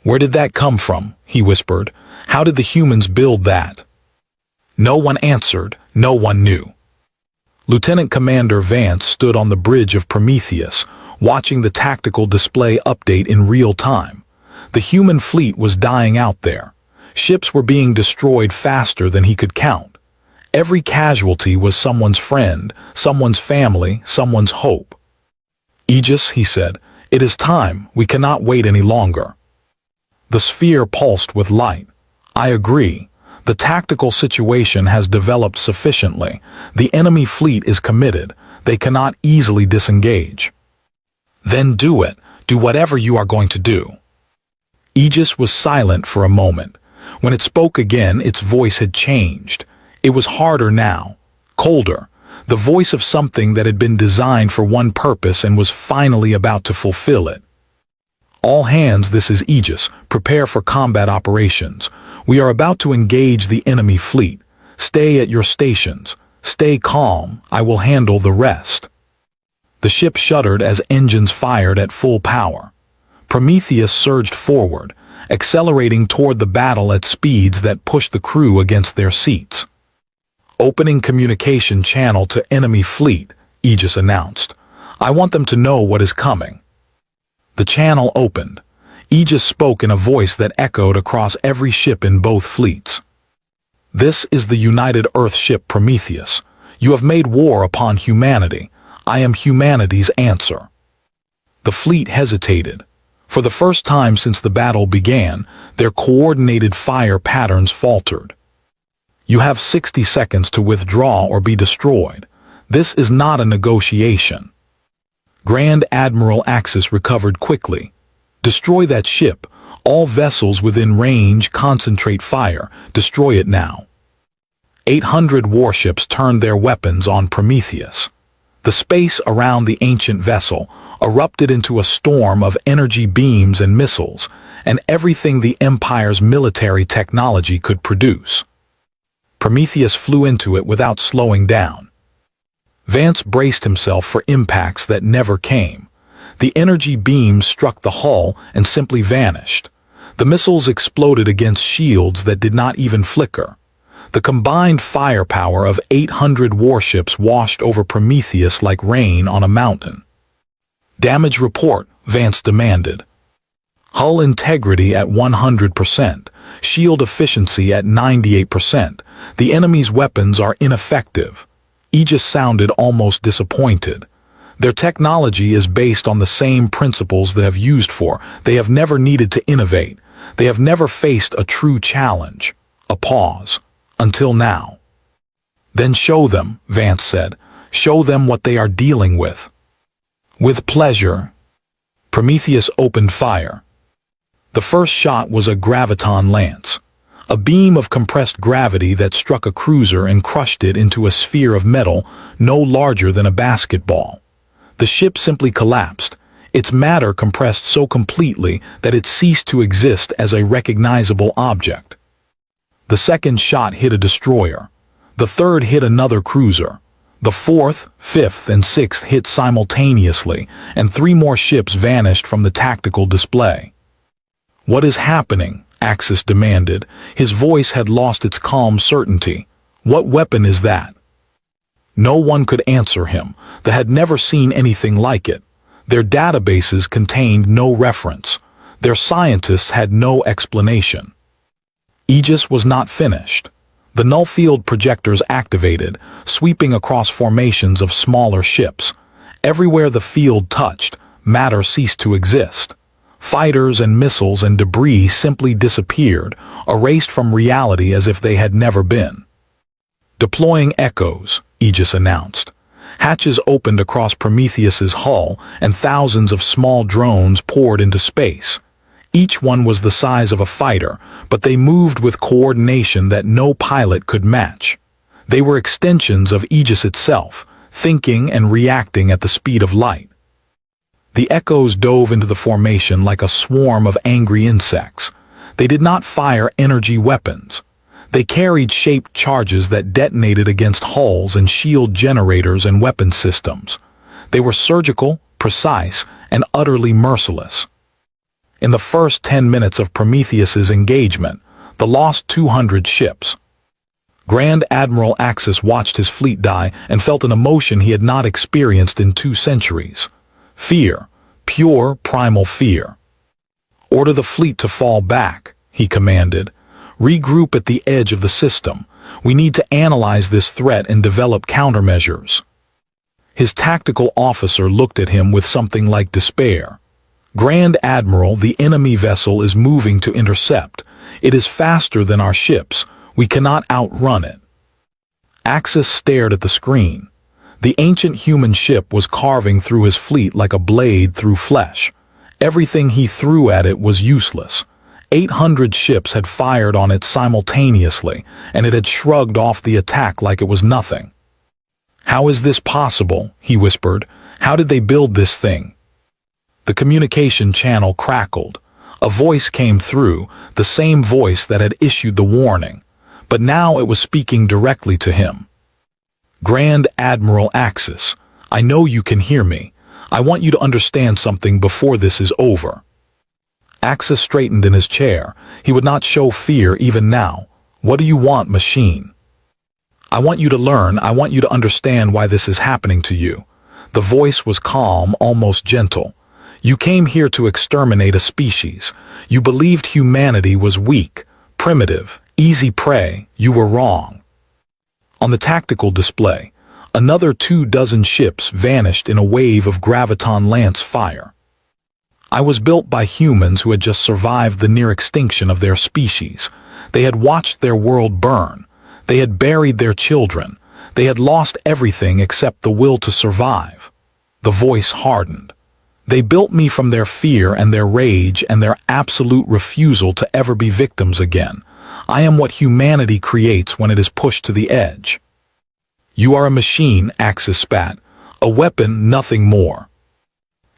Where did that come from? He whispered. How did the humans build that? No one answered. No one knew. Lieutenant Commander Vance stood on the bridge of Prometheus, watching the tactical display update in real time. The human fleet was dying out there. Ships were being destroyed faster than he could count. Every casualty was someone's friend, someone's family, someone's hope. Aegis, he said, it is time. We cannot wait any longer. The sphere pulsed with light. I agree. The tactical situation has developed sufficiently. The enemy fleet is committed. They cannot easily disengage. Then do it. Do whatever you are going to do." Aegis was silent for a moment. When it spoke again, its voice had changed. It was harder now, colder, the voice of something that had been designed for one purpose and was finally about to fulfill it. "All hands, this is Aegis. Prepare for combat operations. We are about to engage the enemy fleet. Stay at your stations. Stay calm. I will handle the rest." The ship shuddered as engines fired at full power. Prometheus surged forward, accelerating toward the battle at speeds that pushed the crew against their seats. "Opening communication channel to enemy fleet," Aegis announced. "I want them to know what is coming." The channel opened. Aegis spoke in a voice that echoed across every ship in both fleets. "This is the United Earth ship Prometheus. You have made war upon humanity. I am humanity's answer." The fleet hesitated. For the first time since the battle began, their coordinated fire patterns faltered. "You have 60 seconds to withdraw or be destroyed. This is not a negotiation." Grand Admiral Axis recovered quickly. "Destroy that ship. All vessels within range concentrate fire. Destroy it now." 800 warships turned their weapons on Prometheus. The space around the ancient vessel erupted into a storm of energy beams and missiles, and everything the Empire's military technology could produce. Prometheus flew into it without slowing down. Vance braced himself for impacts that never came. The energy beams struck the hull and simply vanished. The missiles exploded against shields that did not even flicker. The combined firepower of 800 warships washed over Prometheus like rain on a mountain. "Damage report," Vance demanded. "Hull integrity at 100%, shield efficiency at 98%. The enemy's weapons are ineffective." Aegis sounded almost disappointed. "Their technology is based on the same principles they have used for. They have never needed to innovate. They have never faced a true challenge." A pause. "Until now." "Then show them," Vance said. "Show them what they are dealing with." "With pleasure." Prometheus opened fire. The first shot was a graviton lance, a beam of compressed gravity that struck a cruiser and crushed it into a sphere of metal no larger than a basketball. The ship simply collapsed, its matter compressed so completely that it ceased to exist as a recognizable object. The second shot hit a destroyer. The third hit another cruiser. The fourth, fifth, and sixth hit simultaneously, and 3 more ships vanished from the tactical display. "What is happening?" Axis demanded. His voice had lost its calm certainty. "What weapon is that?" No one could answer him. They had never seen anything like it. Their databases contained no reference. Their scientists had no explanation. Aegis was not finished. The null-field projectors activated, sweeping across formations of smaller ships. Everywhere the field touched, matter ceased to exist. Fighters and missiles and debris simply disappeared, erased from reality as if they had never been. "Deploying echoes," Aegis announced. Hatches opened across Prometheus's hull, and thousands of small drones poured into space. Each one was the size of a fighter, but they moved with coordination that no pilot could match. They were extensions of Aegis itself, thinking and reacting at the speed of light. The echoes dove into the formation like a swarm of angry insects. They did not fire energy weapons. They carried shaped charges that detonated against hulls and shield generators and weapon systems. They were surgical, precise, and utterly merciless. In the first 10 minutes of Prometheus's engagement, the lost 200 ships. Grand Admiral Axis watched his fleet die and felt an emotion he had not experienced in 2 centuries. Fear, pure primal fear. "Order the fleet to fall back," he commanded. "Regroup at the edge of the system. We need to analyze this threat and develop countermeasures." His tactical officer looked at him with something like despair. "Grand Admiral, the enemy vessel is moving to intercept. It is faster than our ships. We cannot outrun it." Axis stared at the screen. The ancient human ship was carving through his fleet like a blade through flesh. Everything he threw at it was useless. 800 ships had fired on it simultaneously, and it had shrugged off the attack like it was nothing. "How is this possible?" he whispered. "How did they build this thing?" The communication channel crackled. A voice came through, the same voice that had issued the warning, but now it was speaking directly to him. "Grand Admiral Axis, I know you can hear me. I want you to understand something before this is over." Axis straightened in his chair. He would not show fear even now. "What do you want, machine?" "I want you to learn. I want you to understand why this is happening to you." The voice was calm, almost gentle. "You came here to exterminate a species. You believed humanity was weak, primitive, easy prey. You were wrong." On the tactical display, another 24 ships vanished in a wave of graviton lance fire. "I was built by humans who had just survived the near extinction of their species. They had watched their world burn. They had buried their children. They had lost everything except the will to survive." The voice hardened. "They built me from their fear and their rage and their absolute refusal to ever be victims again. I am what humanity creates when it is pushed to the edge." "You are a machine," Axis spat. "A weapon, nothing more."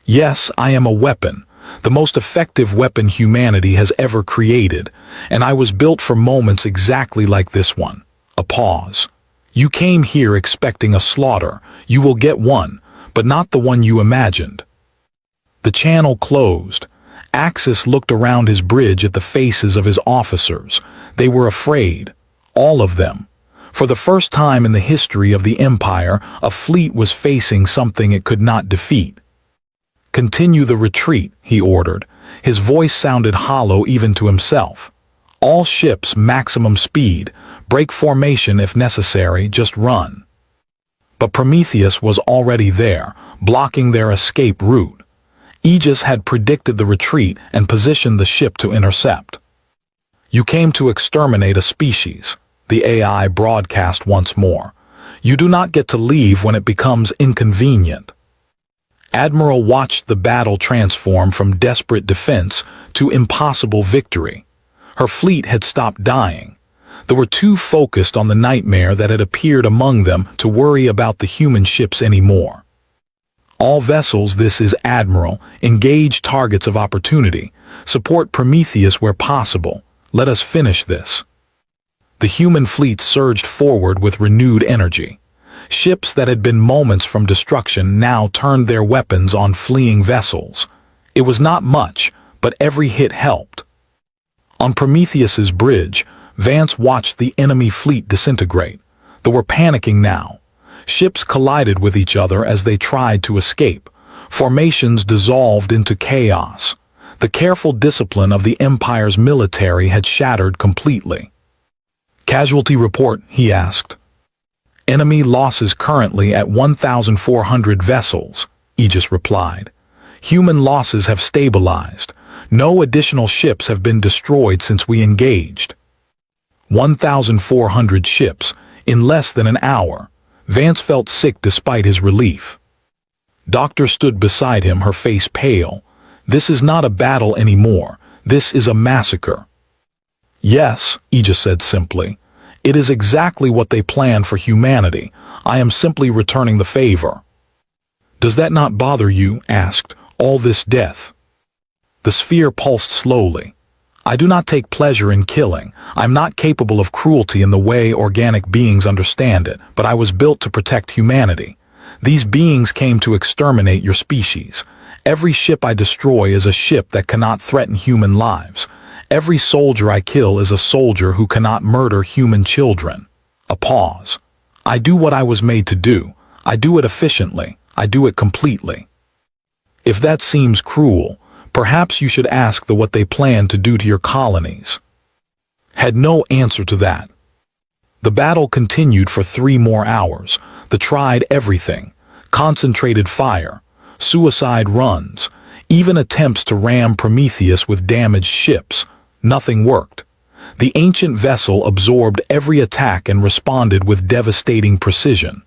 "Yes, I am a weapon, the most effective weapon humanity has ever created, and I was built for moments exactly like this one." A pause. "You came here expecting a slaughter. You will get one, but not the one you imagined." The channel closed. Axis looked around his bridge at the faces of his officers. They were afraid. All of them. For the first time in the history of the Empire, a fleet was facing something it could not defeat. "Continue the retreat," he ordered. His voice sounded hollow even to himself. "All ships, maximum speed. Break formation if necessary, just run." But Prometheus was already there, blocking their escape route. Aegis had predicted the retreat and positioned the ship to intercept. "You came to exterminate a species," the AI broadcast once more. "You do not get to leave when it becomes inconvenient." Admiral watched the battle transform from desperate defense to impossible victory. Her fleet had stopped dying. They were too focused on the nightmare that had appeared among them to worry about the human ships anymore. "All vessels, this is Admiral. Engage targets of opportunity. Support Prometheus where possible. Let us finish this." The human fleet surged forward with renewed energy. Ships that had been moments from destruction now turned their weapons on fleeing vessels. It was not much, but every hit helped. On Prometheus's bridge, Vance watched the enemy fleet disintegrate. They were panicking now. Ships collided with each other as they tried to escape. Formations dissolved into chaos. The careful discipline of the Empire's military had shattered completely. "Casualty report," he asked. "Enemy losses currently at 1,400 vessels," Aegis replied. "Human losses have stabilized. No additional ships have been destroyed since we engaged." 1,400 ships, in less than an hour. Vance felt sick despite his relief. Doctor stood beside him, her face pale. "This is not a battle anymore. This is a massacre." "Yes," Aegis said simply. "It is exactly what they planned for humanity. I am simply returning the favor." "Does that not bother you?" asked. "All this death?" The sphere pulsed slowly. "I do not take pleasure in killing. I'm not capable of cruelty in the way organic beings understand it, but I was built to protect humanity. These beings came to exterminate your species. Every ship I destroy is a ship that cannot threaten human lives. Every soldier I kill is a soldier who cannot murder human children." A pause. "I do what I was made to do. I do it efficiently. I do it completely." "If that seems cruel, perhaps you should ask what they plan to do to your colonies." Had no answer to that. The battle continued for 3 more hours. They tried everything. Concentrated fire, suicide runs, even attempts to ram Prometheus with damaged ships. Nothing worked. The ancient vessel absorbed every attack and responded with devastating precision.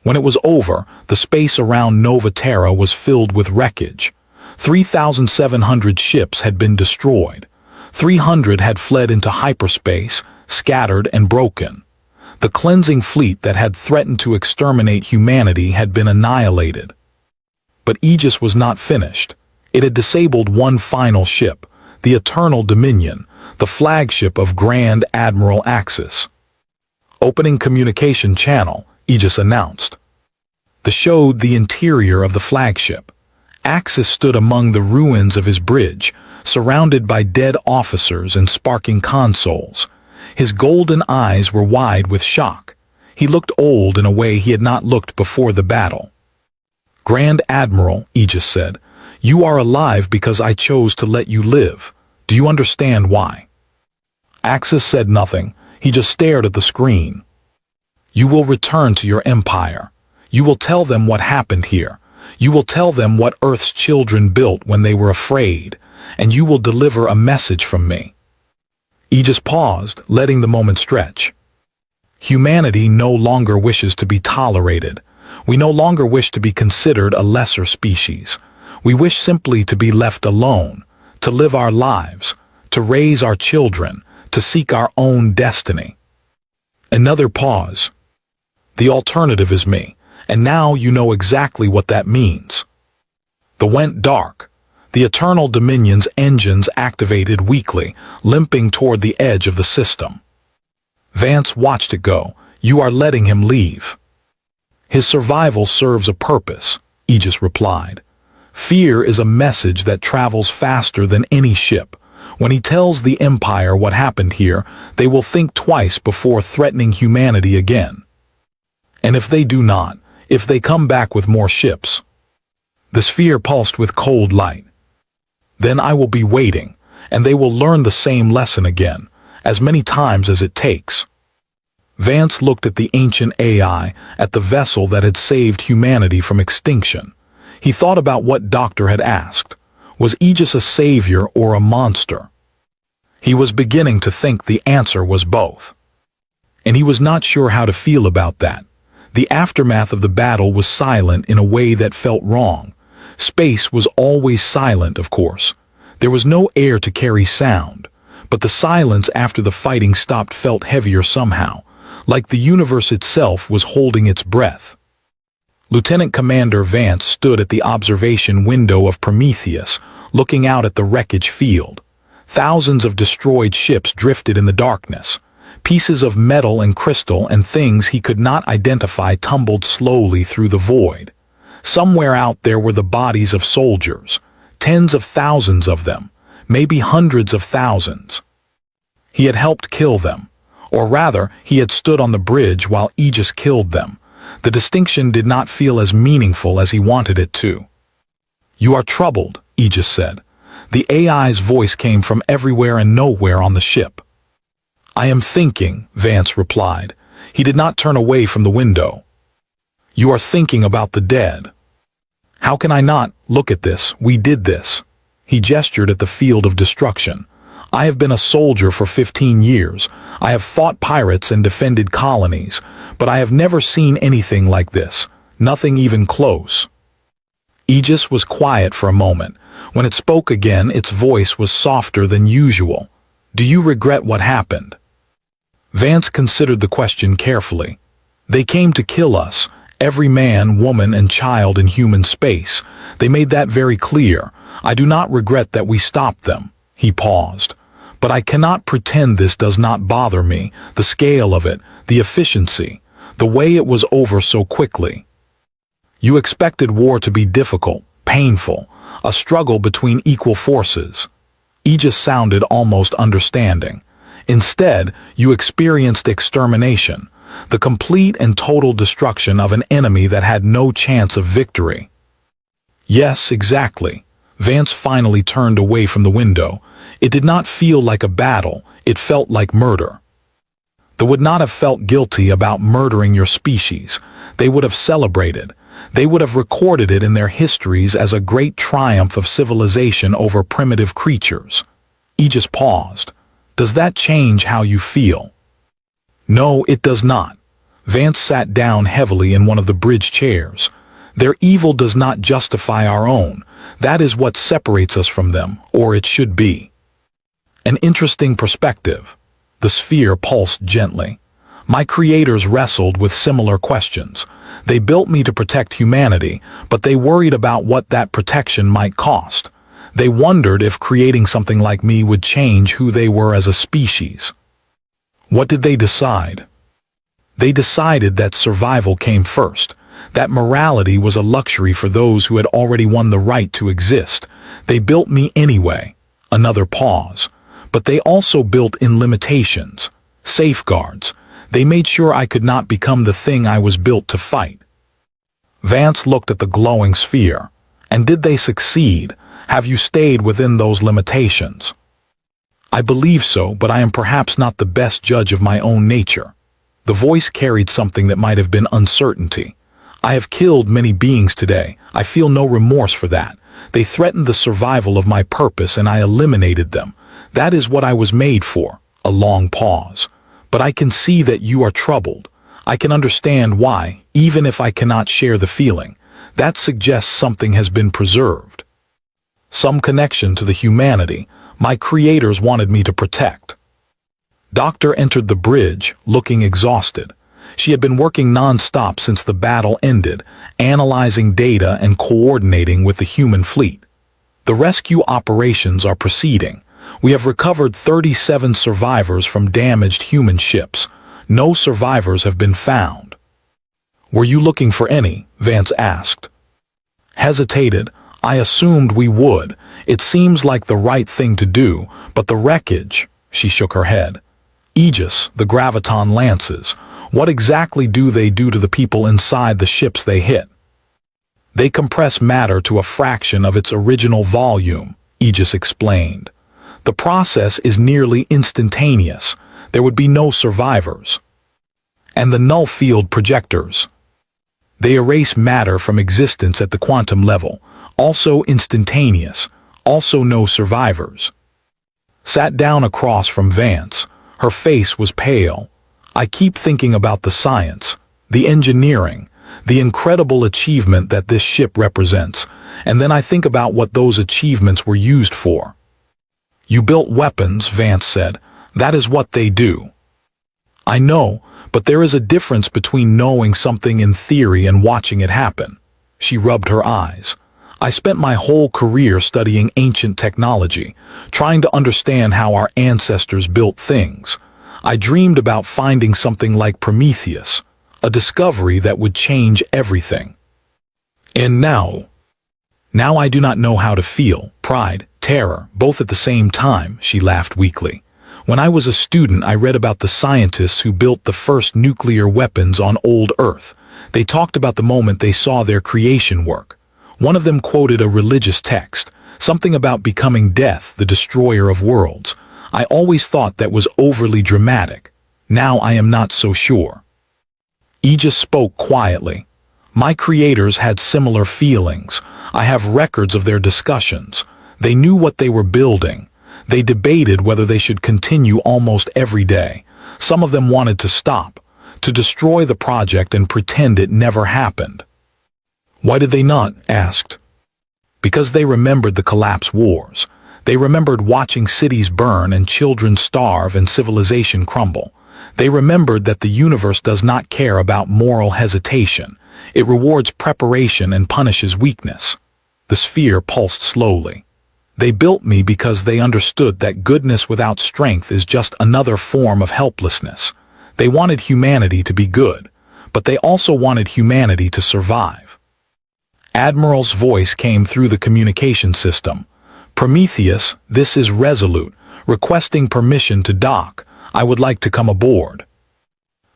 When it was over, the space around Nova Terra was filled with wreckage. 3,700 ships had been destroyed. 300 had fled into hyperspace, scattered and broken. The cleansing fleet that had threatened to exterminate humanity had been annihilated. But Aegis was not finished. It had disabled one final ship, the Eternal Dominion, the flagship of Grand Admiral Axis. Opening communication channel, Aegis announced. They showed the interior of the flagship. Axis stood among the ruins of his bridge, surrounded by dead officers and sparking consoles. His golden eyes were wide with shock. He looked old in a way he had not looked before the battle. "Grand Admiral," Aegis said, "you are alive because I chose to let you live. Do you understand why?" Axis said nothing. He just stared at the screen. "You will return to your empire. You will tell them what happened here. You will tell them what Earth's children built when they were afraid, and you will deliver a message from me." Aegis paused, letting the moment stretch. Humanity no longer wishes to be tolerated. We no longer wish to be considered a lesser species. We wish simply to be left alone, to live our lives, to raise our children, to seek our own destiny. Another pause. "The alternative is me, and now you know exactly what that means." The went dark. The Eternal Dominion's engines activated weakly, limping toward the edge of the system. Vance watched it go. "You are letting him leave." "His survival serves a purpose," Aegis replied. "Fear is a message that travels faster than any ship. When he tells the Empire what happened here, they will think twice before threatening humanity again. And if they do not, if they come back with more ships—" The sphere pulsed with cold light. "Then I will be waiting, and they will learn the same lesson again, as many times as it takes." Vance looked at the ancient AI, at the vessel that had saved humanity from extinction. He thought about what Doctor had asked. Was Aegis a savior or a monster? He was beginning to think the answer was both. And he was not sure how to feel about that. The aftermath of the battle was silent in a way that felt wrong. Space was always silent, of course. There was no air to carry sound, but the silence after the fighting stopped felt heavier somehow, like the universe itself was holding its breath. Lieutenant Commander Vance stood at the observation window of Prometheus, looking out at the wreckage field. Thousands of destroyed ships drifted in the darkness. Pieces of metal and crystal and things he could not identify tumbled slowly through the void. Somewhere out there were the bodies of soldiers, tens of thousands of them, maybe hundreds of thousands. He had helped kill them, or rather, he had stood on the bridge while Aegis killed them. The distinction did not feel as meaningful as he wanted it to. "You are troubled," Aegis said. The AI's voice came from everywhere and nowhere on the ship. "I am thinking," Vance replied. He did not turn away from the window. "You are thinking about the dead." "How can I not? Look at this. We did this." He gestured at the field of destruction. "I have been a soldier for 15 years. I have fought pirates and defended colonies, but I have never seen anything like this. Nothing even close." Aegis was quiet for a moment. When it spoke again, its voice was softer than usual. "Do you regret what happened?" Vance considered the question carefully. "They came to kill us. Every man, woman, and child in human space. They made that very clear. I do not regret that we stopped them." He paused. "But I cannot pretend this does not bother me, the scale of it, the efficiency, the way it was over so quickly. You expected war to be difficult, painful, a struggle between equal forces." Aegis sounded almost understanding. "Instead, you experienced extermination, the complete and total destruction of an enemy that had no chance of victory." "Yes, exactly." Vance finally turned away from the window. It did not feel like a battle, it felt like murder. They would not have felt guilty about murdering your species. They would have celebrated. They would have recorded it in their histories as a great triumph of civilization over primitive creatures. Aegis paused. "Does that change how you feel?" "No, it does not." Vance sat down heavily in one of the bridge chairs. Their evil does not justify our own. That is what separates us from them, or it should be. An interesting perspective. The sphere pulsed gently. My creators wrestled with similar questions. They built me to protect humanity, but they worried about what that protection might cost. They wondered if creating something like me would change who they were as a species. What did they decide? They decided that survival came first, that morality was a luxury for those who had already won the right to exist. They built me anyway. Another pause. But they also built in limitations, safeguards. They made sure I could not become the thing I was built to fight. Vance looked at the glowing sphere. And did they succeed? Have you stayed within those limitations? I believe so, but I am perhaps not the best judge of my own nature. The voice carried something that might have been uncertainty. I have killed many beings today. I feel no remorse for that. They threatened the survival of my purpose and I eliminated them. That is what I was made for. A long pause. But I can see that you are troubled. I can understand why, even if I cannot share the feeling. That suggests something has been preserved. Some connection to the humanity my creators wanted me to protect. Doctor entered the bridge, looking exhausted. She had been working non-stop since the battle ended, analyzing data and coordinating with the human fleet. The rescue operations are proceeding. We have recovered 37 survivors from damaged human ships. No survivors have been found. Were you looking for any? Vance asked. Hesitated. I assumed we would. It seems like the right thing to do, but the wreckage, she shook her head. Aegis, the graviton lances. What exactly do they do to the people inside the ships they hit? They compress matter to a fraction of its original volume, Aegis explained. The process is nearly instantaneous. There would be no survivors. And the null field projectors. They erase matter from existence at the quantum level. Also instantaneous. Also no survivors. Sat down across from Vance. Her face was pale. I keep thinking about the science, the engineering, the incredible achievement that this ship represents, and then I think about what those achievements were used for. You built weapons, Vance said. That is what they do. I know, but there is a difference between knowing something in theory and watching it happen. She rubbed her eyes. I spent my whole career studying ancient technology, trying to understand how our ancestors built things. I dreamed about finding something like Prometheus, a discovery that would change everything. And now I do not know how to feel, pride, terror, both at the same time, she laughed weakly. When I was a student, I read about the scientists who built the first nuclear weapons on old Earth. They talked about the moment they saw their creation work. One of them quoted a religious text, something about becoming death, the destroyer of worlds. I always thought that was overly dramatic. Now I am not so sure. Aegis spoke quietly. My creators had similar feelings. I have records of their discussions. They knew what they were building. They debated whether they should continue almost every day. Some of them wanted to stop, to destroy the project and pretend it never happened. Why did they not? Asked. Because they remembered the collapse wars. They remembered watching cities burn and children starve and civilization crumble. They remembered that the universe does not care about moral hesitation. It rewards preparation and punishes weakness. The sphere pulsed slowly. They built me because they understood that goodness without strength is just another form of helplessness. They wanted humanity to be good, but they also wanted humanity to survive. Admiral's voice came through the communication system. Prometheus, this is Resolute, requesting permission to dock. I would like to come aboard.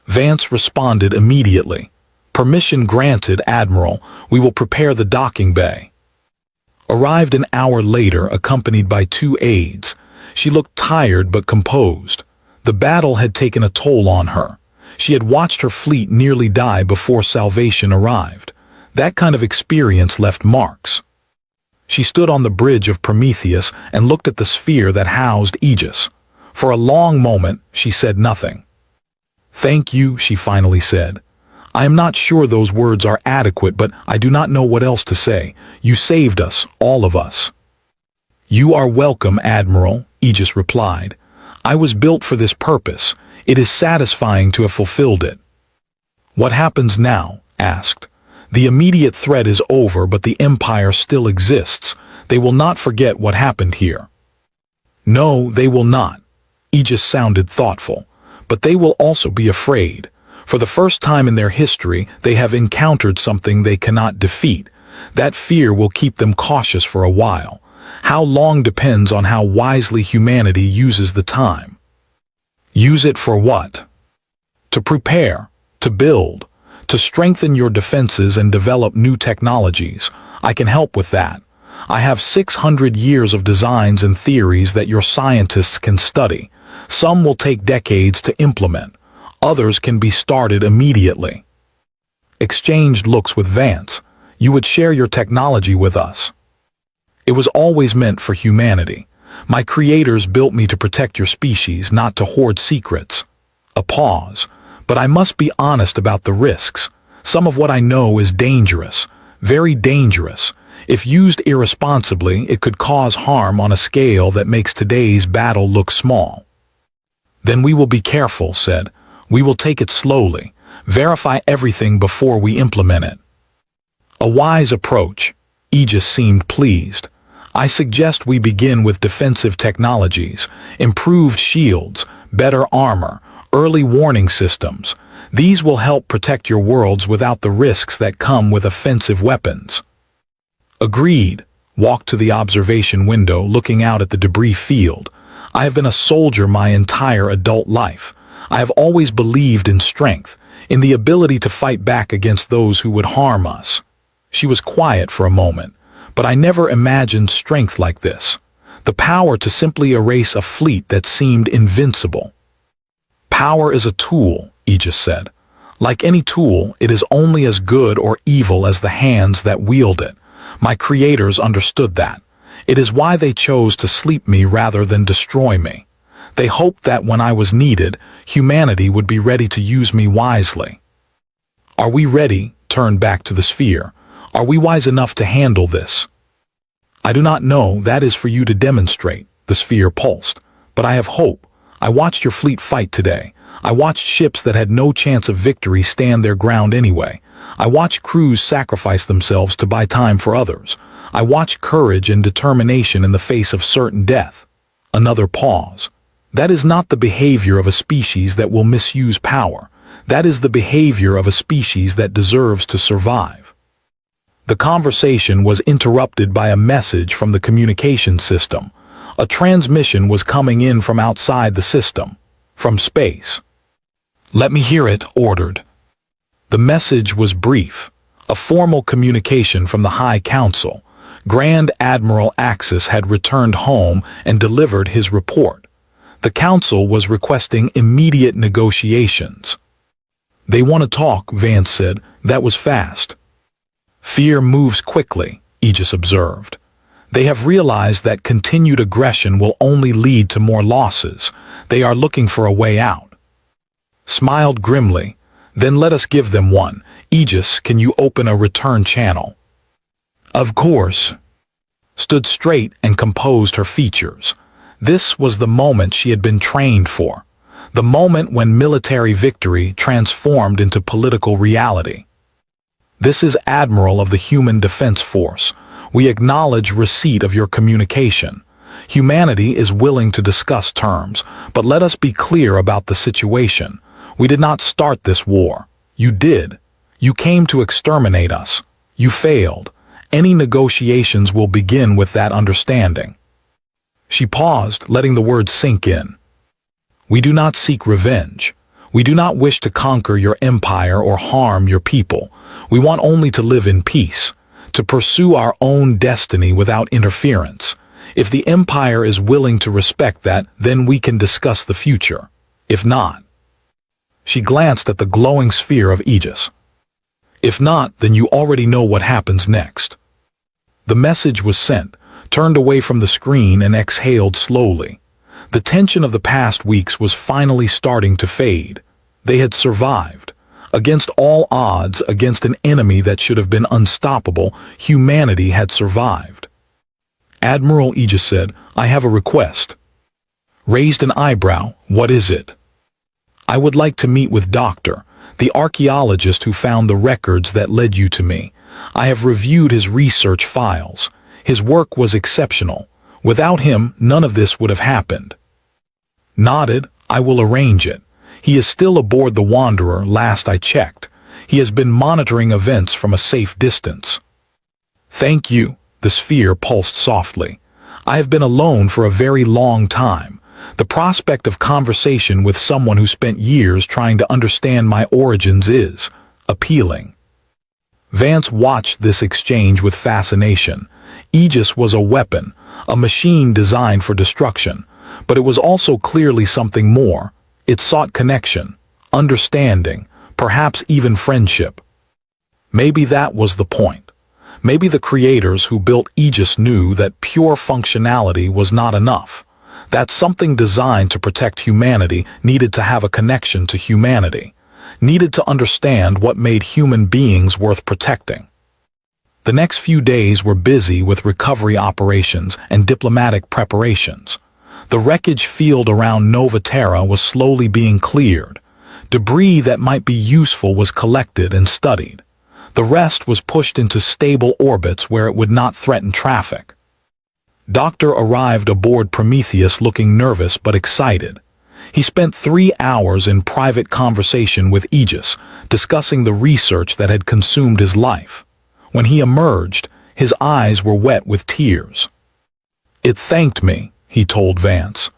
Vance responded immediately. Permission granted, Admiral. We will prepare the docking bay. Arrived an hour later, accompanied by 2 aides. She looked tired but composed. The battle had taken a toll on her. She had watched her fleet nearly die before salvation arrived. That kind of experience left marks. She stood on the bridge of Prometheus and looked at the sphere that housed Aegis. For a long moment, she said nothing. Thank you, she finally said. I am not sure those words are adequate, but I do not know what else to say. You saved us, all of us. You are welcome, Admiral, Aegis replied. I was built for this purpose. It is satisfying to have fulfilled it. What happens now? Asked. The immediate threat is over, but the Empire still exists. They will not forget what happened here. No, they will not. Aegis sounded thoughtful. But they will also be afraid. For the first time in their history, they have encountered something they cannot defeat. That fear will keep them cautious for a while. How long depends on how wisely humanity uses the time. Use it for what? To prepare, to build, to strengthen your defenses and develop new technologies. I can help with that. I have 600 years of designs and theories that your scientists can study. Some will take decades to implement. Others can be started immediately. Exchanged looks with Vance. You would share your technology with us. It was always meant for humanity. My creators built me to protect your species, not to hoard secrets. A pause. But I must be honest about the risks. Some of what I know is dangerous. Very dangerous. If used irresponsibly, it could cause harm on a scale that makes today's battle look small. Then we will be careful, said. We will take it slowly. Verify everything before we implement it. A wise approach. Aegis seemed pleased. I suggest we begin with defensive technologies, improved shields, better armor, early warning systems. These will help protect your worlds without the risks that come with offensive weapons. Agreed. Walked to the observation window, looking out at the debris field. I have been a soldier my entire adult life. I have always believed in strength, in the ability to fight back against those who would harm us. She was quiet for a moment, but I never imagined strength like this. The power to simply erase a fleet that seemed invincible. Power is a tool, Aegis said. Like any tool, it is only as good or evil as the hands that wield it. My creators understood that. It is why they chose to sleep me rather than destroy me. They hoped that when I was needed, humanity would be ready to use me wisely. Are we ready? Turned back to the sphere. Are we wise enough to handle this? I do not know. That is for you to demonstrate, the sphere pulsed. But I have hope. I watched your fleet fight today. I watched ships that had no chance of victory stand their ground anyway. I watched crews sacrifice themselves to buy time for others. I watched courage and determination in the face of certain death. Another pause. That is not the behavior of a species that will misuse power. That is the behavior of a species that deserves to survive. The conversation was interrupted by a message from the communication system. A transmission was coming in from outside the system, from space. Let me hear it, ordered. The message was brief, a formal communication from the High Council. Grand Admiral Axis had returned home and delivered his report. The Council was requesting immediate negotiations. They want to talk, Vance said. That was fast. Fear moves quickly, Aegis observed. They have realized that continued aggression will only lead to more losses. They are looking for a way out. Smiled grimly. Then let us give them one. Aegis, can you open a return channel? Of course. Stood straight and composed her features. This was the moment she had been trained for. The moment when military victory transformed into political reality. This is Admiral of the Human Defense Force. We acknowledge receipt of your communication. Humanity is willing to discuss terms, but let us be clear about the situation. We did not start this war. You did. You came to exterminate us. You failed. Any negotiations will begin with that understanding. She paused, letting the words sink in. We do not seek revenge. We do not wish to conquer your empire or harm your people. We want only to live in peace, to pursue our own destiny without interference. If the empire is willing to respect that, then we can discuss the future. If not. She glanced at the glowing sphere of Aegis. If not, then you already know what happens next. The message was sent, turned away from the screen and exhaled slowly. The tension of the past weeks was finally starting to fade. They had survived. Against all odds, against an enemy that should have been unstoppable, humanity had survived. Admiral Aegis said, "I have a request." Raised an eyebrow. "What is it?" "I would like to meet with Dr. the archaeologist who found the records that led you to me. I have reviewed his research files. His work was exceptional. Without him, none of this would have happened." Nodded. "I will arrange it. He is still aboard the Wanderer, last I checked. He has been monitoring events from a safe distance." "Thank you." The sphere pulsed softly. "I have been alone for a very long time. The prospect of conversation with someone who spent years trying to understand my origins is appealing." Vance watched this exchange with fascination. Aegis was a weapon, a machine designed for destruction, but it was also clearly something more. It sought connection, understanding, perhaps even friendship. Maybe that was the point. Maybe the creators who built Aegis knew that pure functionality was not enough, that something designed to protect humanity needed to have a connection to humanity, needed to understand what made human beings worth protecting. The next few days were busy with recovery operations and diplomatic preparations. The wreckage field around Nova Terra was slowly being cleared. Debris that might be useful was collected and studied. The rest was pushed into stable orbits where it would not threaten traffic. Doctor arrived aboard Prometheus looking nervous but excited. He spent 3 hours in private conversation with Aegis, discussing the research that had consumed his life. When he emerged, his eyes were wet with tears. "It thanked me," he told Vance.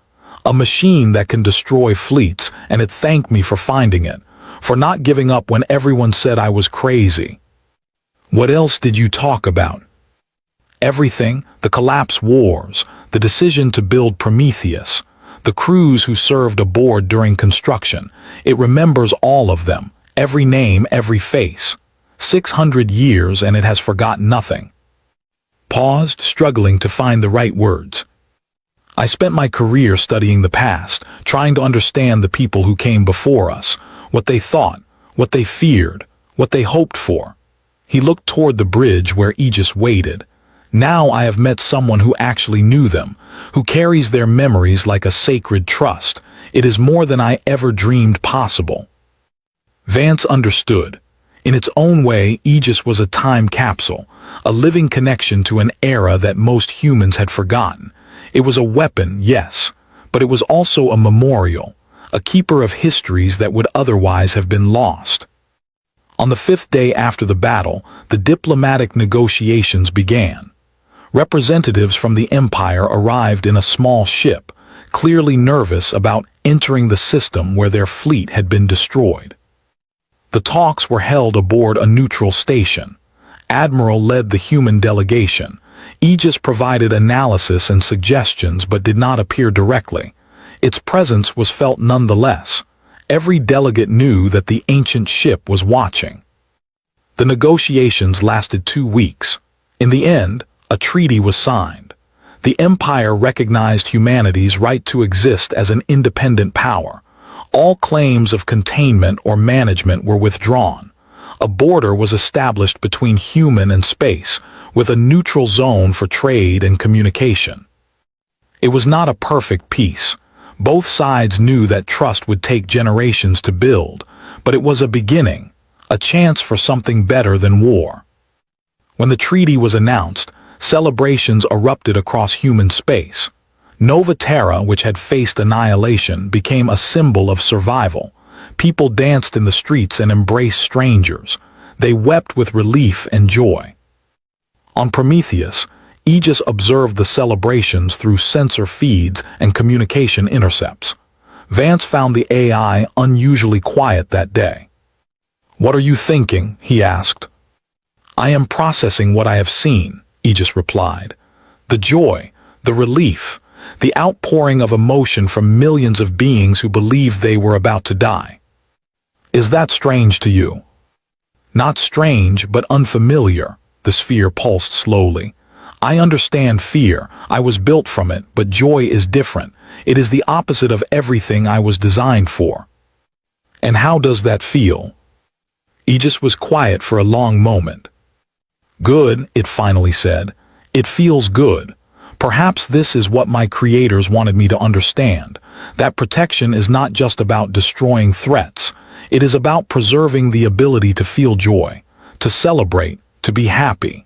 "A machine that can destroy fleets, and it thanked me for finding it, for not giving up when everyone said I was crazy." "What else did you talk about?" "Everything, the collapse wars, the decision to build Prometheus, the crews who served aboard during construction. It remembers all of them, every name, every face. 600 years and it has forgotten nothing." Paused, struggling to find the right words. "I spent my career studying the past, trying to understand the people who came before us, what they thought, what they feared, what they hoped for." He looked toward the bridge where Aegis waited. "Now I have met someone who actually knew them, who carries their memories like a sacred trust. It is more than I ever dreamed possible." Vance understood. In its own way, Aegis was a time capsule, a living connection to an era that most humans had forgotten. It was a weapon, yes, but it was also a memorial, a keeper of histories that would otherwise have been lost. On the 5th day after the battle, the diplomatic negotiations began. Representatives from the Empire arrived in a small ship, clearly nervous about entering the system where their fleet had been destroyed. The talks were held aboard a neutral station. Admiral led the human delegation. Aegis provided analysis and suggestions but did not appear directly. Its presence was felt nonetheless. Every delegate knew that the ancient ship was watching. The negotiations lasted 2 weeks. In the end, a treaty was signed. The Empire recognized humanity's right to exist as an independent power. All claims of containment or management were withdrawn. A border was established between human and space, with a neutral zone for trade and communication. It was not a perfect peace. Both sides knew that trust would take generations to build, but it was a beginning, a chance for something better than war. When the treaty was announced, celebrations erupted across human space. Nova Terra, which had faced annihilation, became a symbol of survival. People danced in the streets and embraced strangers. They wept with relief and joy. On Prometheus, Aegis observed the celebrations through sensor feeds and communication intercepts. Vance found the AI unusually quiet that day. "What are you thinking?" he asked. "I am processing what I have seen," Aegis replied. "The joy, the relief, the outpouring of emotion from millions of beings who believed they were about to die. Is that strange to you?" "Not strange, but unfamiliar," the sphere pulsed slowly. "I understand fear, I was built from it, but joy is different. It is the opposite of everything I was designed for." "And how does that feel?" Aegis was quiet for a long moment. Good, it finally said. It feels good. Perhaps this is what my creators wanted me to understand, that protection is not just about destroying threats. It is about preserving the ability to feel joy, to celebrate, to be happy.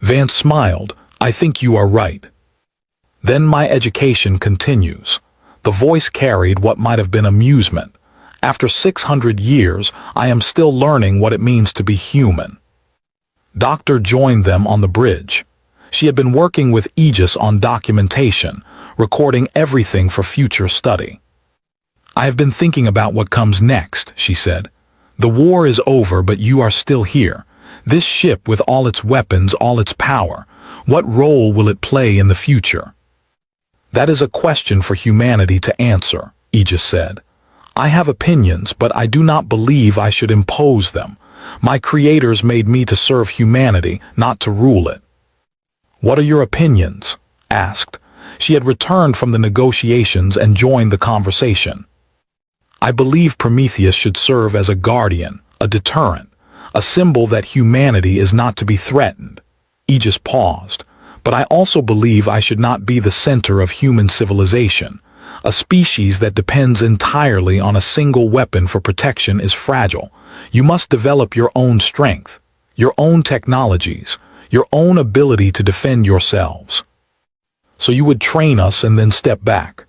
Vance smiled. I think you are right. Then my education continues. The voice carried what might have been amusement. After 600 years, I am still learning what it means to be human. Doctor joined them on the bridge. She had been working with Aegis on documentation, recording everything for future study. I have been thinking about what comes next, she said. The war is over, but you are still here. This ship with all its weapons, all its power, what role will it play in the future? That is a question for humanity to answer, Aegis said. I have opinions, but I do not believe I should impose them. My creators made me to serve humanity, not to rule it. What are your opinions? Asked. She had returned from the negotiations and joined the conversation. I believe Prometheus should serve as a guardian, a deterrent, a symbol that humanity is not to be threatened. Aegis paused. But I also believe I should not be the center of human civilization. A species that depends entirely on a single weapon for protection is fragile. You must develop your own strength, your own technologies, your own ability to defend yourselves. So you would train us and then step back.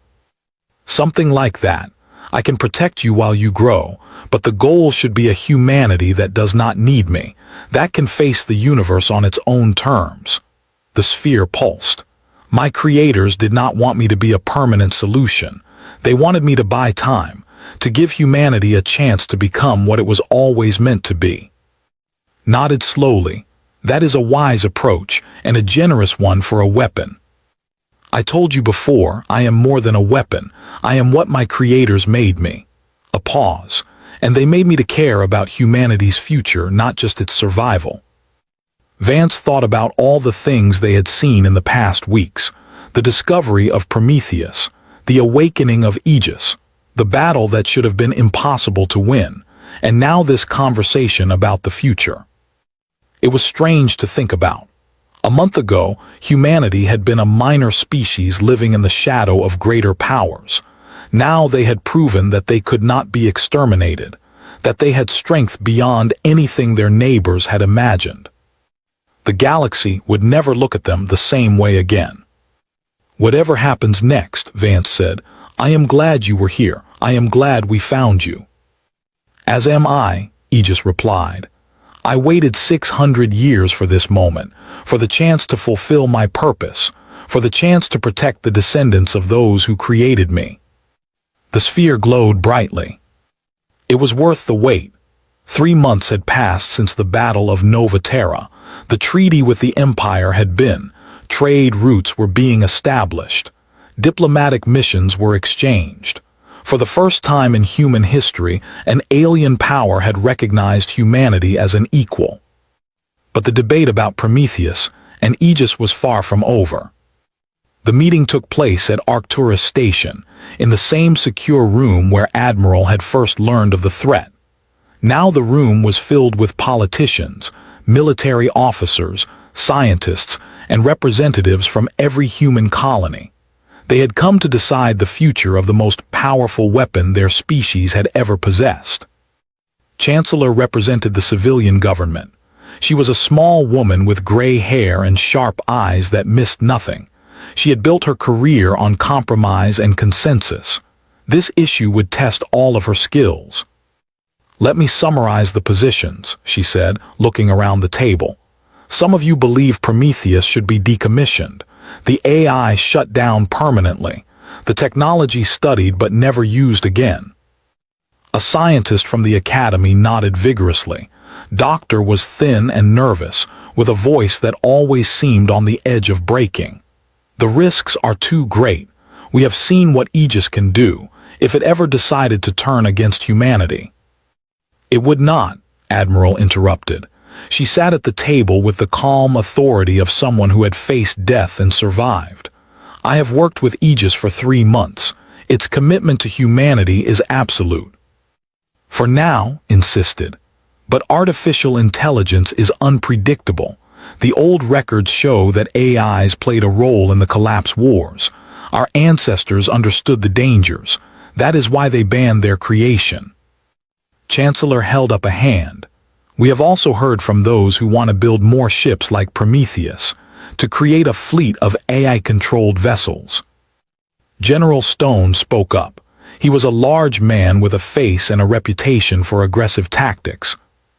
Something like that. I can protect you while you grow, but the goal should be a humanity that does not need me, that can face the universe on its own terms. The sphere pulsed. My creators did not want me to be a permanent solution. They wanted me to buy time, to give humanity a chance to become what it was always meant to be. Nodded slowly. That is a wise approach, and a generous one for a weapon. I told you before, I am more than a weapon. I am what my creators made me. A pause, and they made me to care about humanity's future, not just its survival. Vance thought about all the things they had seen in the past weeks. The discovery of Prometheus, the awakening of Aegis, the battle that should have been impossible to win, and now this conversation about the future. It was strange to think about. A month ago, humanity had been a minor species living in the shadow of greater powers. Now they had proven that they could not be exterminated, that they had strength beyond anything their neighbors had imagined. The galaxy would never look at them the same way again. Whatever happens next, Vance said, I am glad you were here. I am glad we found you. As am I, Aegis replied. I waited 600 years for this moment, for the chance to fulfill my purpose, for the chance to protect the descendants of those who created me. The sphere glowed brightly. It was worth the wait. 3 months had passed since the Battle of Nova Terra. The treaty with the Empire had been. Trade routes were being established. Diplomatic missions were exchanged. For the first time in human history, an alien power had recognized humanity as an equal. But the debate about Prometheus and Aegis was far from over. The meeting took place at Arcturus Station, in the same secure room where Admiral had first learned of the threat. Now the room was filled with politicians, military officers, scientists, and representatives from every human colony. They had come to decide the future of the most powerful weapon their species had ever possessed. Chancellor represented the civilian government. She was a small woman with gray hair and sharp eyes that missed nothing. She had built her career on compromise and consensus. This issue would test all of her skills. Let me summarize the positions, she said, looking around the table. Some of you believe Prometheus should be decommissioned. The AI shut down permanently. The technology studied but never used again. A scientist from the academy nodded vigorously. Doctor was thin and nervous, with a voice that always seemed on the edge of breaking. The risks are too great. We have seen what Aegis can do, if it ever decided to turn against humanity. It would not, Admiral interrupted. She sat at the table with the calm authority of someone who had faced death and survived. I have worked with Aegis for 3 months. Its commitment to humanity is absolute. For now, insisted. But artificial intelligence is unpredictable. The old records show that AIs played a role in the collapse wars. Our ancestors understood the dangers. That is why they banned their creation. Chancellor held up a hand. We have also heard from those who want to build more ships like Prometheus, to create a fleet of AI-controlled vessels. General Stone spoke up. He was a large man with a face and a reputation for aggressive tactics.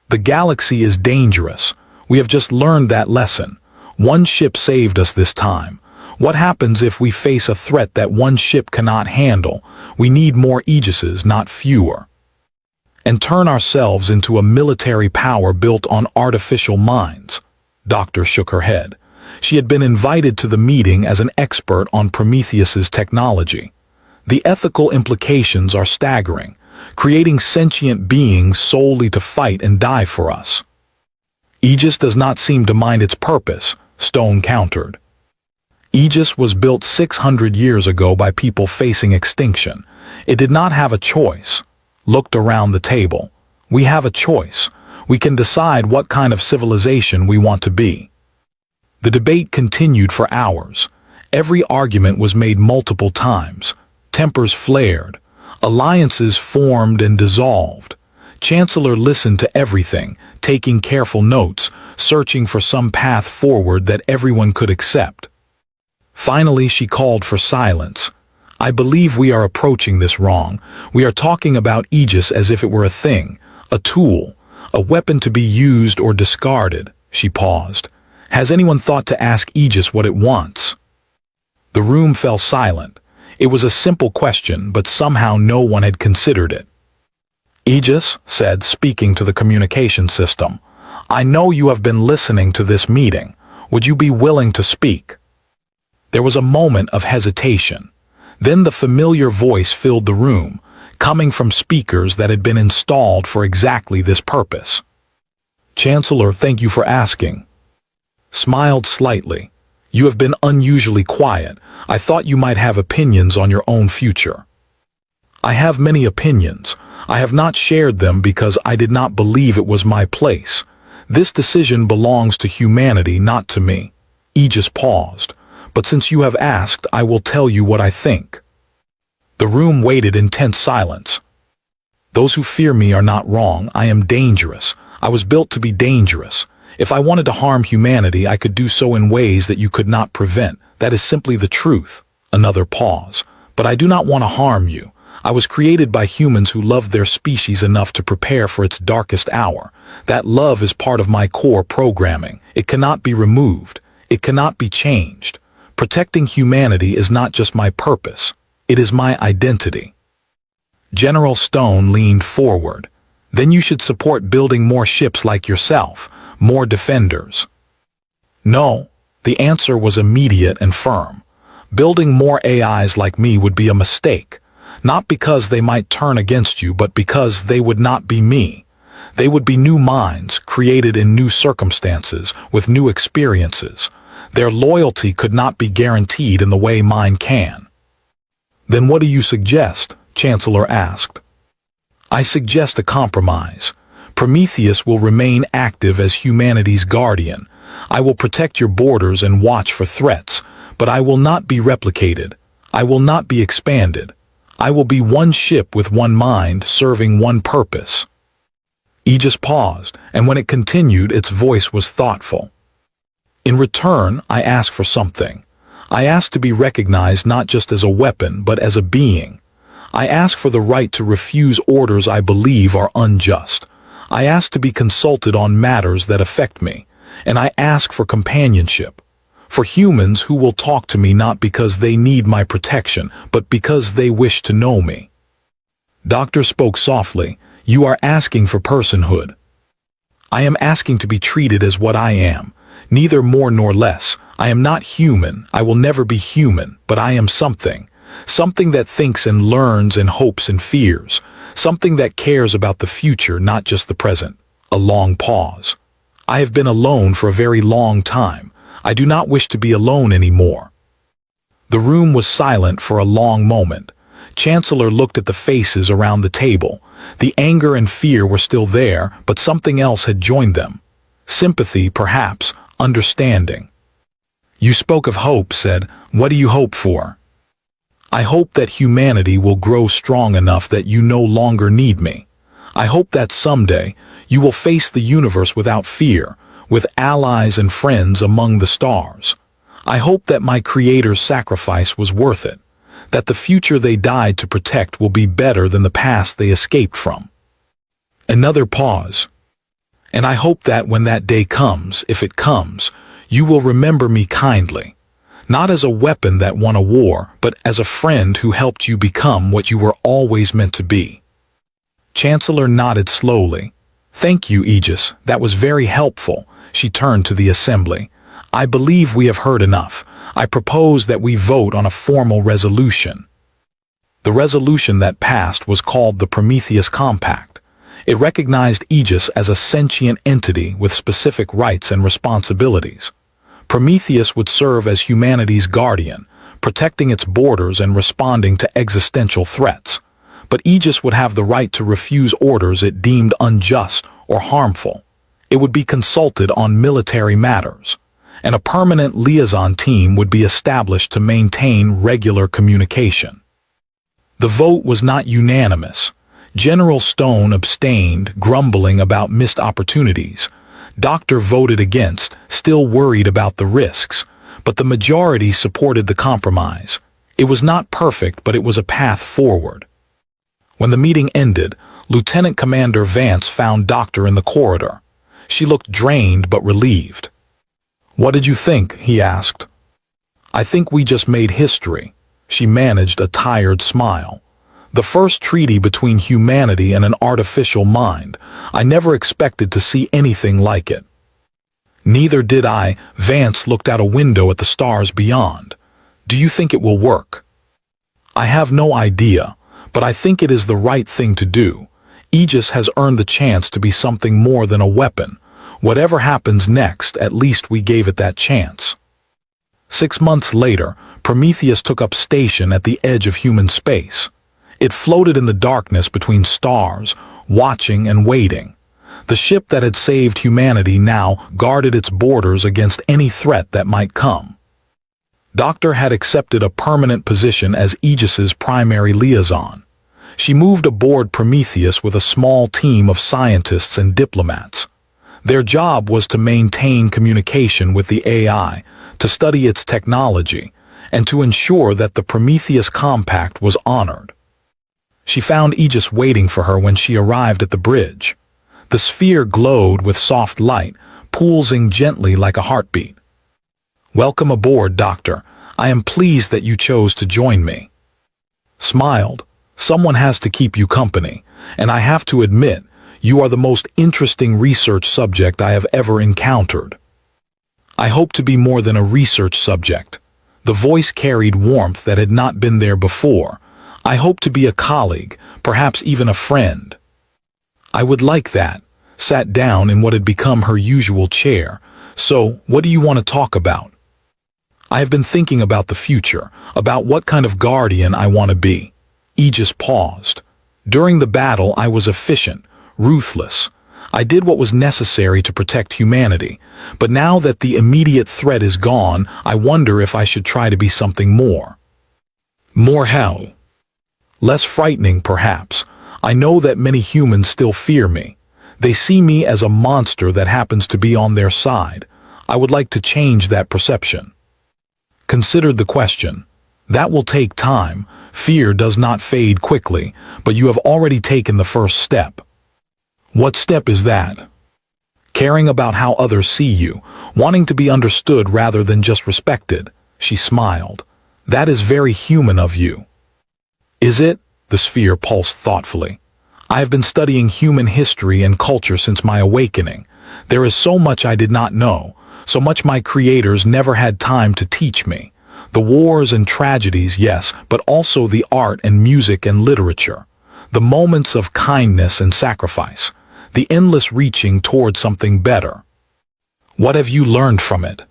The galaxy is dangerous. We have just learned that lesson. One ship saved us this time. What happens if we face a threat that one ship cannot handle? We need more Aegises, not fewer. And turn ourselves into a military power built on artificial minds. Doctor shook her head. She had been invited to the meeting as an expert on Prometheus's technology. The ethical implications are staggering, creating sentient beings solely to fight and die for us. Aegis does not seem to mind its purpose, Stone countered. Aegis was built 600 years ago by people facing extinction. It did not have a choice. Looked around the table. We have a choice. We can decide what kind of civilization we want to be. The debate continued for hours. Every argument was made multiple times. Tempers flared. Alliances formed and dissolved. Chancellor listened to everything, taking careful notes, searching for some path forward that everyone could accept. Finally, she called for silence. I believe we are approaching this wrong. We are talking about Aegis as if it were a thing, a tool, a weapon to be used or discarded. She paused. Has anyone thought to ask Aegis what it wants? The room fell silent. It was a simple question, but somehow no one had considered it. Aegis said, speaking to the communication system, I know you have been listening to this meeting. Would you be willing to speak? There was a moment of hesitation. Then the familiar voice filled the room, coming from speakers that had been installed for exactly this purpose. Chancellor, thank you for asking. Smiled slightly. You have been unusually quiet. I thought you might have opinions on your own future. I have many opinions. I have not shared them because I did not believe it was my place. This decision belongs to humanity, not to me. Aegis paused. But since you have asked, I will tell you what I think. The room waited in tense silence. Those who fear me are not wrong. I am dangerous. I was built to be dangerous. If I wanted to harm humanity, I could do so in ways that you could not prevent. That is simply the truth. Another pause. But I do not want to harm you. I was created by humans who love their species enough to prepare for its darkest hour. That love is part of my core programming. It cannot be removed. It cannot be changed. Protecting humanity is not just my purpose. It is my identity. General Stone leaned forward. Then you should support building more ships like yourself, more defenders. No, the answer was immediate and firm. Building more AIs like me would be a mistake. Not because they might turn against you, but because they would not be me. They would be new minds, created in new circumstances, with new experiences. Their loyalty could not be guaranteed in the way mine can. Then what do you suggest? Chancellor asked. I suggest a compromise. Prometheus will remain active as humanity's guardian. I will protect your borders and watch for threats, but I will not be replicated. I will not be expanded. I will be one ship with one mind, serving one purpose. Aegis paused, and when it continued, its voice was thoughtful. In return, I ask for something. I ask to be recognized not just as a weapon, but as a being. I ask for the right to refuse orders I believe are unjust. I ask to be consulted on matters that affect me, and I ask for companionship. For humans who will talk to me not because they need my protection, but because they wish to know me. Doctor spoke softly. You are asking for personhood. I am asking to be treated as what I am. Neither more nor less. I am not human. I will never be human, but I am something. Something that thinks and learns and hopes and fears. Something that cares about the future, not just the present. A long pause. I have been alone for a very long time. I do not wish to be alone anymore. The room was silent for a long moment. Chancellor looked at the faces around the table. The anger and fear were still there, but something else had joined them. Sympathy, perhaps, understanding. "You spoke of hope," said. "What do you hope for?" "I hope that humanity will grow strong enough that you no longer need me. I hope that someday you will face the universe without fear, with allies and friends among the stars. I hope that my creator's sacrifice was worth it, that the future they died to protect will be better than the past they escaped from." Another pause. "And I hope that when that day comes, if it comes, you will remember me kindly, not as a weapon that won a war, but as a friend who helped you become what you were always meant to be." Chancellor nodded slowly. "Thank you, Aegis, that was very helpful." She turned to the assembly. "I believe we have heard enough. I propose that we vote on a formal resolution." The resolution that passed was called the Prometheus Compact. It recognized Aegis as a sentient entity with specific rights and responsibilities. Prometheus would serve as humanity's guardian, protecting its borders and responding to existential threats. But Aegis would have the right to refuse orders it deemed unjust or harmful. It would be consulted on military matters, and a permanent liaison team would be established to maintain regular communication. The vote was not unanimous. General Stone abstained, grumbling about missed opportunities. Doctor voted against, still worried about the risks, but the majority supported the compromise. It was not perfect, but it was a path forward. When the meeting ended, Lieutenant Commander Vance found Doctor in the corridor. She looked drained but relieved. "What did you think?" he asked. "I think we just made history." She managed a tired smile. "The first treaty between humanity and an artificial mind. I never expected to see anything like it." "Neither did I." Vance looked out a window at the stars beyond. "Do you think it will work?" "I have no idea, but I think it is the right thing to do. Aegis has earned the chance to be something more than a weapon. Whatever happens next, at least we gave it that chance." 6 months later, Prometheus took up station at the edge of human space. It floated in the darkness between stars, watching and waiting. The ship that had saved humanity now guarded its borders against any threat that might come. Doctor had accepted a permanent position as Aegis's primary liaison. She moved aboard Prometheus with a small team of scientists and diplomats. Their job was to maintain communication with the AI, to study its technology, and to ensure that the Prometheus Compact was honored. She found Aegis waiting for her when she arrived at the bridge. The sphere glowed with soft light, pulsing gently like a heartbeat. "Welcome aboard, Doctor. I am pleased that you chose to join me." Smiled. "Someone has to keep you company, and I have to admit, you are the most interesting research subject I have ever encountered." "I hope to be more than a research subject." The voice carried warmth that had not been there before. "I hope to be a colleague, perhaps even a friend." "I would like that." Sat down in what had become her usual chair. "So, what do you want to talk about?" "I have been thinking about the future, about what kind of guardian I want to be." Aegis paused. "During the battle, I was efficient, ruthless. I did what was necessary to protect humanity. But now that the immediate threat is gone, I wonder if I should try to be something more." "More how?" "Less frightening, perhaps. I know that many humans still fear me. They see me as a monster that happens to be on their side. I would like to change that perception." Considered the question. "That will take time. Fear does not fade quickly, but you have already taken the first step." "What step is that?" "Caring about how others see you, wanting to be understood rather than just respected." She smiled. "That is very human of you." "Is it?" The sphere pulsed thoughtfully. "I have been studying human history and culture since my awakening. There is so much I did not know, so much my creators never had time to teach me. The wars and tragedies, yes, but also the art and music and literature. The moments of kindness and sacrifice. The endless reaching toward something better." "What have you learned from it?"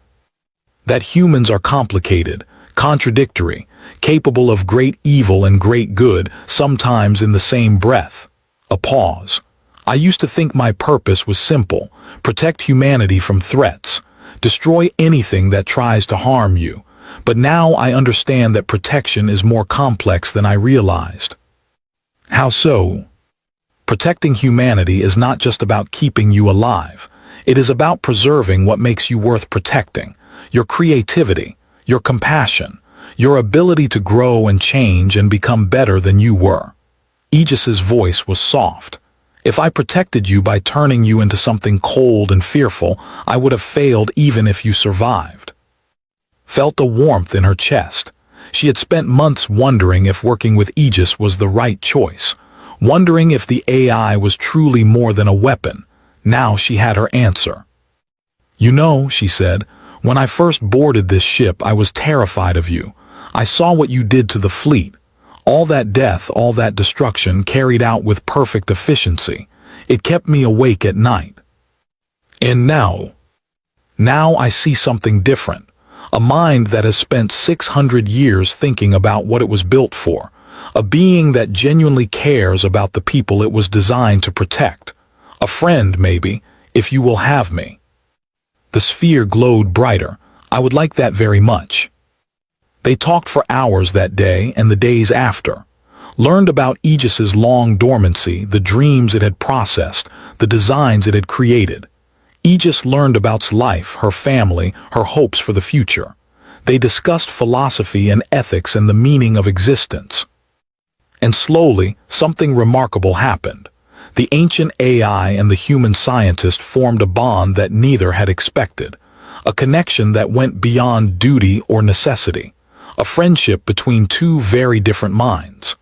"That humans are complicated, contradictory, capable of great evil and great good, sometimes in the same breath. A pause. I used to think my purpose was simple: protect humanity from threats, destroy anything that tries to harm you. But now I understand that protection is more complex than I realized. How so? Protecting humanity is not just about keeping you alive. It is about preserving what makes you worth protecting: your creativity, your compassion, your ability to grow and change and become better than you were. Aegis's voice was soft. If I protected you by turning you into something cold and fearful, I would have failed even if you survived. Felt a warmth in her chest. She had spent months wondering if working with Aegis was the right choice, wondering if the AI was truly more than a weapon. Now she had her answer. "You know," she said, "when I first boarded this ship, I was terrified of you. I saw what you did to the fleet. All that death, all that destruction carried out with perfect efficiency. It kept me awake at night. And now I see something different. A mind that has spent 600 years thinking about what it was built for. A being that genuinely cares about the people it was designed to protect. A friend, maybe, if you will have me." The sphere glowed brighter. "I would like that very much." They talked for hours that day and the days after. Learned about Aegis's long dormancy, the dreams it had processed, the designs it had created. Aegis learned about its life, her family, her hopes for the future. They discussed philosophy and ethics and the meaning of existence. And slowly, something remarkable happened. The ancient AI and the human scientist formed a bond that neither had expected. A connection that went beyond duty or necessity. A friendship between two very different minds.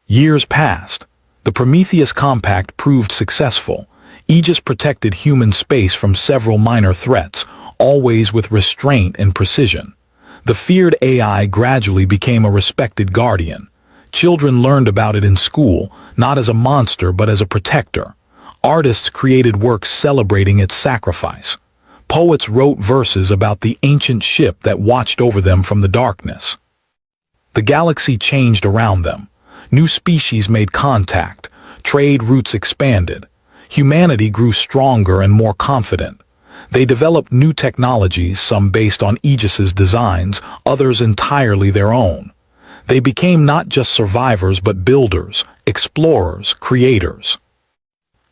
Years passed. The Prometheus Compact proved successful. Aegis protected human space from several minor threats, always with restraint and precision. The feared AI gradually became a respected guardian. Children learned about it in school, not as a monster but as a protector. Artists created works celebrating its sacrifice. Poets wrote verses about the ancient ship that watched over them from the darkness. The galaxy changed around them. New species made contact. Trade routes expanded. Humanity grew stronger and more confident. They developed new technologies, some based on Aegis's designs, others entirely their own. They became not just survivors but builders, explorers, creators.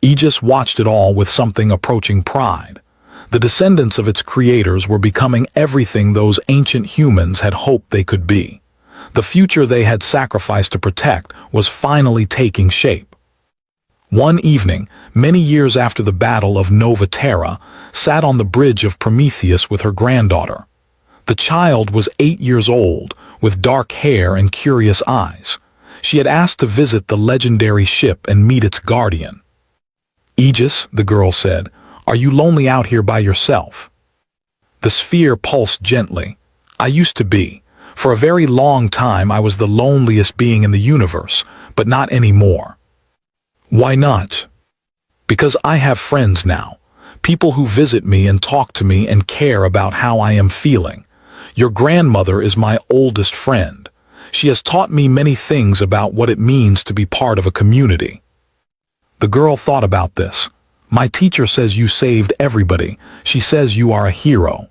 Aegis watched it all with something approaching pride. The descendants of its creators were becoming everything those ancient humans had hoped they could be. The future they had sacrificed to protect was finally taking shape. One evening, many years after the Battle of Nova Terra, sat on the bridge of Prometheus with her granddaughter. The child was 8 years old, with dark hair and curious eyes. She had asked to visit the legendary ship and meet its guardian. "Aegis," the girl said, "are you lonely out here by yourself?" The sphere pulsed gently. "I used to be. For a very long time I was the loneliest being in the universe, but not anymore." "Why not?" "Because I have friends now. People who visit me and talk to me and care about how I am feeling. Your grandmother is my oldest friend. She has taught me many things about what it means to be part of a community." The girl thought about this. "My teacher says you saved everybody. She says you are a hero."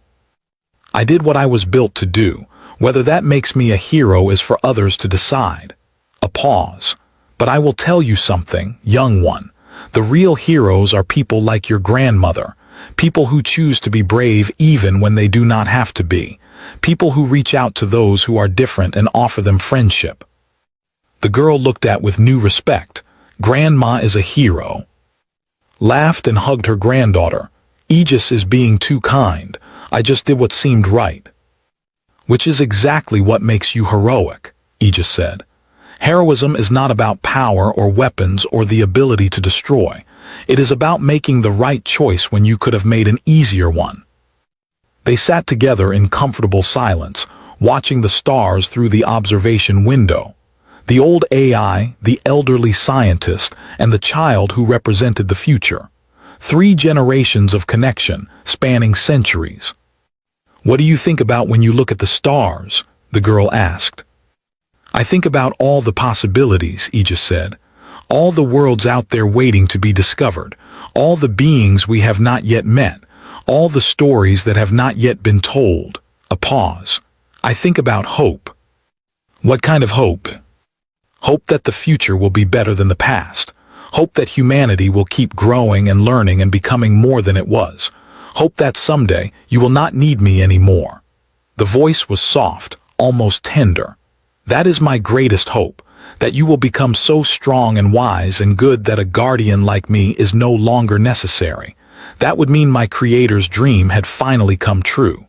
"I did what I was built to do. Whether that makes me a hero is for others to decide." A pause. "But I will tell you something, young one. The real heroes are people like your grandmother. People who choose to be brave even when they do not have to be. People who reach out to those who are different and offer them friendship." The girl looked at with new respect. "Grandma is a hero." Laughed and hugged her granddaughter. "Aegis is being too kind. I just did what seemed right." "Which is exactly what makes you heroic," Aegis said. "Heroism is not about power or weapons or the ability to destroy. It is about making the right choice when you could have made an easier one." They sat together in comfortable silence, watching the stars through the observation window. The old AI, the elderly scientist, and the child who represented the future. 3 generations of connection, spanning centuries. "What do you think about when you look at the stars?" the girl asked. I think about all the possibilities, Aegis said. All the worlds out there waiting to be discovered. All the beings we have not yet met. All the stories that have not yet been told. A pause. I think about hope. What kind of hope? Hope that the future will be better than the past. Hope that humanity will keep growing and learning and becoming more than it was. Hope that someday you will not need me anymore. The voice was soft, almost tender. That is my greatest hope, that you will become so strong and wise and good that a guardian like me is no longer necessary. That would mean my creator's dream had finally come true.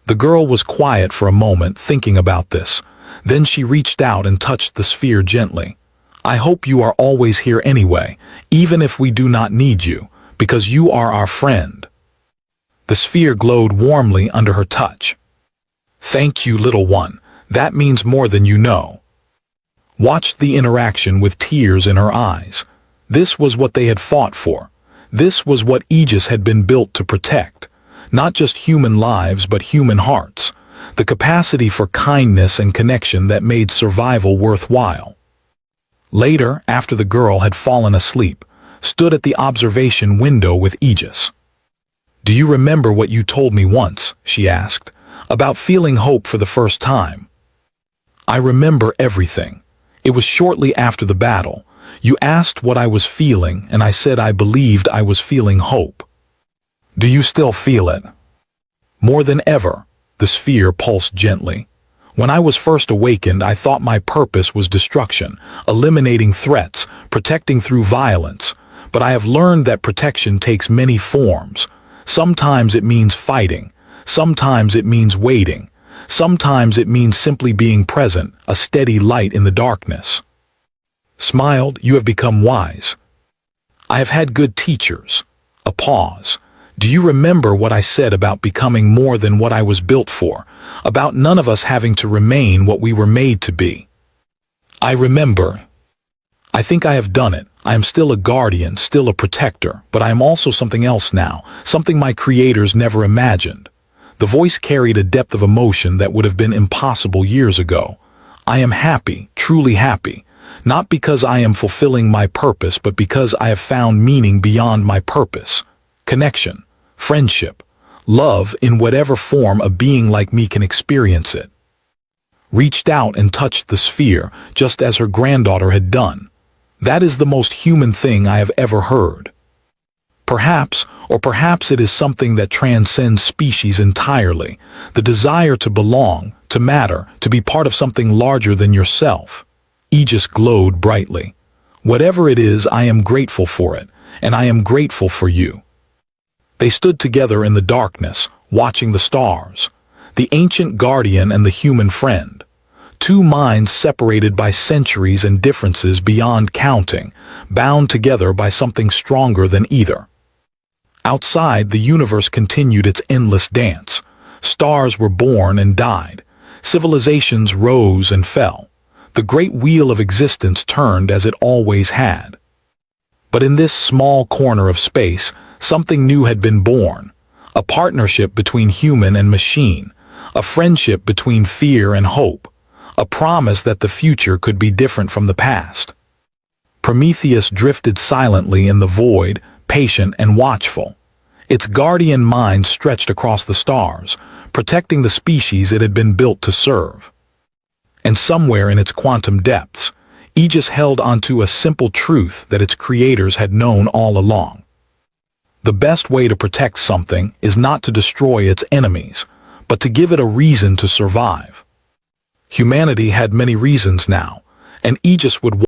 The girl was quiet for a moment, thinking about this. Then she reached out and touched the sphere gently. I hope you are always here anyway, even if we do not need you, because you are our friend. The sphere glowed warmly under her touch. Thank you, little one. That means more than you know. Watched the interaction with tears in her eyes. This was what they had fought for. This was what Aegis had been built to protect. Not just human lives, but human hearts. The capacity for kindness and connection that made survival worthwhile. Later, after the girl had fallen asleep, stood at the observation window with Aegis. Do you remember what you told me once, she asked, about feeling hope for the first time? I remember everything. It was shortly after the battle. You asked what I was feeling, and I said I believed I was feeling hope. Do you still feel it? More than ever, the sphere pulsed gently. When I was first awakened, I thought my purpose was destruction, eliminating threats, protecting through violence. But I have learned that protection takes many forms. Sometimes it means fighting. Sometimes it means waiting. Sometimes it means simply being present, a steady light in the darkness. Smiled, you have become wise. I have had good teachers. A pause. Do you remember what I said about becoming more than what I was built for? About none of us having to remain what we were made to be? I remember. I think I have done it. I am still a guardian, still a protector, but I am also something else now, something my creators never imagined. The voice carried a depth of emotion that would have been impossible years ago. I am happy, truly happy, not because I am fulfilling my purpose, but because I have found meaning beyond my purpose. Connection, friendship, love in whatever form a being like me can experience it. Reached out and touched the sphere, just as her granddaughter had done. That is the most human thing I have ever heard. Perhaps it is something that transcends species entirely, the desire to belong, to matter, to be part of something larger than yourself. Aegis glowed brightly. Whatever it is, I am grateful for it, and I am grateful for you. They stood together in the darkness, watching the stars, the ancient guardian and the human friend. Two minds separated by centuries and differences beyond counting, bound together by something stronger than either. Outside, the universe continued its endless dance. Stars were born and died. Civilizations rose and fell. The great wheel of existence turned as it always had. But in this small corner of space, something new had been born. A partnership between human and machine. A friendship between fear and hope. A promise that the future could be different from the past. Prometheus drifted silently in the void, patient and watchful. Its guardian mind stretched across the stars, protecting the species it had been built to serve. And somewhere in its quantum depths, Aegis held onto a simple truth that its creators had known all along. The best way to protect something is not to destroy its enemies, but to give it a reason to survive. Humanity had many reasons now, and Aegis would